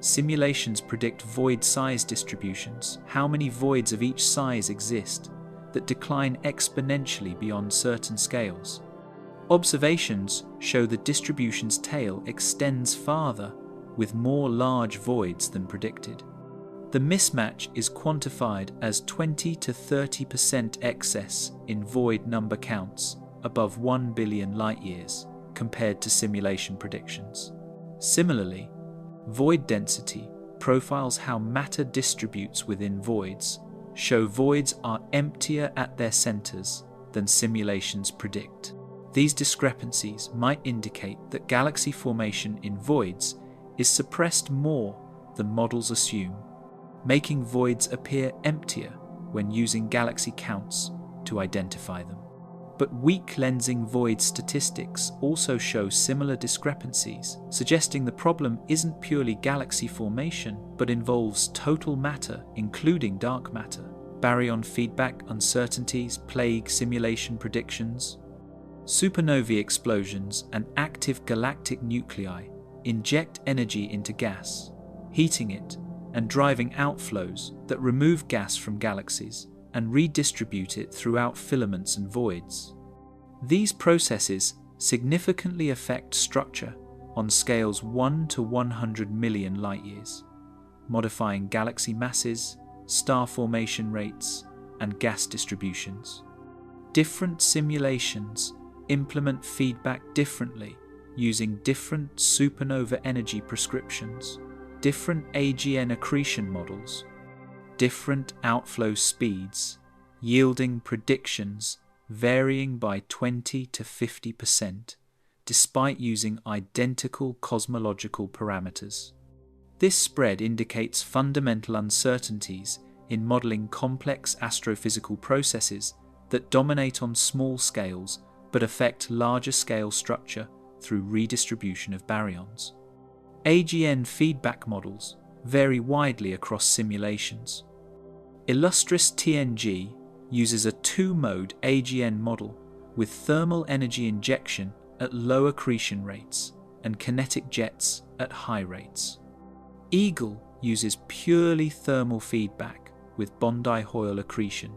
Simulations predict void size distributions, how many voids of each size exist, that decline exponentially beyond certain scales. Observations show the distribution's tail extends farther, with more large voids than predicted. The mismatch is quantified as 20 to 30% excess in void number counts above 1 billion light-years compared to simulation predictions. Similarly, void density profiles how matter distributes within voids, show voids are emptier at their centers than simulations predict. These discrepancies might indicate that galaxy formation in voids is suppressed more than models assume, making voids appear emptier when using galaxy counts to identify them. But weak lensing void statistics also show similar discrepancies, suggesting the problem isn't purely galaxy formation, but involves total matter, including dark matter. Baryon feedback uncertainties plague simulation predictions. Supernovae explosions and active galactic nuclei inject energy into gas, heating it and driving outflows that remove gas from galaxies and redistribute it throughout filaments and voids. These processes significantly affect structure on scales 1 to 100 million light-years, modifying galaxy masses, star formation rates, and gas distributions. Different simulations implement feedback differently using different supernova energy prescriptions, different AGN accretion models, different outflow speeds, yielding predictions varying by 20 to 50%, despite using identical cosmological parameters. This spread indicates fundamental uncertainties in modeling complex astrophysical processes that dominate on small scales but affect larger scale structure through redistribution of baryons. AGN feedback models vary widely across simulations. Illustris TNG uses a two-mode AGN model with thermal energy injection at low accretion rates and kinetic jets at high rates. Eagle uses purely thermal feedback with Bondi-Hoyle accretion.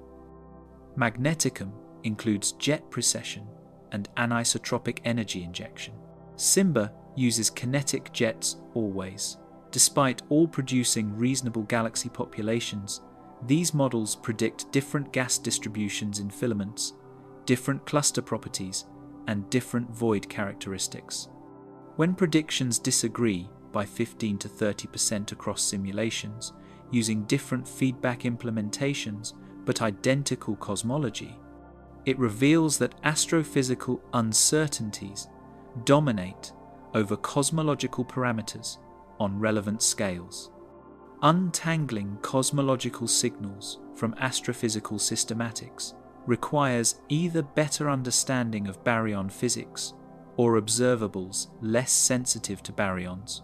Magneticum includes jet precession and anisotropic energy injection. Simba uses kinetic jets always. Despite all producing reasonable galaxy populations, these models predict different gas distributions in filaments, different cluster properties, and different void characteristics. When predictions disagree by 15 to 30% across simulations, using different feedback implementations but identical cosmology, it reveals that astrophysical uncertainties dominate over cosmological parameters on relevant scales. Untangling cosmological signals from astrophysical systematics requires either better understanding of baryon physics or observables less sensitive to baryons.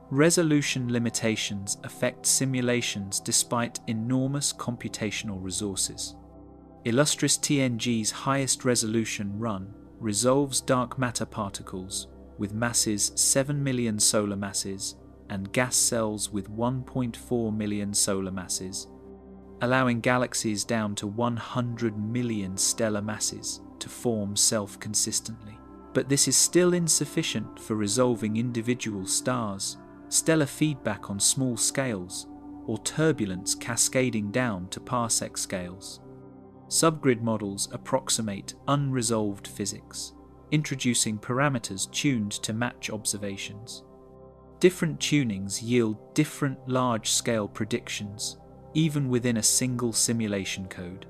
Resolution limitations affect simulations despite enormous computational resources. Illustris TNG's highest resolution run resolves dark matter particles with masses 7 million solar masses and gas cells with 1.4 million solar masses allowing galaxies down to 100 million stellar masses to form self-consistently. But this is still insufficient for resolving individual stars, stellar feedback on small scales, or turbulence cascading down to parsec scales. Subgrid models approximate unresolved physics, introducing parameters tuned to match observations. Different tunings yield different large-scale predictions, even within a single simulation code.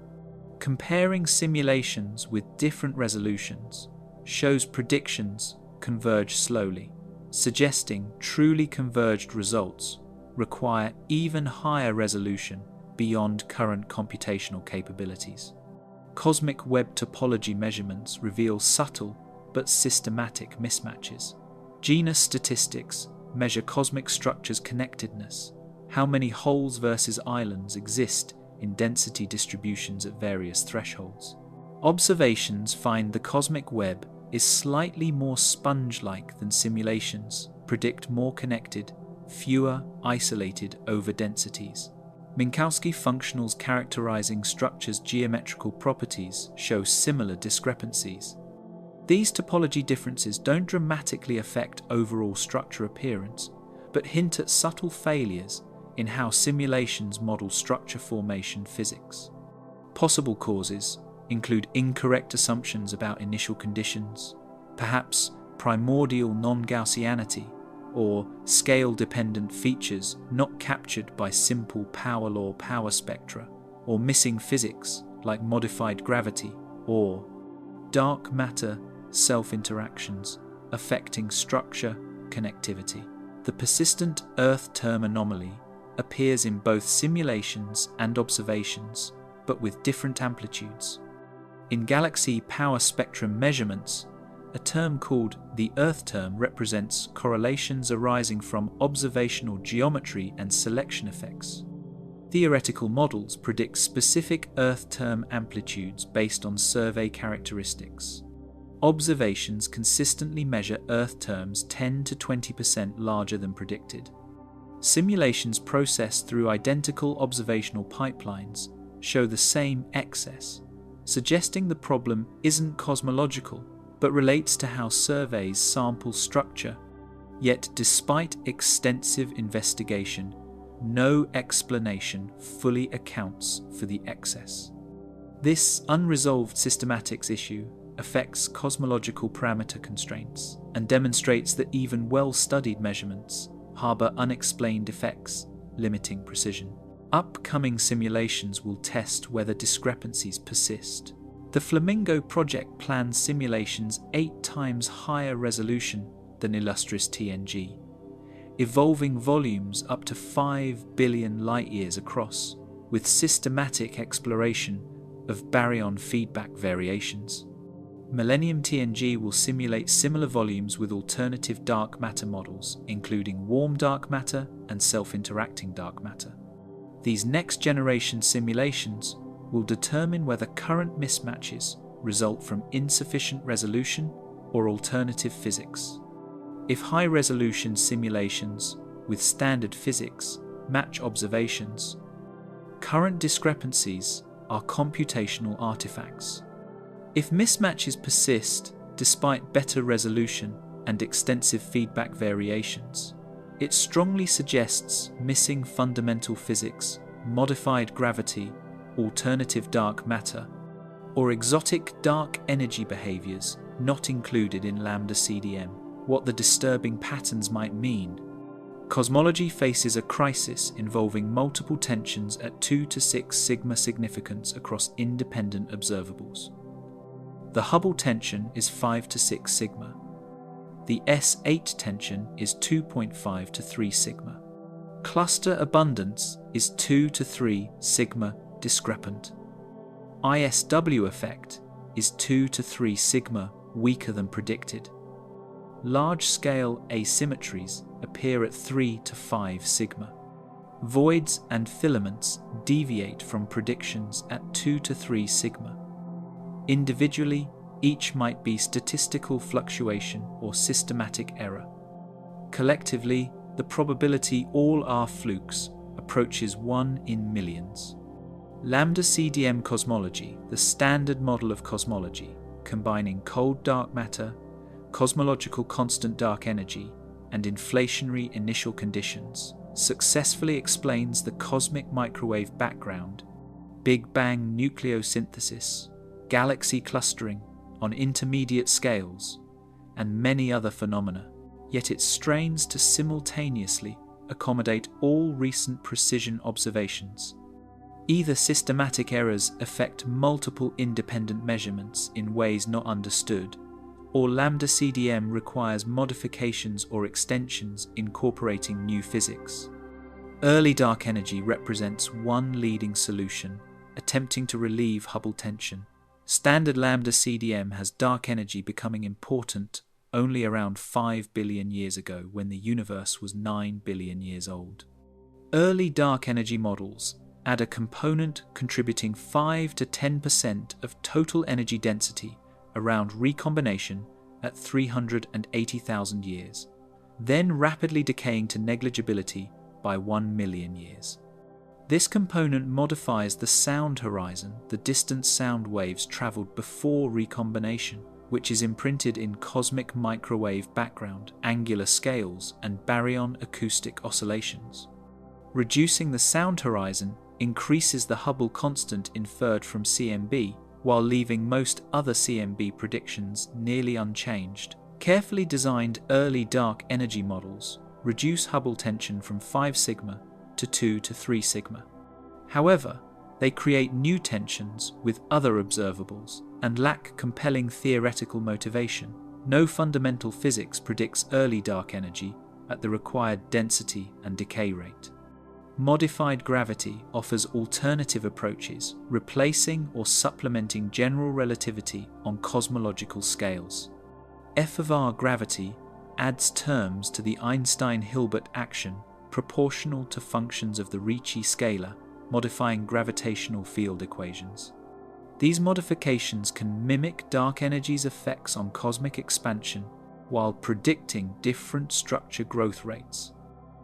Comparing simulations with different resolutions shows predictions converge slowly, suggesting truly converged results require even higher resolution beyond current computational capabilities. Cosmic web topology measurements reveal subtle but systematic mismatches. Genus statistics measure cosmic structures' connectedness, how many holes versus islands exist in density distributions at various thresholds. Observations find the cosmic web is slightly more sponge-like than simulations, predict more connected, fewer isolated overdensities. Minkowski functionals characterizing structures' geometrical properties show similar discrepancies. These topology differences don't dramatically affect overall structure appearance, but hint at subtle failures in how simulations model structure formation physics. Possible causes include incorrect assumptions about initial conditions, perhaps primordial non-Gaussianity, or scale-dependent features not captured by simple power law power spectra, or missing physics like modified gravity, or dark matter self-interactions affecting structure connectivity. The persistent Earth term anomaly appears in both simulations and observations, but with different amplitudes. In galaxy power spectrum measurements, a term called the Earth term represents correlations arising from observational geometry and selection effects. Theoretical models predict specific Earth term amplitudes based on survey characteristics. Observations consistently measure Earth terms 10 to 20% larger than predicted. Simulations processed through identical observational pipelines show the same excess, suggesting the problem isn't cosmological, but relates to how surveys sample structure. Yet, despite extensive investigation, no explanation fully accounts for the excess. This unresolved systematics issue affects cosmological parameter constraints and demonstrates that even well-studied measurements harbor unexplained effects, limiting precision. Upcoming simulations will test whether discrepancies persist. The Flamingo project plans simulations 8 times higher resolution than illustrious TNG, evolving volumes up to 5 billion light-years across, with systematic exploration of baryon feedback variations. Millennium TNG will simulate similar volumes with alternative dark matter models, including warm dark matter and self-interacting dark matter. These next-generation simulations will determine whether current mismatches result from insufficient resolution or alternative physics. If high-resolution simulations with standard physics match observations, current discrepancies are computational artifacts. If mismatches persist despite better resolution and extensive feedback variations, it strongly suggests missing fundamental physics, modified gravity, alternative dark matter, or exotic dark energy behaviors not included in lambda CDM. What the disturbing patterns might mean. Cosmology faces a crisis involving multiple tensions at 2 to 6 sigma significance across independent observables. The Hubble tension is 5 to 6 sigma. The S8 tension is 2.5 to 3 sigma. Cluster abundance is 2 to 3 sigma discrepant. ISW effect is 2 to 3 sigma weaker than predicted. Large-scale asymmetries appear at 3 to 5 sigma. Voids and filaments deviate from predictions at 2 to 3 sigma. Individually, each might be statistical fluctuation or systematic error. Collectively, the probability all are flukes approaches 1 in millions. Lambda CDM cosmology, the standard model of cosmology, combining cold dark matter, cosmological constant dark energy, and inflationary initial conditions, successfully explains the cosmic microwave background, Big Bang nucleosynthesis, galaxy clustering on intermediate scales, and many other phenomena, yet it strains to simultaneously accommodate all recent precision observations. Either systematic errors affect multiple independent measurements in ways not understood, or Lambda CDM requires modifications or extensions incorporating new physics. Early dark energy represents one leading solution, attempting to relieve Hubble tension. Standard Lambda CDM has dark energy becoming important only around 5 billion years ago, when the universe was 9 billion years old. Early dark energy models add a component contributing 5 to 10% of total energy density around recombination at 380,000 years, then rapidly decaying to negligibility by 1 million years. This component modifies the sound horizon, the distance sound waves travelled before recombination, which is imprinted in cosmic microwave background, angular scales, and baryon acoustic oscillations. Reducing the sound horizon increases the Hubble constant inferred from CMB, while leaving most other CMB predictions nearly unchanged. Carefully designed early dark energy models reduce Hubble tension from 5 sigma to 2 to 3 sigma. However, they create new tensions with other observables and lack compelling theoretical motivation. No fundamental physics predicts early dark energy at the required density and decay rate. Modified gravity offers alternative approaches, replacing or supplementing general relativity on cosmological scales. F of R gravity adds terms to the Einstein-Hilbert action proportional to functions of the Ricci scalar, modifying gravitational field equations. These modifications can mimic dark energy's effects on cosmic expansion while predicting different structure growth rates,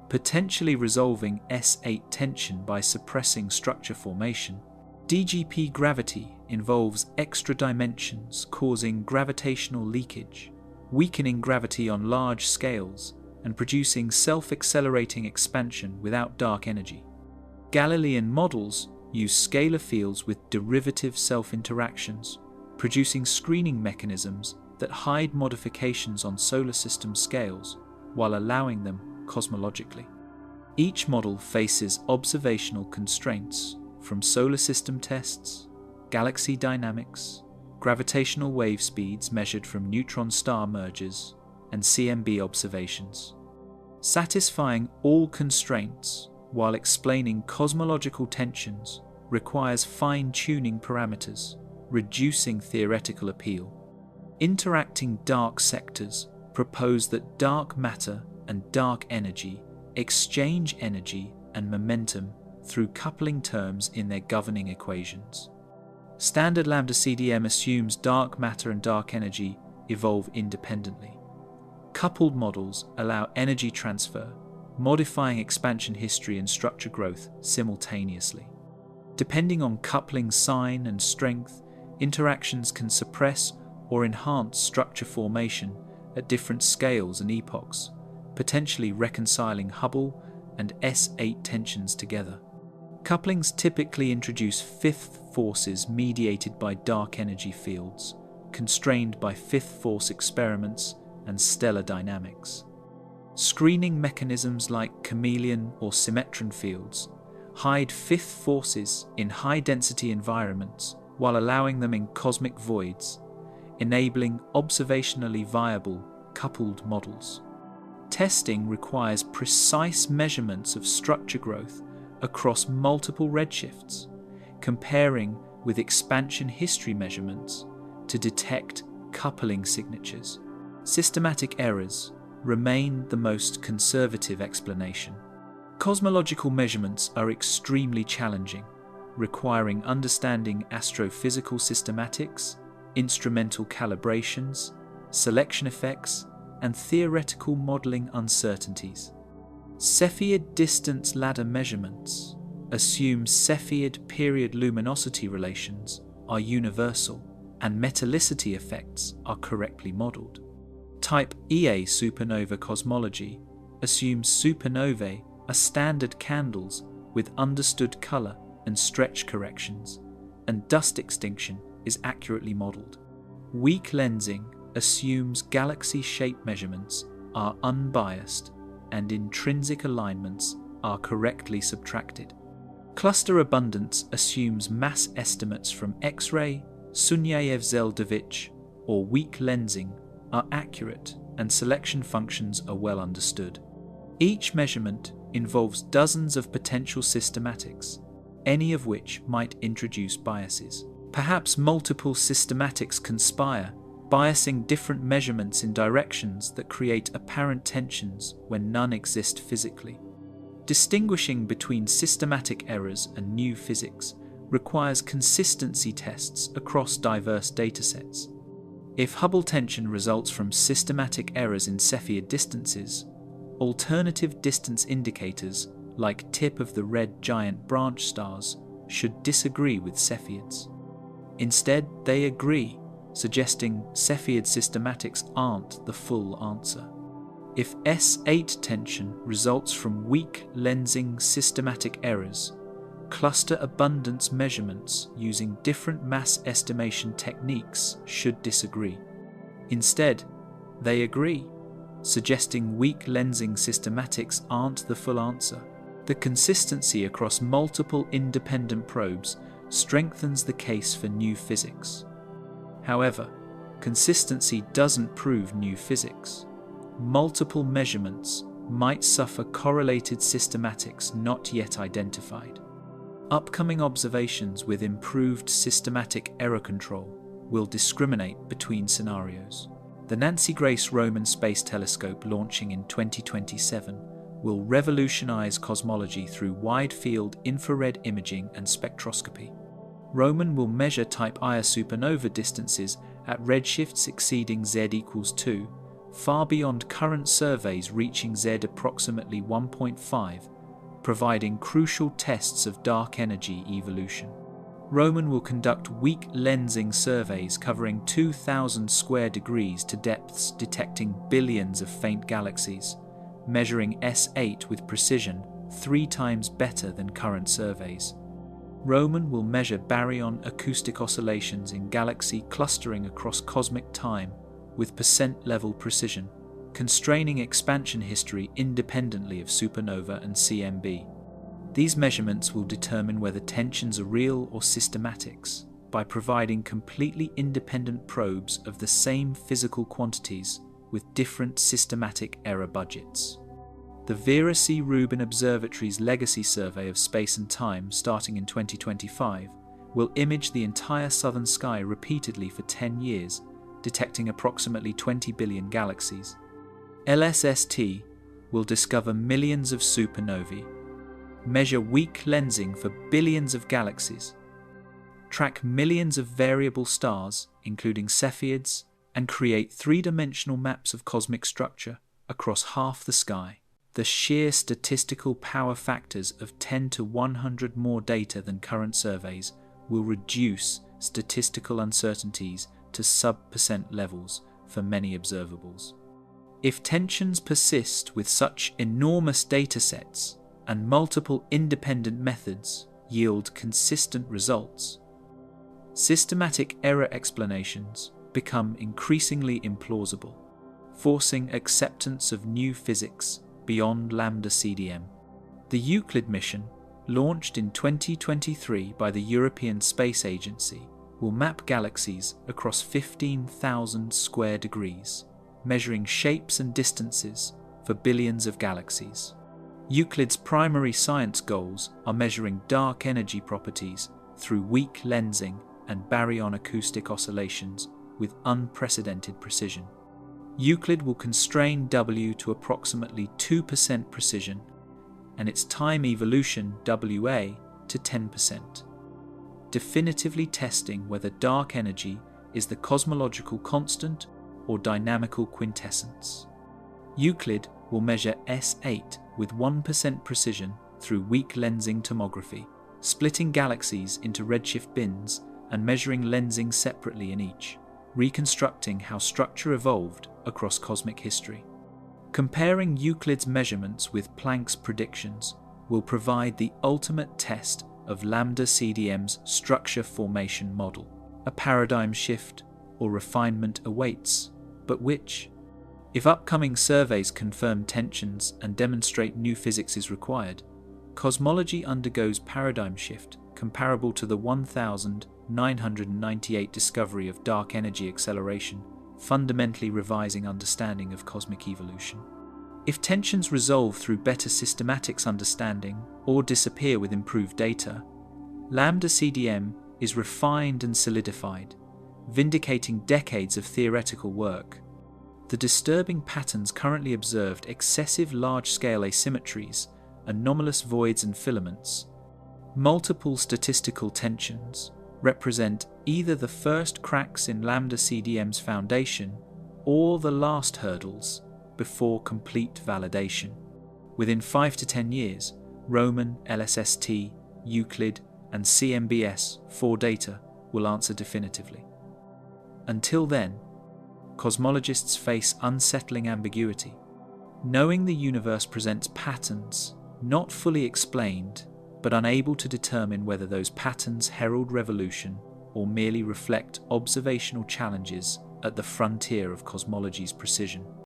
potentially resolving S8 tension by suppressing structure formation. DGP gravity involves extra dimensions causing gravitational leakage, weakening gravity on large scales and producing self-accelerating expansion without dark energy. Galilean models use scalar fields with derivative self-interactions, producing screening mechanisms that hide modifications on solar system scales while allowing them cosmologically. Each model faces observational constraints from solar system tests, galaxy dynamics, gravitational wave speeds measured from neutron star mergers, and CMB observations. Satisfying all constraints while explaining cosmological tensions requires fine-tuning parameters, reducing theoretical appeal. Interacting dark sectors propose that dark matter and dark energy exchange energy and momentum through coupling terms in their governing equations. Standard Lambda CDM assumes dark matter and dark energy evolve independently. Coupled models allow energy transfer, modifying expansion history and structure growth simultaneously. Depending on coupling sign and strength, interactions can suppress or enhance structure formation at different scales and epochs, potentially reconciling Hubble and S8 tensions together. Couplings typically introduce fifth forces mediated by dark energy fields, constrained by fifth force experiments and stellar dynamics. Screening mechanisms like chameleon or symmetron fields hide fifth forces in high-density environments while allowing them in cosmic voids, enabling observationally viable coupled models. Testing requires precise measurements of structure growth across multiple redshifts, comparing with expansion history measurements to detect coupling signatures. Systematic errors remain the most conservative explanation. Cosmological measurements are extremely challenging, requiring understanding astrophysical systematics, instrumental calibrations, selection effects, and theoretical modelling uncertainties. Cepheid distance ladder measurements assumes Cepheid period luminosity relations are universal and metallicity effects are correctly modelled. Type Ia supernova cosmology assumes supernovae are standard candles with understood colour and stretch corrections, and dust extinction is accurately modelled. Weak lensing assumes galaxy shape measurements are unbiased and intrinsic alignments are correctly subtracted. Cluster abundance assumes mass estimates from X-ray, Sunyaev-Zeldovich, or weak lensing are accurate and selection functions are well understood. Each measurement involves dozens of potential systematics, any of which might introduce biases. Perhaps multiple systematics conspire, biasing different measurements in directions that create apparent tensions when none exist physically. Distinguishing between systematic errors and new physics requires consistency tests across diverse datasets. If Hubble tension results from systematic errors in Cepheid distances, alternative distance indicators like tip of the red giant branch stars should disagree with Cepheids. Instead, they agree, suggesting Cepheid systematics aren't the full answer. If S8 tension results from weak lensing systematic errors, cluster abundance measurements using different mass estimation techniques should disagree. Instead, they agree, suggesting weak lensing systematics aren't the full answer. The consistency across multiple independent probes strengthens the case for new physics. However, consistency doesn't prove new physics. Multiple measurements might suffer correlated systematics not yet identified. Upcoming observations with improved systematic error control will discriminate between scenarios. The Nancy Grace Roman Space Telescope launching in 2027 will revolutionize cosmology through wide-field infrared imaging and spectroscopy. Roman will measure type Ia supernova distances at redshifts exceeding Z equals 2, far beyond current surveys reaching Z approximately 1.5, providing crucial tests of dark energy evolution. Roman will conduct weak lensing surveys covering 2,000 square degrees to depths detecting billions of faint galaxies, measuring S8 with precision 3 times better than current surveys. Roman will measure baryon acoustic oscillations in galaxy clustering across cosmic time with percent-level precision, constraining expansion history independently of supernova and CMB. These measurements will determine whether tensions are real or systematics by providing completely independent probes of the same physical quantities with different systematic error budgets. The Vera C. Rubin Observatory's Legacy Survey of Space and Time, starting in 2025, will image the entire southern sky repeatedly for 10 years, detecting approximately 20 billion galaxies. LSST will discover millions of supernovae, measure weak lensing for billions of galaxies, track millions of variable stars, including Cepheids, and create three-dimensional maps of cosmic structure across half the sky. The sheer statistical power factors of 10 to 100 more data than current surveys will reduce statistical uncertainties to sub-percent levels for many observables. If tensions persist with such enormous datasets and multiple independent methods yield consistent results, systematic error explanations become increasingly implausible, forcing acceptance of new physics beyond lambda CDM. The Euclid mission, launched in 2023 by the European Space Agency, will map galaxies across 15,000 square degrees, measuring shapes and distances for billions of galaxies. Euclid's primary science goals are measuring dark energy properties through weak lensing and baryon acoustic oscillations with unprecedented precision. Euclid will constrain W to approximately 2% precision and its time evolution WA to 10%, definitively testing whether dark energy is the cosmological constant or dynamical quintessence. Euclid will measure S8 with 1% precision through weak lensing tomography, splitting galaxies into redshift bins and measuring lensing separately in each, reconstructing how structure evolved across cosmic history. Comparing Euclid's measurements with Planck's predictions will provide the ultimate test of lambda CDM's structure formation model. A paradigm shift or refinement awaits, but which? If upcoming surveys confirm tensions and demonstrate new physics is required, cosmology undergoes paradigm shift comparable to the 1998 discovery of dark energy acceleration, fundamentally revising understanding of cosmic evolution. If tensions resolve through better systematics understanding or disappear with improved data, lambda CDM is refined and solidified, vindicating decades of theoretical work. The disturbing patterns currently observed, excessive large-scale asymmetries, anomalous voids and filaments, multiple statistical tensions, represent either the first cracks in lambda CDM's foundation or the last hurdles before complete validation. Within 5 to 10 years, Roman, LSST, Euclid, and CMBS-4 data will answer definitively. Until then, cosmologists face unsettling ambiguity. Knowing the universe presents patterns, not fully explained, but unable to determine whether those patterns herald revolution or merely reflect observational challenges at the frontier of cosmology's precision.